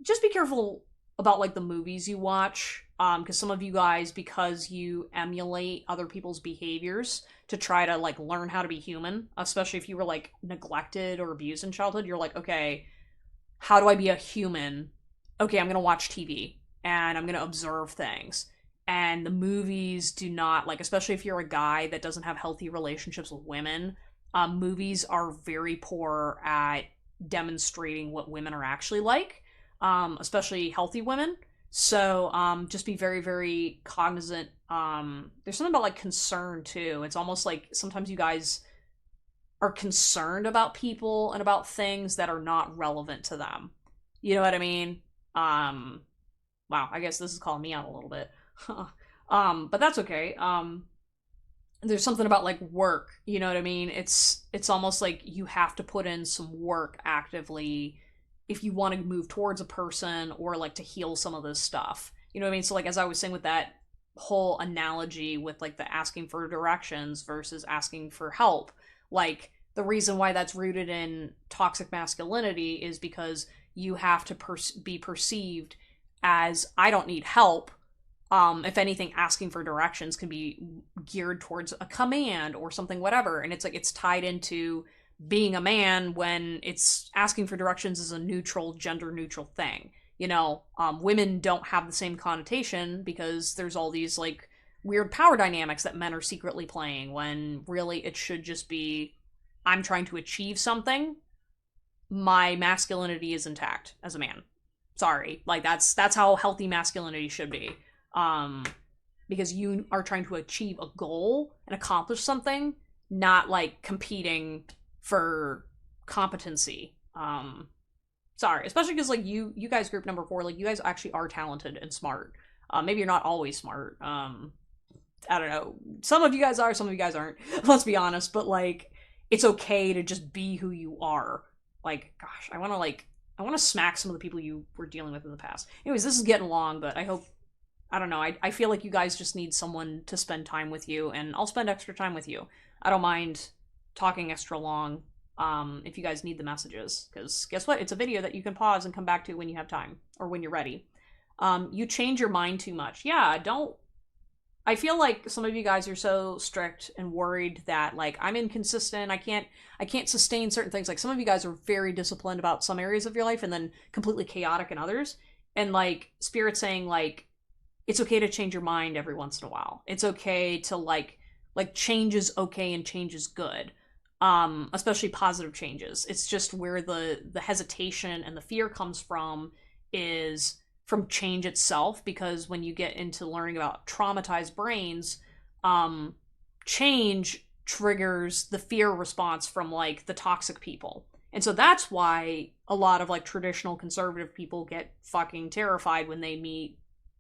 just be careful about like the movies you watch. Because some of you guys, because you emulate other people's behaviors to try to like learn how to be human, especially if you were like neglected or abused in childhood, you're like, okay, how do I be a human? Okay, I'm gonna watch TV and I'm gonna observe things. And the movies do not, like, especially if you're a guy that doesn't have healthy relationships with women, movies are very poor at demonstrating what women are actually like, especially healthy women. So just be very, very cognizant. There's something about like concern too. It's almost like sometimes you guys are concerned about people and about things that are not relevant to them. You know what I mean? Wow, I guess this is calling me out a little bit. But that's okay. There's something about like work, you know what I mean? It's almost like you have to put in some work actively if you want to move towards a person or like to heal some of this stuff. You know what I mean? So like as I was saying with that whole analogy with like the asking for directions versus asking for help, like the reason why that's rooted in toxic masculinity is because you have to be perceived as I don't need help. If anything, asking for directions can be geared towards a command or something, whatever. And it's like it's tied into being a man when it's asking for directions is a neutral, gender neutral thing. Women don't have the same connotation because there's all these like weird power dynamics that men are secretly playing when really it should just be I'm trying to achieve something. My masculinity is intact as a man. Sorry. Like that's how healthy masculinity should be. Because you are trying to achieve a goal and accomplish something, not like competing for competency. Sorry, especially because like you guys group number 4, like you guys actually are talented and smart. Maybe you're not always smart. I don't know. Some of you guys are, some of you guys aren't. Let's be honest, but like it's okay to just be who you are. Like, gosh, I want to smack some of the people you were dealing with in the past. Anyways, this is getting long, but I don't know, I feel like you guys just need someone to spend time with you, and I'll spend extra time with you. I don't mind talking extra long, if you guys need the messages, because guess what? It's a video that you can pause and come back to when you have time, or when you're ready. You change your mind too much. Yeah, don't... I feel like some of you guys are so strict and worried that, like, I'm inconsistent, I can't sustain certain things. Like, some of you guys are very disciplined about some areas of your life, and then completely chaotic in others. And, like, Spirit's saying, like, it's okay to change your mind every once in a while. It's okay to like change is okay and change is good. Especially positive changes. It's just where the hesitation and the fear comes from is from change itself, because when you get into learning about traumatized brains, change triggers the fear response from like the toxic people. And so that's why a lot of like traditional conservative people get fucking terrified when they meet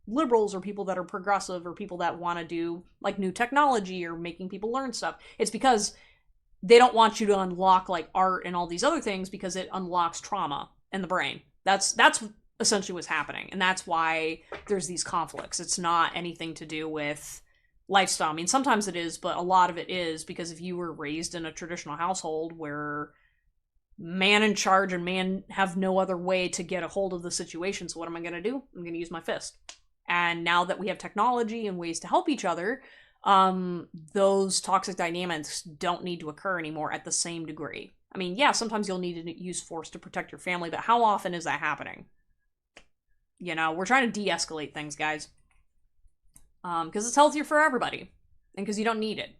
liberals or people that are progressive or people that want to do like new technology or making people learn stuff. It's because they don't want you to unlock like art and all these other things because it unlocks trauma in the brain. That's essentially what's happening. And that's why there's these conflicts. It's not anything to do with lifestyle. I mean, sometimes it is, but a lot of it is because if you were raised in a traditional household where man in charge and man have no other way to get a hold of the situation, so what am I going to do? I'm going to use my fist. And now that we have technology and ways to help each other, those toxic dynamics don't need to occur anymore at the same degree. I mean, yeah, sometimes you'll need to use force to protect your family, but how often is that happening? You know, we're trying to de-escalate things, guys. Because it's healthier for everybody. And because you don't need it.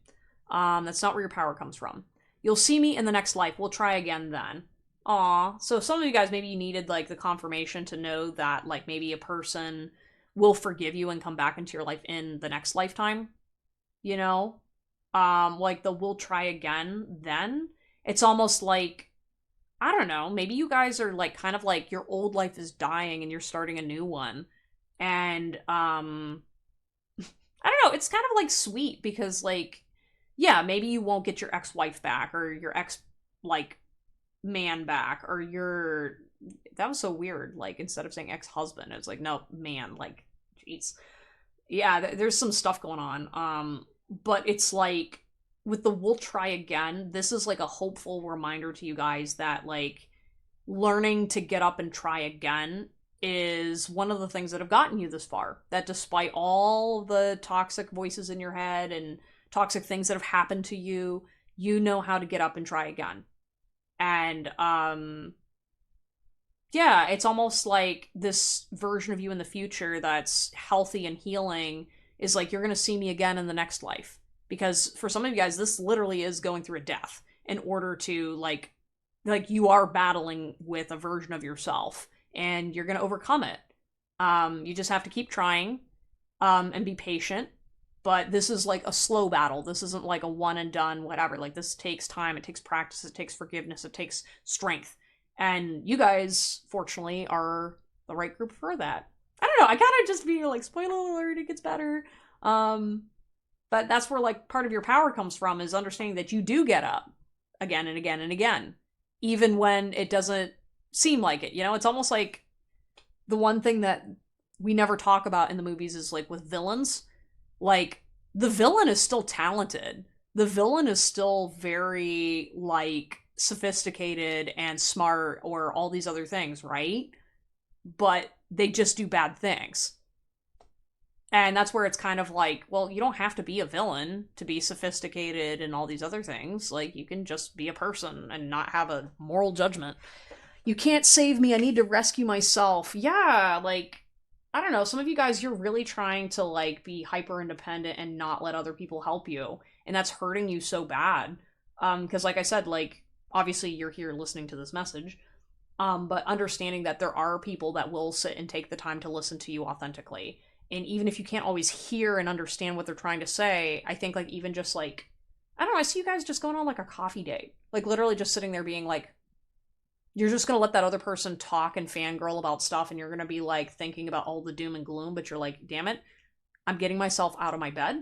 That's not where your power comes from. You'll see me in the next life. We'll try again then. Aw. So some of you guys, maybe you needed, like, the confirmation to know that, like, maybe a person will forgive you and come back into your life in the next lifetime. You know? Like, the we'll try again then. It's almost like, I don't know, maybe you guys are, like, kind of like your old life is dying and you're starting a new one. And, I don't know, it's kind of, like, sweet because, like, yeah, maybe you won't get your ex-wife back or your ex, like, man back or your... That was so weird. Like, instead of saying ex-husband, it's like, no, man. Like, jeez. Yeah, there's some stuff going on. But it's like, with the we'll try again, this is, like, a hopeful reminder to you guys that, like, learning to get up and try again is one of the things that have gotten you this far. That despite all the toxic voices in your head and toxic things that have happened to you, you know how to get up and try again. And, yeah, it's almost like this version of you in the future that's healthy and healing is like, you're gonna see me again in the next life. Because for some of you guys, this literally is going through a death in order to, like you are battling with a version of yourself, and you're gonna overcome it. You just have to keep trying, and be patient. But this is like a slow battle. This isn't like a one and done, whatever. Like, this takes time, it takes practice, it takes forgiveness, it takes strength. And you guys, fortunately, are the right group for that. I don't know, I gotta just be like, spoiler alert, it gets better. But that's where, like, part of your power comes from, is understanding that you do get up again and again and again. Even when it doesn't seem like it, you know? It's almost like the one thing that we never talk about in the movies is, like, with villains. Like, the villain is still talented. The villain is still very, like, sophisticated and smart or all these other things, right? But they just do bad things. And that's where it's kind of like, well, you don't have to be a villain to be sophisticated and all these other things. Like, you can just be a person and not have a moral judgment. You can't save me, I need to rescue myself. Yeah, like, I don't know, some of you guys, you're really trying to, like, be hyper independent and not let other people help you. And that's hurting you so bad. Because like I said, like, obviously you're here listening to this message. But understanding that there are people that will sit and take the time to listen to you authentically. And even if you can't always hear and understand what they're trying to say, I think, like, even just, like, I don't know, I see you guys just going on, like, a coffee date. Like, literally just sitting there being, like, you're just gonna let that other person talk and fangirl about stuff, and you're gonna be, like, thinking about all the doom and gloom, but you're like, damn it, I'm getting myself out of my bed.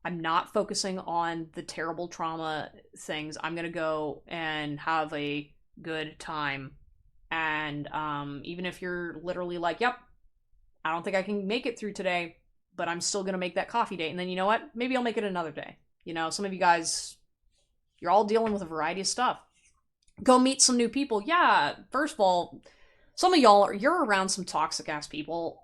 I'm not focusing on the terrible trauma things. I'm gonna go and have a good time. And, even if you're literally like, yep, I don't think I can make it through today, but I'm still going to make that coffee date. And then, you know what? Maybe I'll make it another day. You know, some of you guys, you're all dealing with a variety of stuff. Go meet some new people. Yeah, first of all, some of y'all, you're around some toxic ass people.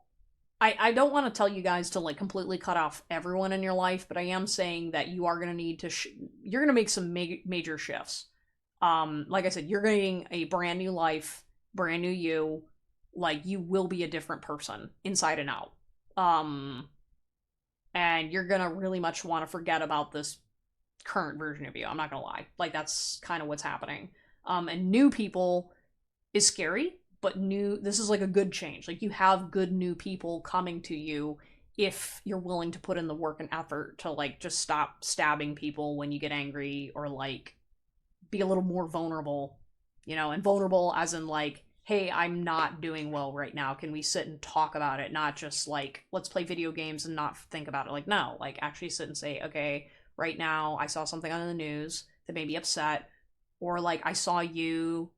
I don't want to tell you guys to, like, completely cut off everyone in your life, but I am saying that you are going to need to, you're going to make some major shifts. Like I said, you're getting a brand new life, brand new you. Like, you will be a different person inside and out. And you're gonna really much want to forget about this current version of you. I'm not gonna lie. Like, that's kind of what's happening. And new people is scary, but this is like a good change. Like, you have good new people coming to you if you're willing to put in the work and effort to, like, just stop stabbing people when you get angry, or, like, be a little more vulnerable, you know, and vulnerable as in, like, hey, I'm not doing well right now. Can we sit and talk about it? Not just, like, let's play video games and not think about it. Like, no, like, actually sit and say, okay, right now I saw something on the news that made me upset, or, like, I saw you,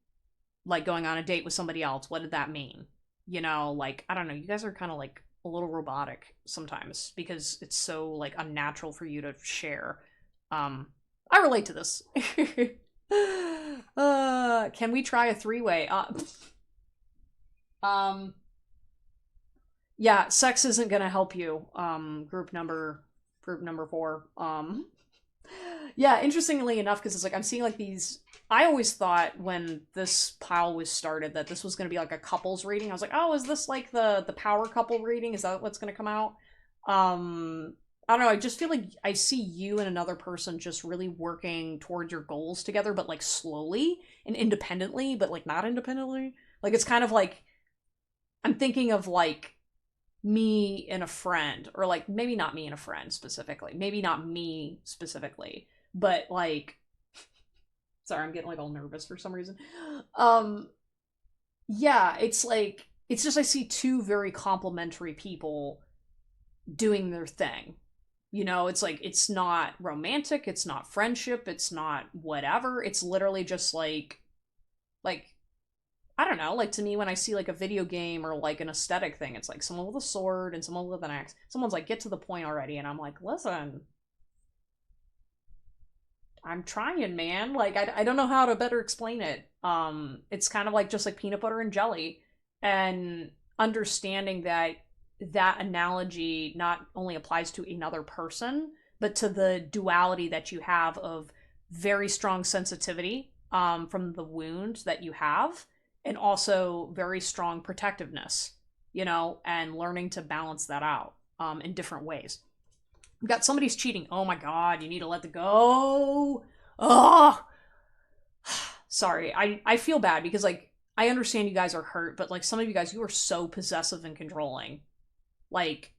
like, going on a date with somebody else. What did that mean? You know, like, I don't know. You guys are kind of, like, a little robotic sometimes because it's so, like, unnatural for you to share. I relate to this. Can we try a three-way? Yeah, sex isn't gonna help you. Group number 4. Yeah, interestingly enough, because it's like I'm seeing, like, these. I always thought when this pile was started that this was gonna be like a couples reading. I was like, oh, is this like the power couple reading? Is that what's gonna come out? I don't know. I just feel like I see you and another person just really working towards your goals together, but, like, slowly and independently, but, like, not independently. Like, it's kind of like I'm thinking of, like, me and a friend, or, like, maybe not me and a friend specifically, maybe not me specifically, but, like, sorry, I'm getting, like, all nervous for some reason. Yeah, it's like, it's just I see two very complementary people doing their thing. You know, it's like, it's not romantic, it's not friendship, it's not whatever. It's literally just like, I don't know, like, to me, when I see, like, a video game or, like, an aesthetic thing, it's like someone with a sword and someone with an axe. Someone's like, get to the point already, and I'm like, listen, I'm trying, man. Like, I don't know how to better explain it. It's kind of like just like peanut butter and jelly, and understanding that that analogy not only applies to another person, but to the duality that you have of very strong sensitivity, from the wound that you have, and also very strong protectiveness, you know, and learning to balance that out, in different ways. We got somebody's cheating. Oh my god, you need to let it go. Oh, sorry. I feel bad because, like, I understand you guys are hurt, but, like, some of you guys, you are so possessive and controlling. Like,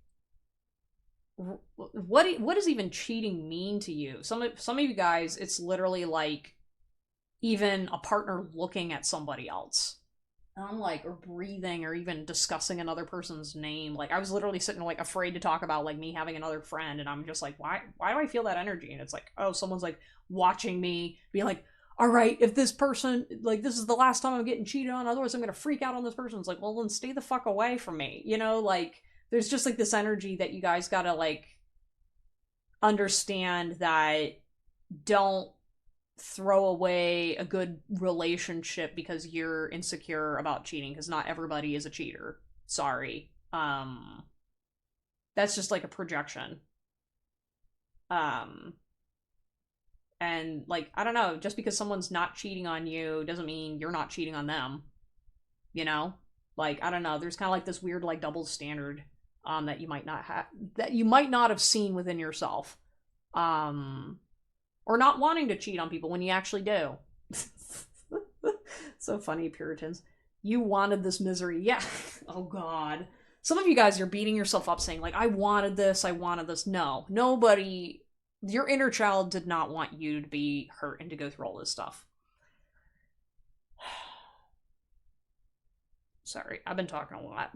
what does even cheating mean to you? Some of you guys, it's literally like even a partner looking at somebody else. And I'm like, or breathing, or even discussing another person's name. Like, I was literally sitting, like, afraid to talk about, like, me having another friend, and I'm just like, why do I feel that energy? And it's like, oh, someone's, like, watching me, being like, all right, if this person, like, this is the last time I'm getting cheated on, otherwise I'm gonna freak out on this person. It's like, well, then stay the fuck away from me. You know, like, there's just, like, this energy that you guys gotta, like, understand that don't throw away a good relationship because you're insecure about cheating, because not everybody is a cheater. Sorry. That's just, like, a projection. And, like, I don't know, just because someone's not cheating on you doesn't mean you're not cheating on them. You know? Like, I don't know, there's kind of like this weird, like, double standard that you might not have seen within yourself. Or not wanting to cheat on people when you actually do. So funny, Puritans. You wanted this misery. Yeah. Oh, God. Some of you guys are beating yourself up saying, like, I wanted this, I wanted this. No. Nobody... Your inner child did not want you to be hurt and to go through all this stuff. Sorry, I've been talking a lot.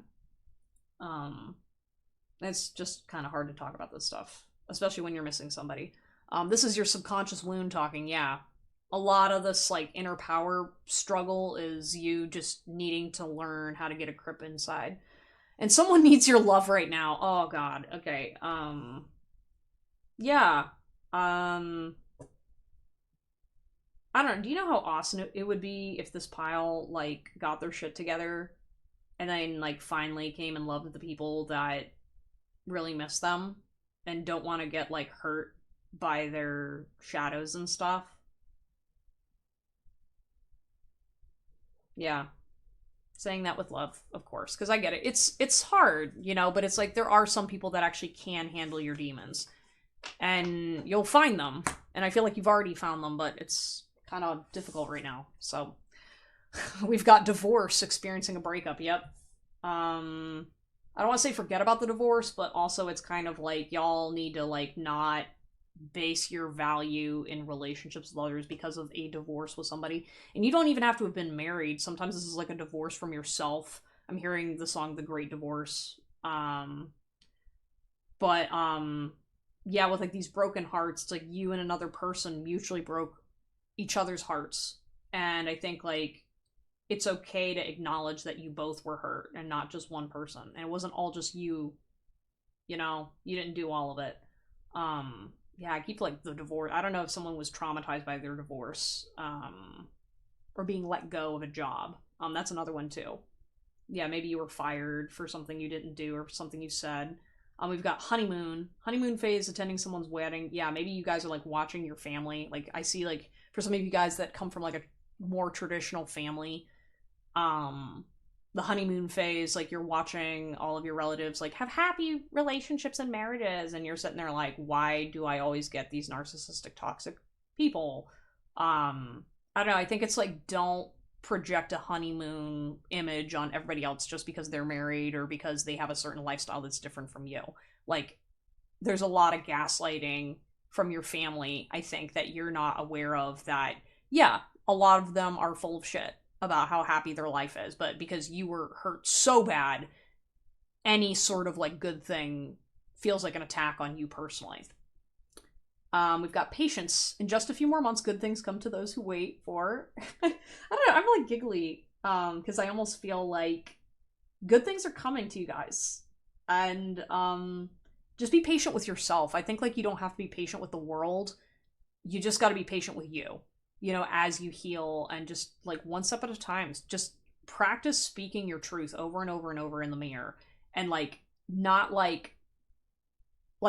It's just kind of hard to talk about this stuff, especially when you're missing somebody. This is your subconscious wound talking, yeah. A lot of this, like, inner power struggle is you just needing to learn how to get a grip inside. And someone needs your love right now. Oh, God. Okay. Yeah. I don't know. Do you know how awesome it would be if this pile, like, got their shit together and then, like, finally came and loved the people that really miss them and don't want to get, like, hurt by their shadows and stuff? Yeah. Saying that with love, of course, because I get it. It's hard, you know, but it's like there are some people that actually can handle your demons. And you'll find them. And I feel like you've already found them, but it's kind of difficult right now. So we've got divorce, experiencing a breakup. Yep. I don't want to say forget about the divorce, but also it's kind of like y'all need to like not base your value in relationships with others because of a divorce with somebody. And you don't even have to have been married. Sometimes this is like a divorce from yourself. I'm hearing the song The Great Divorce. But yeah, with like these broken hearts, it's like you and another person mutually broke each other's hearts. And I think like it's okay to acknowledge that you both were hurt and not just one person. And it wasn't all just you, you know, you didn't do all of it. Yeah, I keep like the divorce. I don't know if someone was traumatized by their divorce, or being let go of a job. That's another one too. Yeah, maybe you were fired for something you didn't do or something you said. We've got honeymoon phase, attending someone's wedding. Yeah, maybe you guys are like watching your family. Like I see like for some of you guys that come from like a more traditional family, the honeymoon phase, like you're watching all of your relatives like have happy relationships and marriages, and you're sitting there like, why do I always get these narcissistic toxic people? I don't know, I think it's like don't project a honeymoon image on everybody else just because they're married or because they have a certain lifestyle that's different from you. Like there's a lot of gaslighting from your family, I think, that you're not aware of, that yeah, a lot of them are full of shit about how happy their life is, but because you were hurt so bad, any sort of like good thing feels like an attack on you personally. We've got patience. In just a few more months, good things come to those who wait for. I don't know, I'm like giggly because I almost feel like good things are coming to you guys. And just be patient with yourself. I think like you don't have to be patient with the world. You just got to be patient with you, you know, as you heal, and just like one step at a time. Just practice speaking your truth over and over and over in the mirror, and like not like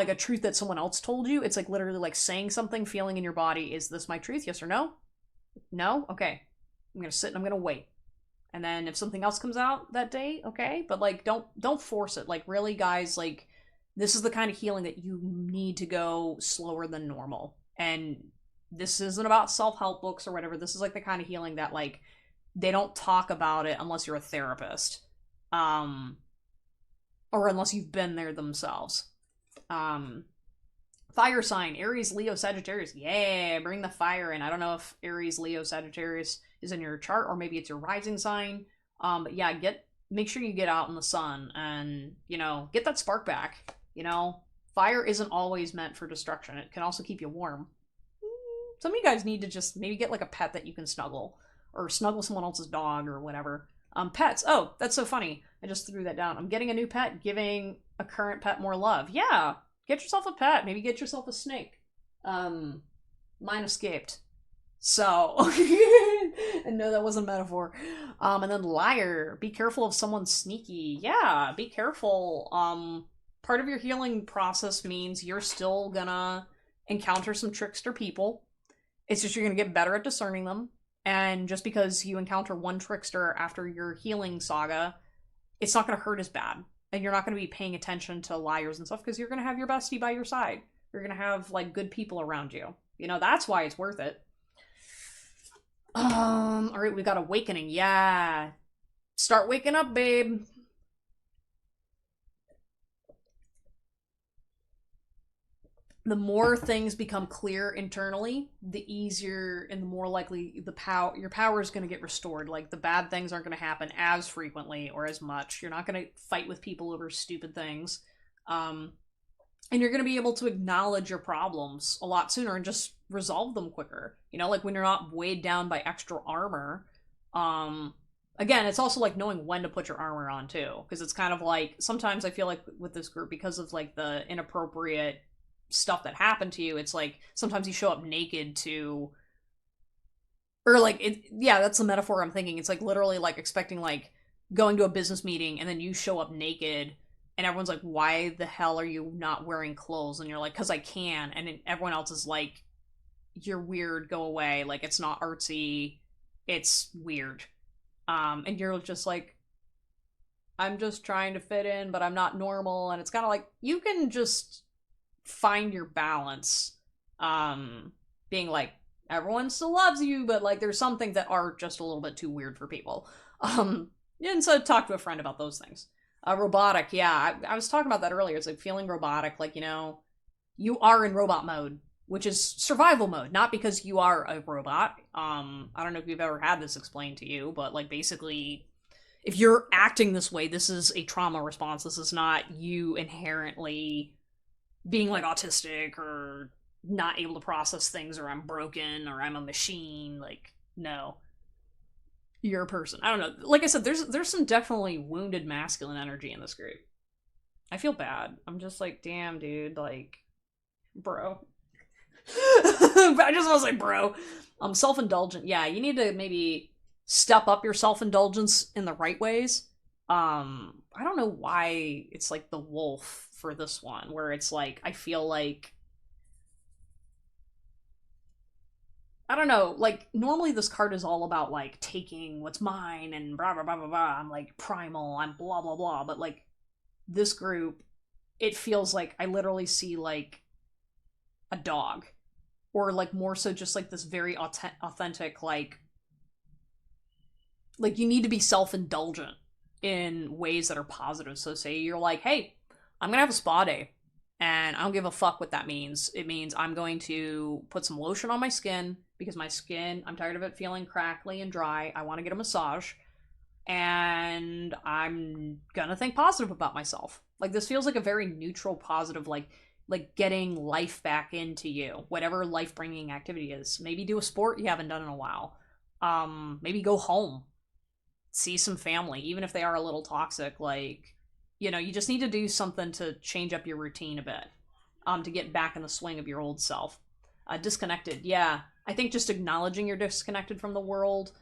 a truth that someone else told you. It's like literally like saying something, feeling in your body, is this my truth? Yes or no? No? Okay. I'm gonna sit and I'm gonna wait. And then if something else comes out that day, okay. But like don't force it. Like really, guys, like this is the kind of healing that you need to go slower than normal. And this isn't about self-help books or whatever. This is like the kind of healing that like they don't talk about it unless you're a therapist. Or unless you've been there themselves. Fire sign, Aries, Leo, Sagittarius. Yeah, bring the fire in. I don't know if Aries, Leo, Sagittarius is in your chart, or maybe it's your rising sign. But yeah, make sure you get out in the sun and, you know, get that spark back. You know, fire isn't always meant for destruction. It can also keep you warm. Some of you guys need to just maybe get like a pet that you can snuggle, or snuggle someone else's dog or whatever. Pets. Oh, that's so funny. I just threw that down. I'm getting a new pet, giving a current pet more love. Yeah, get yourself a pet. Maybe get yourself a snake. Mine escaped. So, and no, that wasn't a metaphor. And then liar. Be careful if someone's sneaky. Yeah, be careful. Part of your healing process means you're still gonna encounter some trickster people. It's just you're gonna get better at discerning them. And just because you encounter one trickster after your healing saga, it's not going to hurt as bad. And you're not going to be paying attention to liars and stuff because you're going to have your bestie by your side. You're going to have like good people around you. You know, that's why it's worth it. All right, we got awakening. Yeah. Start waking up, babe. The more things become clear internally, the easier and the more likely your power is going to get restored. Like the bad things aren't going to happen as frequently or as much. You're not going to fight with people over stupid things. And you're going to be able to acknowledge your problems a lot sooner and just resolve them quicker. You know, like when you're not weighed down by extra armor. Again, it's also like knowing when to put your armor on too. Because it's kind of like, sometimes I feel like with this group, because of like the inappropriate stuff that happened to you, it's like sometimes you show up naked to, or like it, yeah, that's the metaphor I'm thinking. It's like literally like expecting like going to a business meeting and then you show up naked and everyone's like, why the hell are you not wearing clothes? And you're like, because I can. And everyone else is like, you're weird, go away. Like it's not artsy, it's weird. And you're just like, I'm just trying to fit in, but I'm not normal. And it's kind of like, you can just find your balance, being like, everyone still loves you, but like there's some things that are just a little bit too weird for people. And so talk to a friend about those things. Robotic, yeah. I was talking about that earlier. It's like feeling robotic, like, you are in robot mode, which is survival mode, not because you are a robot. I don't know if you've ever had this explained to you, but like basically if you're acting this way, this is a trauma response. This is not you inherently being like autistic or not able to process things or I'm broken or I'm a machine. Like, no. You're a person. I don't know. Like I said, there's some definitely wounded masculine energy in this group. I feel bad. I'm just like, damn, dude, like, bro. I just want to say, bro. Self-indulgent. Yeah, you need to maybe step up your self-indulgence in the right ways. I don't know why it's like the wolf for this one, where it's like I feel like I don't know, like normally this card is all about like taking what's mine and blah blah blah blah blah. I'm like primal, I'm blah blah blah, but like this group, it feels like I literally see like a dog or like more so just like this very authentic like you need to be self-indulgent in ways that are positive. So say you're like, hey, I'm gonna have a spa day and I don't give a fuck what that means. It means I'm going to put some lotion on my skin because my skin, I'm tired of it feeling crackly and dry. I want to get a massage and I'm gonna think positive about myself. Like this feels like a very neutral, positive, like getting life back into you, whatever life bringing activity is. Maybe do a sport you haven't done in a while. Maybe go home, see some family, even if they are a little toxic. Like, you just need to do something to change up your routine a bit, to get back in the swing of your old self. Disconnected, yeah. I think just acknowledging you're disconnected from the world.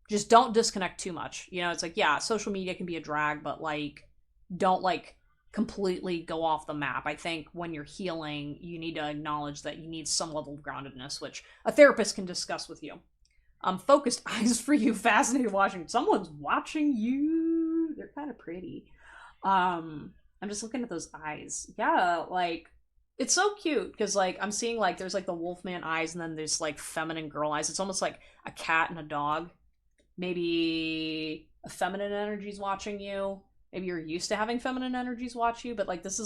Just don't disconnect too much. It's like, yeah, social media can be a drag, but like, don't like completely go off the map. I think when you're healing, you need to acknowledge that you need some level of groundedness, which a therapist can discuss with you. Focused eyes for you, fascinated watching. Someone's watching you. They're kind of pretty. I'm just looking at those eyes. Yeah, like it's so cute because like I'm seeing like there's like the wolfman eyes and then there's like feminine girl eyes. It's almost like a cat and a dog. Maybe a feminine energy's watching you. Maybe you're used to having feminine energies watch you, but like this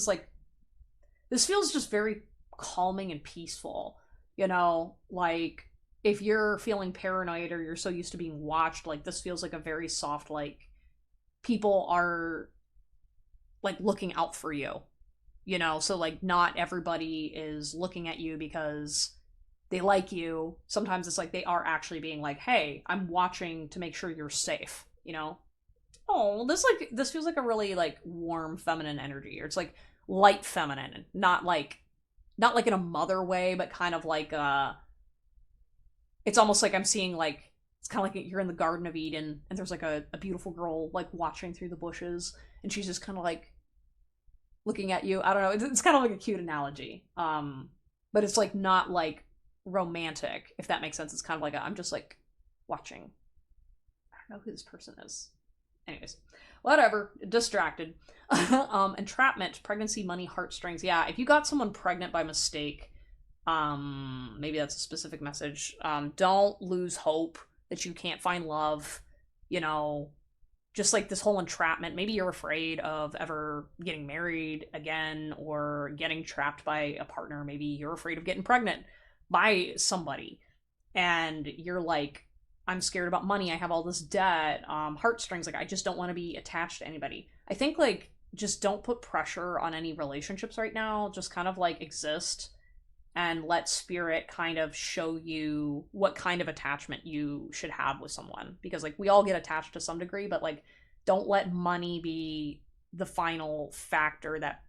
feels just very calming and peaceful. Like if you're feeling paranoid or you're so used to being watched, like this feels like a very soft, like people are like looking out for you. So like not everybody is looking at you because they like you. Sometimes it's like they are actually being like, hey, I'm watching to make sure you're safe. Oh, this feels like a really like warm feminine energy, or it's like light feminine, not like in a mother way, but kind of like it's almost like I'm seeing like it's kind of like you're in the Garden of Eden and there's like a beautiful girl like watching through the bushes and she's just kind of like looking at you. I don't know. It's kind of like a cute analogy. But it's like not like romantic, if that makes sense. It's kind of like I'm just like watching. I don't know who this person is. Anyways, whatever. Distracted. Entrapment, pregnancy, money, heartstrings. Yeah, if you got someone pregnant by mistake, maybe that's a specific message. Don't lose hope that you can't find love. Just like this whole entrapment. Maybe you're afraid of ever getting married again or getting trapped by a partner. Maybe you're afraid of getting pregnant by somebody. And you're like, I'm scared about money. I have all this debt. Heartstrings. Like, I just don't want to be attached to anybody. I think, like, just don't put pressure on any relationships right now. Just kind of, like, exist and let spirit kind of show you what kind of attachment you should have with someone. Because, like, we all get attached to some degree, but, like, don't let money be the final factor that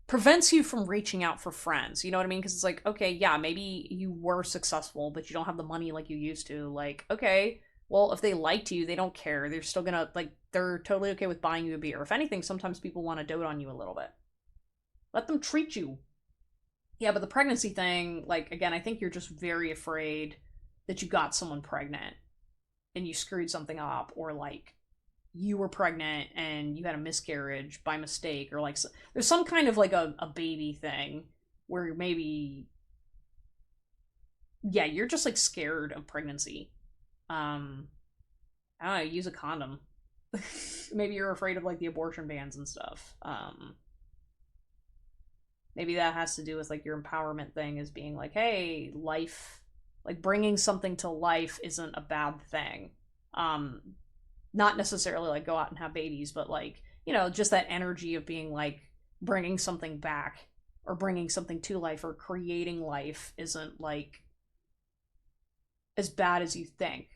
prevents you from reaching out for friends. You know what I mean? Because it's like, okay, yeah, maybe you were successful, but you don't have the money like you used to. Like, okay, well, if they liked you, they don't care. They're still gonna, like, they're totally okay with buying you a beer. If anything, sometimes people want to dote on you a little bit. Let them treat you. Yeah, but the pregnancy thing, like, again, I think you're just very afraid that you got someone pregnant and you screwed something up, or, like, you were pregnant and you had a miscarriage by mistake, or, like, there's some kind of, like, a baby thing where maybe, yeah, you're just, like, scared of pregnancy. I don't know, use a condom. Maybe you're afraid of like the abortion bans and stuff. Maybe that has to do with like your empowerment thing, is being like, hey, life, like bringing something to life isn't a bad thing. Um, Not necessarily like go out and have babies, but like, just that energy of being like bringing something back or bringing something to life or creating life isn't like as bad as you think.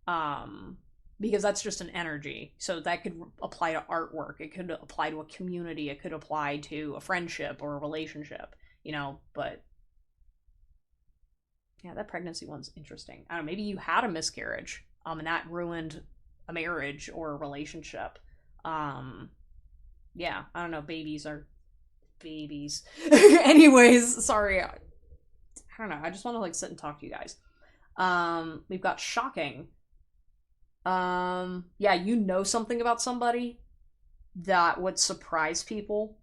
Um, because that's just an energy. So that could apply to artwork. It could apply to a community. It could apply to a friendship or a relationship, but yeah, that pregnancy one's interesting. I don't know, maybe you had a miscarriage, and that ruined a marriage or a relationship. Um, yeah, I don't know. Babies are babies. Anyways, sorry. I don't know. I just want to like sit and talk to you guys. We've got shocking. Yeah, something about somebody that would surprise people.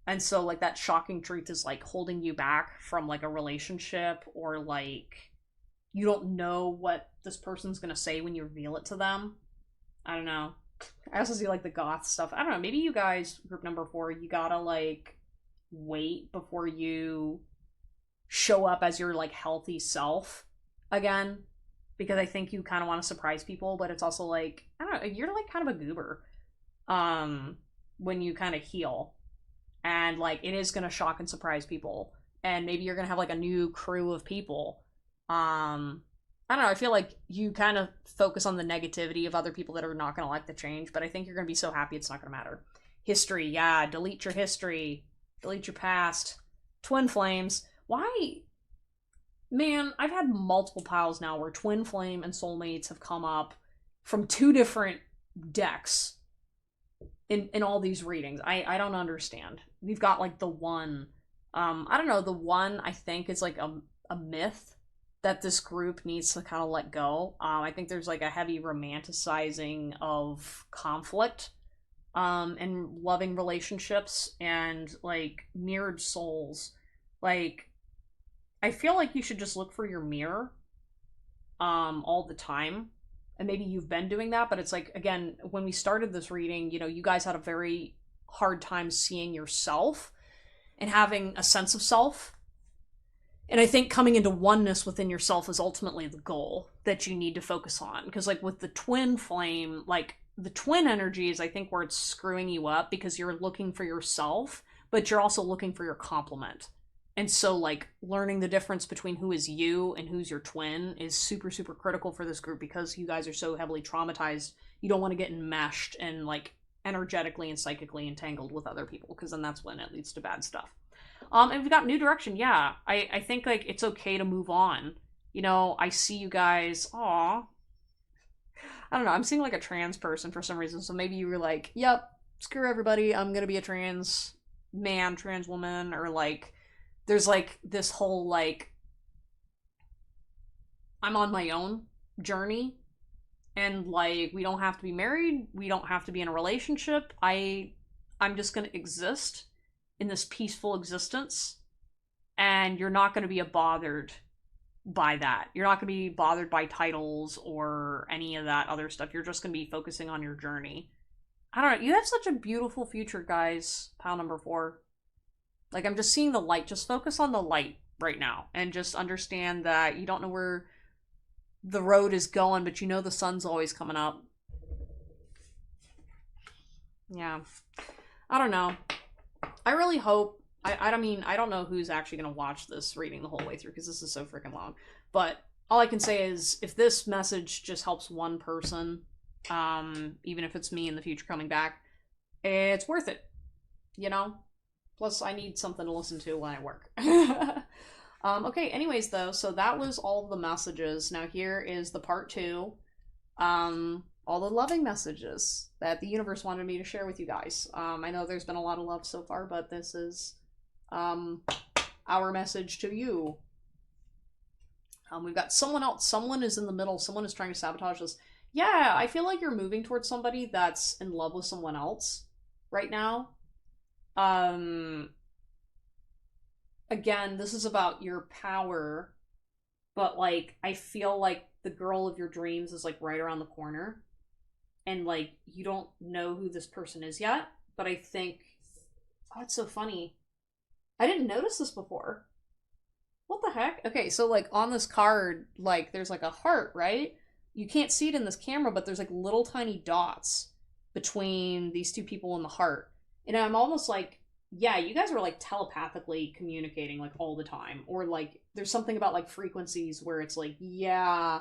And so like that shocking truth is like holding you back from like a relationship, or like you don't know what this person's gonna say when you reveal it to them. I don't know. I also see like the goth stuff. I don't know, maybe you guys, group number 4, you gotta like wait before you show up as your like healthy self again. Because I think you kind of want to surprise people, but it's also like, I don't know, you're like kind of a goober when you kind of heal. And like it is gonna shock and surprise people. And maybe you're gonna have like a new crew of people. I don't know, I feel like you kind of focus on the negativity of other people that are not gonna like the change, but I think you're gonna be so happy it's not gonna matter. History, yeah, delete your history, delete your past. Twin flames. Why? Man, I've had multiple piles now where twin flame and soulmates have come up from 2 different decks in all these readings. I don't understand. We've got like the one. I don't know, the one I think is like a myth that this group needs to kind of let go. I think there's like a heavy romanticizing of conflict and loving relationships and like mirrored souls. Like I feel like you should just look for your mirror all the time. And maybe you've been doing that, but it's like, again, when we started this reading, you guys had a very hard time seeing yourself and having a sense of self. And I think coming into oneness within yourself is ultimately the goal that you need to focus on. Because like with the twin flame, like the twin energy is I think where it's screwing you up, because you're looking for yourself, but you're also looking for your complement. And so, like, learning the difference between who is you and who's your twin is super, super critical for this group, because you guys are so heavily traumatized. You don't want to get enmeshed and, like, energetically and psychically entangled with other people, because then that's when it leads to bad stuff. And we've got new direction. Yeah, I think, like, it's okay to move on. I see you guys. Aw. I don't know. I'm seeing, like, a trans person for some reason. So maybe you were like, yep, screw everybody. I'm going to be a trans man, trans woman, or, like, there's like this whole like I'm on my own journey, and like we don't have to be married, we don't have to be in a relationship. I'm just going to exist in this peaceful existence, and you're not going to be bothered by that. You're not going to be bothered by titles or any of that other stuff. You're just going to be focusing on your journey. I don't know, you have such a beautiful future, guys. Pile number 4. Like, I'm just seeing the light. Just focus on the light right now. And just understand that you don't know where the road is going, but you know the sun's always coming up. Yeah. I don't know. I really hope... I mean, I don't know who's actually going to watch this reading the whole way through, because this is so freaking long. But all I can say is, if this message just helps one person, even if it's me in the future coming back, it's worth it. Plus, I need something to listen to when I work. Okay, anyways, though, so that was all of the messages. Now here is the part 2. All the loving messages that the universe wanted me to share with you guys. I know there's been a lot of love so far, but this is our message to you. We've got someone else. Someone is in the middle. Someone is trying to sabotage us. Yeah, I feel like you're moving towards somebody that's in love with someone else right now. Again, this is about your power, but like I feel like the girl of your dreams is like right around the corner, and like you don't know who this person is yet, but I think, oh, it's so funny. I didn't notice this before. What the heck? Okay, so like on this card, like there's like a heart, right? You can't see it in this camera, but there's like little tiny dots between these two people in the heart. And I'm almost like, yeah, you guys are like telepathically communicating like all the time. Or like there's something about like frequencies where it's like, yeah,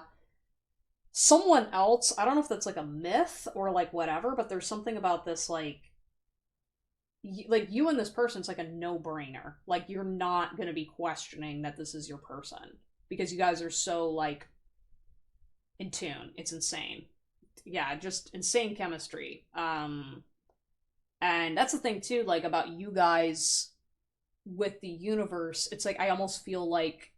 someone else, I don't know if that's like a myth or like whatever, but there's something about this like you and this person, it's like a no-brainer. Like you're not going to be questioning that this is your person because you guys are so like in tune. It's insane. Yeah, just insane chemistry. And that's the thing too, like about you guys with the universe. It's like I almost feel like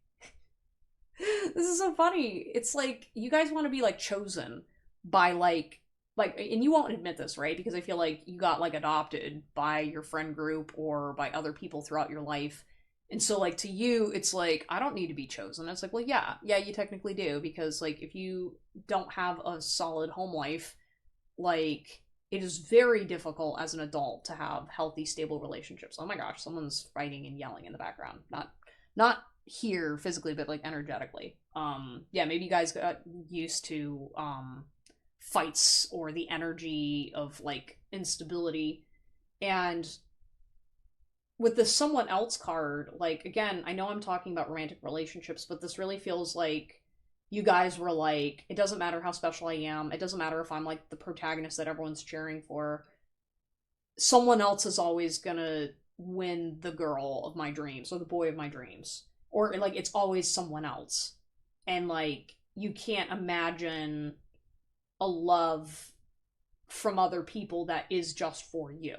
this is so funny. It's like you guys want to be like chosen by like and you won't admit this, right? Because I feel like you got like adopted by your friend group or by other people throughout your life. And so like to you it's like I don't need to be chosen. It's like, well, yeah, you technically do because like if you don't have a solid home life, like it is very difficult as an adult to have healthy stable relationships. Oh my gosh, someone's fighting and yelling in the background. Not here physically but like energetically. Yeah, maybe you guys got used to fights or the energy of like instability. And with this someone else card, like again, I know I'm talking about romantic relationships, but this really feels like you guys were like, it doesn't matter how special I am, it doesn't matter if I'm like the protagonist that everyone's cheering for, someone else is always gonna win the girl of my dreams or the boy of my dreams, or like it's always someone else. And like you can't imagine a love from other people that is just for you.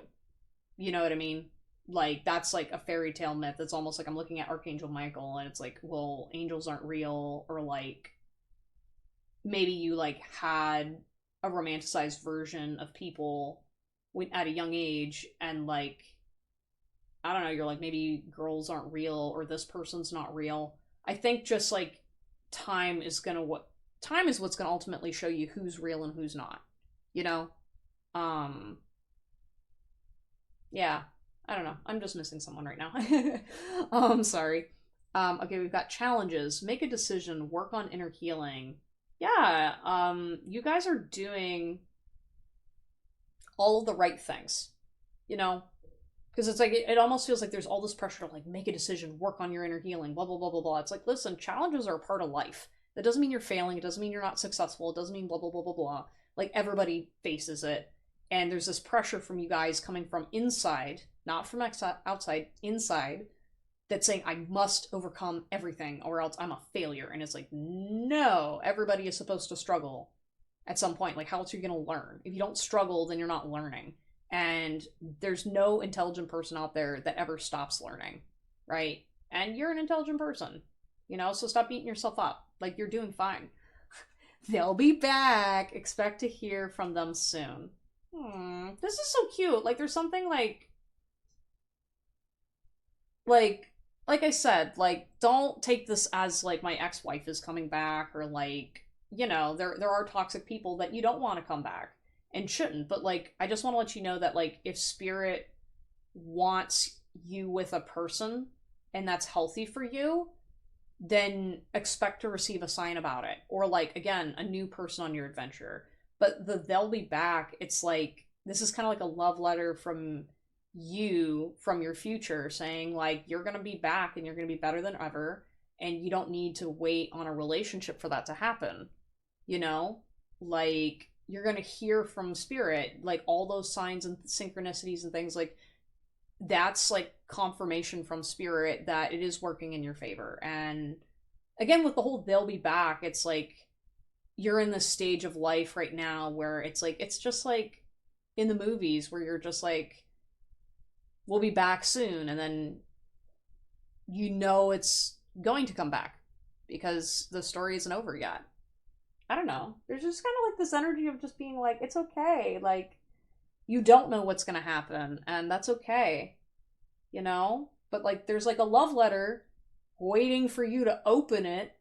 You know what I mean? Like that's like a fairy tale myth. It's almost like I'm looking at Archangel Michael and it's like, well, angels aren't real, or like maybe you like had a romanticized version of people when at a young age, and like I don't know, you're like maybe girls aren't real or this person's not real. I think just like time is gonna what time is what's gonna ultimately show you who's real and who's not. You know? Um yeah. I don't know. I'm just missing someone right now. Sorry. Okay, we've got challenges. Make a decision, work on inner healing. Yeah, you guys are doing all of the right things. You know? Because it's like, it almost feels like there's all this pressure to like make a decision, work on your inner healing, blah, blah, blah, blah, blah. It's like, listen, challenges are a part of life. That doesn't mean you're failing. It doesn't mean you're not successful. It doesn't mean blah, blah, blah, blah, blah. Like, everybody faces it. And there's this pressure from you guys coming from inside, not from outside, inside, that's saying, I must overcome everything or else I'm a failure. And it's like, no, everybody is supposed to struggle at some point. Like, how else are you going to learn? If you don't struggle, then you're not learning. And there's no intelligent person out there that ever stops learning, right? And you're an intelligent person, you know, so stop beating yourself up. Like, you're doing fine. They'll be back. Expect to hear from them soon. This is so cute. Like, there's something like I said, like, don't take this as like my ex-wife is coming back, or like, you know, there are toxic people that you don't want to come back and shouldn't. But like, I just want to let you know that like if spirit wants you with a person and that's healthy for you, then expect to receive a sign about it, or like again a new person on your adventure. But they'll be back, it's like this is kind of like a love letter from you from your future saying like you're gonna be back and you're gonna be better than ever, and you don't need to wait on a relationship for that to happen. You know, like you're gonna hear from spirit like all those signs and synchronicities and things, like that's like confirmation from spirit that it is working in your favor. And again, with the whole they'll be back, it's like you're in this stage of life right now where it's like it's just like in the movies where you're just like, we'll be back soon, and then you know it's going to come back because the story isn't over yet. I don't know. There's just kind of like this energy of just being like, it's okay. Like, you don't know what's going to happen, and that's okay. You know? But like, there's like a love letter waiting for you to open it.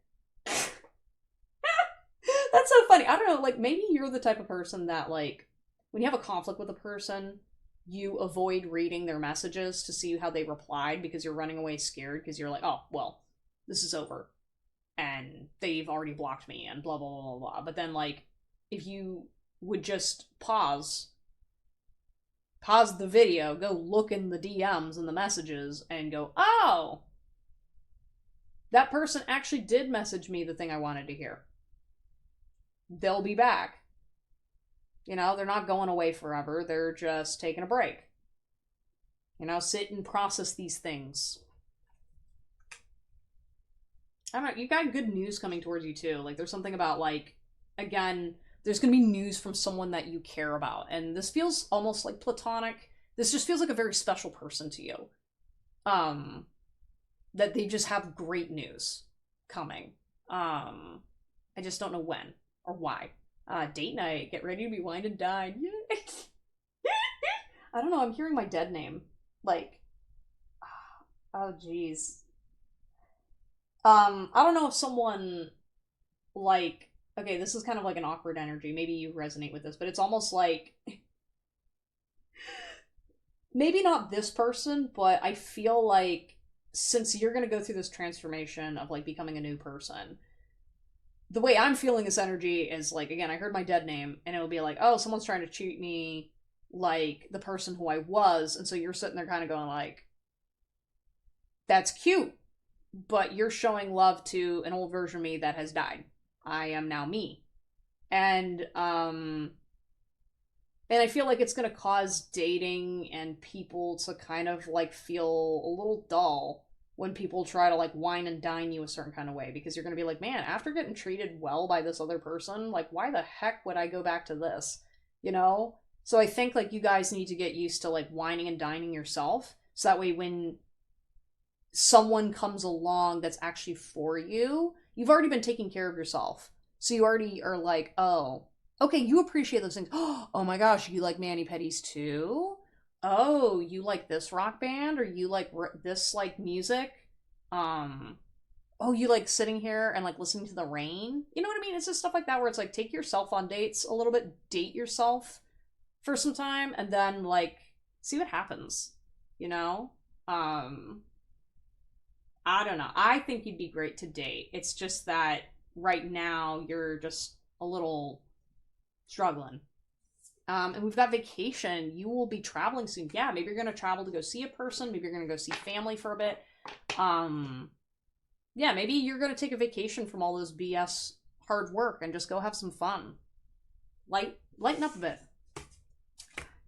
That's so funny. I don't know, like, maybe you're the type of person that, like, when you have a conflict with a person, you avoid reading their messages to see how they replied because you're running away scared because you're like, oh, well, this is over. And they've already blocked me and blah, blah, blah, blah, blah. But then, like, if you would just pause the video, go look in the DMs and the messages, and go, oh, that person actually did message me the thing I wanted to hear. They'll be back. You know, they're not going away forever. They're just taking a break. You know, sit and process these things. I don't know, you got good news coming towards you too. Like, there's something about, like, again, there's gonna be news from someone that you care about. And this feels almost like platonic. This just feels like a very special person to you. That they just have great news coming. I just don't know when or why. Date night, get ready to be wined and dined. I don't know, I'm hearing my dead name. Like, oh jeez. I don't know if someone, like, okay, this is kind of like an awkward energy. Maybe you resonate with this, but it's almost like, maybe not this person, but I feel like since you're going to go through this transformation of, like, becoming a new person, the way I'm feeling this energy is, like, again, I heard my dead name, and it'll be like, oh, someone's trying to treat me like the person who I was, and so you're sitting there kind of going, like, that's cute, but you're showing love to an old version of me that has died. I am now me. And I feel like it's going to cause dating and people to kind of, like, feel a little dull when people try to, like, wine and dine you a certain kind of way, because you're going to be like, man, after getting treated well by this other person, like, why the heck would I go back to this? You know? So I think, like, you guys need to get used to, like, wining and dining yourself, so that way when someone comes along that's actually for you, you've already been taking care of yourself. So you already are like, oh, okay, you appreciate those things. Oh my gosh, you like mani-pedis too? Oh, you like this rock band? Or you like this, like, music? Oh, you like sitting here and, like, listening to the rain? You know what I mean? It's just stuff like that where it's like, take yourself on dates a little bit, date yourself for some time, and then, like, see what happens, you know? I don't know. I think you'd be great to date. It's just that right now you're just a little struggling. And we've got vacation. You will be traveling soon. Yeah, maybe you're going to travel to go see a person. Maybe you're going to go see family for a bit. Yeah, maybe you're going to take a vacation from all this BS hard work and just go have some fun. Lighten up a bit.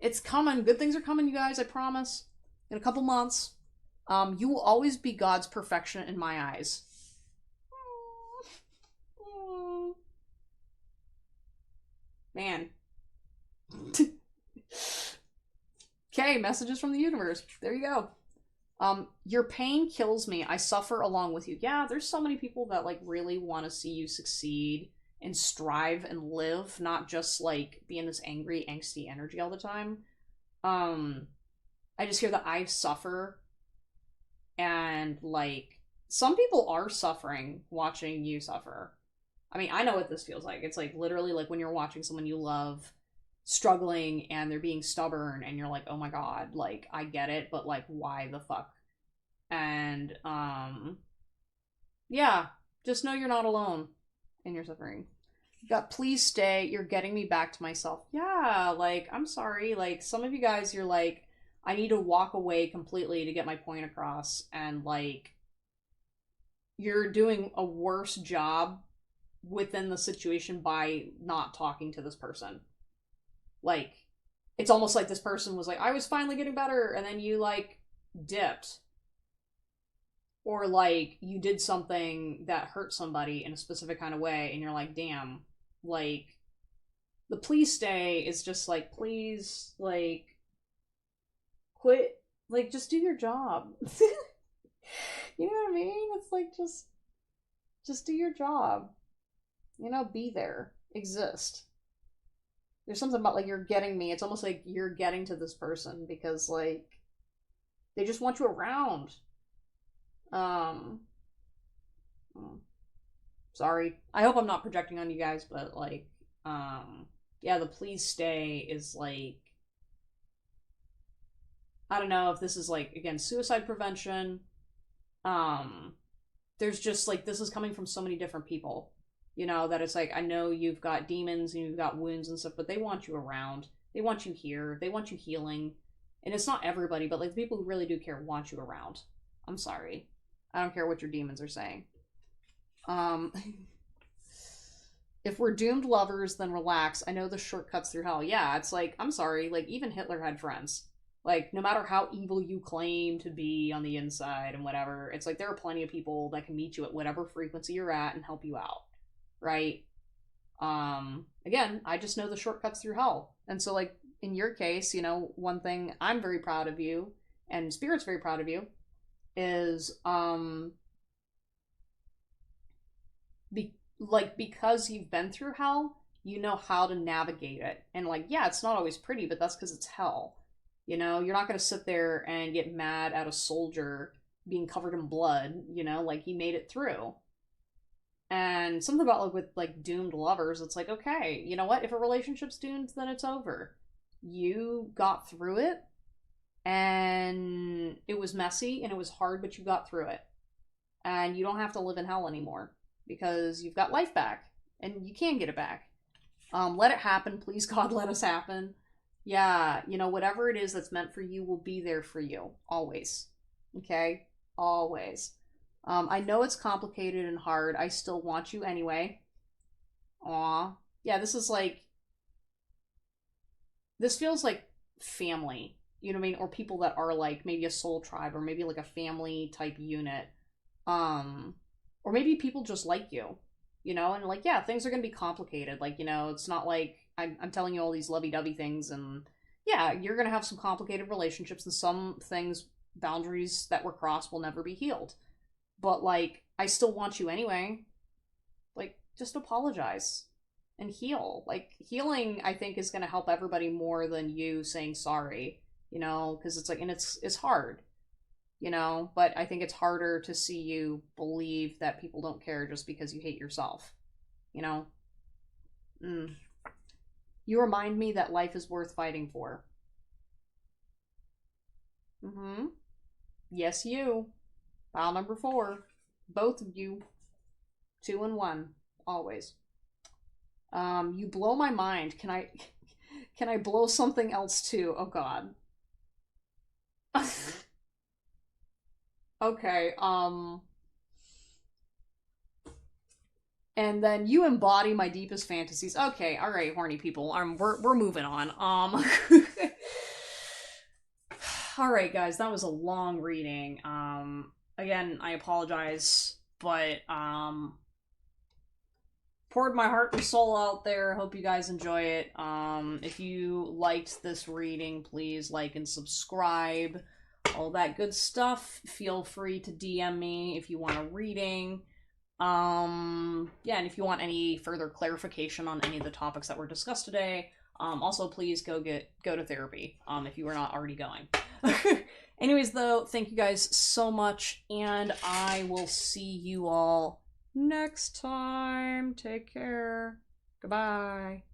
It's coming. Good things are coming, you guys, I promise. In a couple months. You will always be God's perfection in my eyes. Man. Okay, messages from the universe. There you go. Your pain kills me. I suffer along with you. Yeah, there's so many people that, like, really want to see you succeed and strive and live, not just, like, be in this angry, angsty energy all the time. I just hear that I suffer, and, like, some people are suffering watching you suffer. I mean, I know what this feels like. It's, like, literally, like, when you're watching someone you love struggling and they're being stubborn and you're like, oh my god, like, I get it, but, like, why the fuck? And, yeah, just know you're not alone in your suffering. You got, please stay, you're getting me back to myself. Yeah, like, I'm sorry, like, some of you guys, you're like, I need to walk away completely to get my point across, and, like, you're doing a worse job within the situation by not talking to this person. Like, it's almost like this person was like, I was finally getting better, and then you, like, dipped. Or, like, you did something that hurt somebody in a specific kind of way, and you're like, damn, like, the please stay is just like, please, like, quit, like, just do your job. You know what I mean? It's like, just do your job. You know, be there. Exist. There's something about, like, you're getting me. It's almost like you're getting to this person because, like, they just want you around. Sorry. I hope I'm not projecting on you guys, but, like, yeah, the please stay is, like, I don't know if this is, like, again, suicide prevention. There's just, like, this is coming from so many different people, you know, that it's like, I know you've got demons and you've got wounds and stuff, but they want you around. They want you here. They want you healing. And it's not everybody, but, like, the people who really do care want you around. I'm sorry. I don't care what your demons are saying. If we're doomed lovers, then relax. I know the shortcuts through hell. Yeah, it's like, I'm sorry, like, even Hitler had friends. Like, no matter how evil you claim to be on the inside and whatever, it's like there are plenty of people that can meet you at whatever frequency you're at and help you out. Right? Again, I just know the shortcuts through hell. And so, like, in your case, you know, one thing I'm very proud of you, and Spirit's very proud of you, is, because you've been through hell, you know how to navigate it. And, like, yeah, it's not always pretty, but that's because it's hell. You know, you're not going to sit there and get mad at a soldier being covered in blood, you know, like, he made it through. And something about, like, with, like, doomed lovers, it's like, okay, you know what? If a relationship's doomed, then it's over. You got through it, and it was messy, and it was hard, but you got through it. And you don't have to live in hell anymore, because you've got life back, and you can get it back. Let it happen, please, God, let us happen. Yeah, you know, whatever it is that's meant for you will be there for you, always. Okay? Always. I know it's complicated and hard. I still want you anyway. Aw. Yeah, this is like... This feels like family. You know what I mean? Or people that are, like, maybe a soul tribe, or maybe, like, a family type unit. Or maybe people just like you. You know? And, like, yeah, things are gonna be complicated. Like, you know, it's not like I'm telling you all these lovey-dovey things, and yeah, you're gonna have some complicated relationships, and some things, boundaries that were crossed will never be healed. But, like, I still want you anyway. Like, just apologize and heal. Like, healing, I think, is gonna help everybody more than you saying sorry, you know, because it's like, and it's hard, you know, but I think it's harder to see you believe that people don't care just because you hate yourself, you know? You remind me that life is worth fighting for. Yes, you. File number 4. Both of you. 2 and 1. Always. You blow my mind. Can I blow something else too? Oh god. Okay, and then you embody my deepest fantasies. Okay, alright, horny people. We're moving on. Alright, guys, that was a long reading. Again, I apologize, but, poured my heart and soul out there. Hope you guys enjoy it. If you liked this reading, please like and subscribe. All that good stuff. Feel free to DM me if you want a reading. Yeah, and if you want any further clarification on any of the topics that were discussed today, also please go to therapy, if you are not already going. Anyways, though, thank you guys so much, and I will see you all next time. Take care. Goodbye.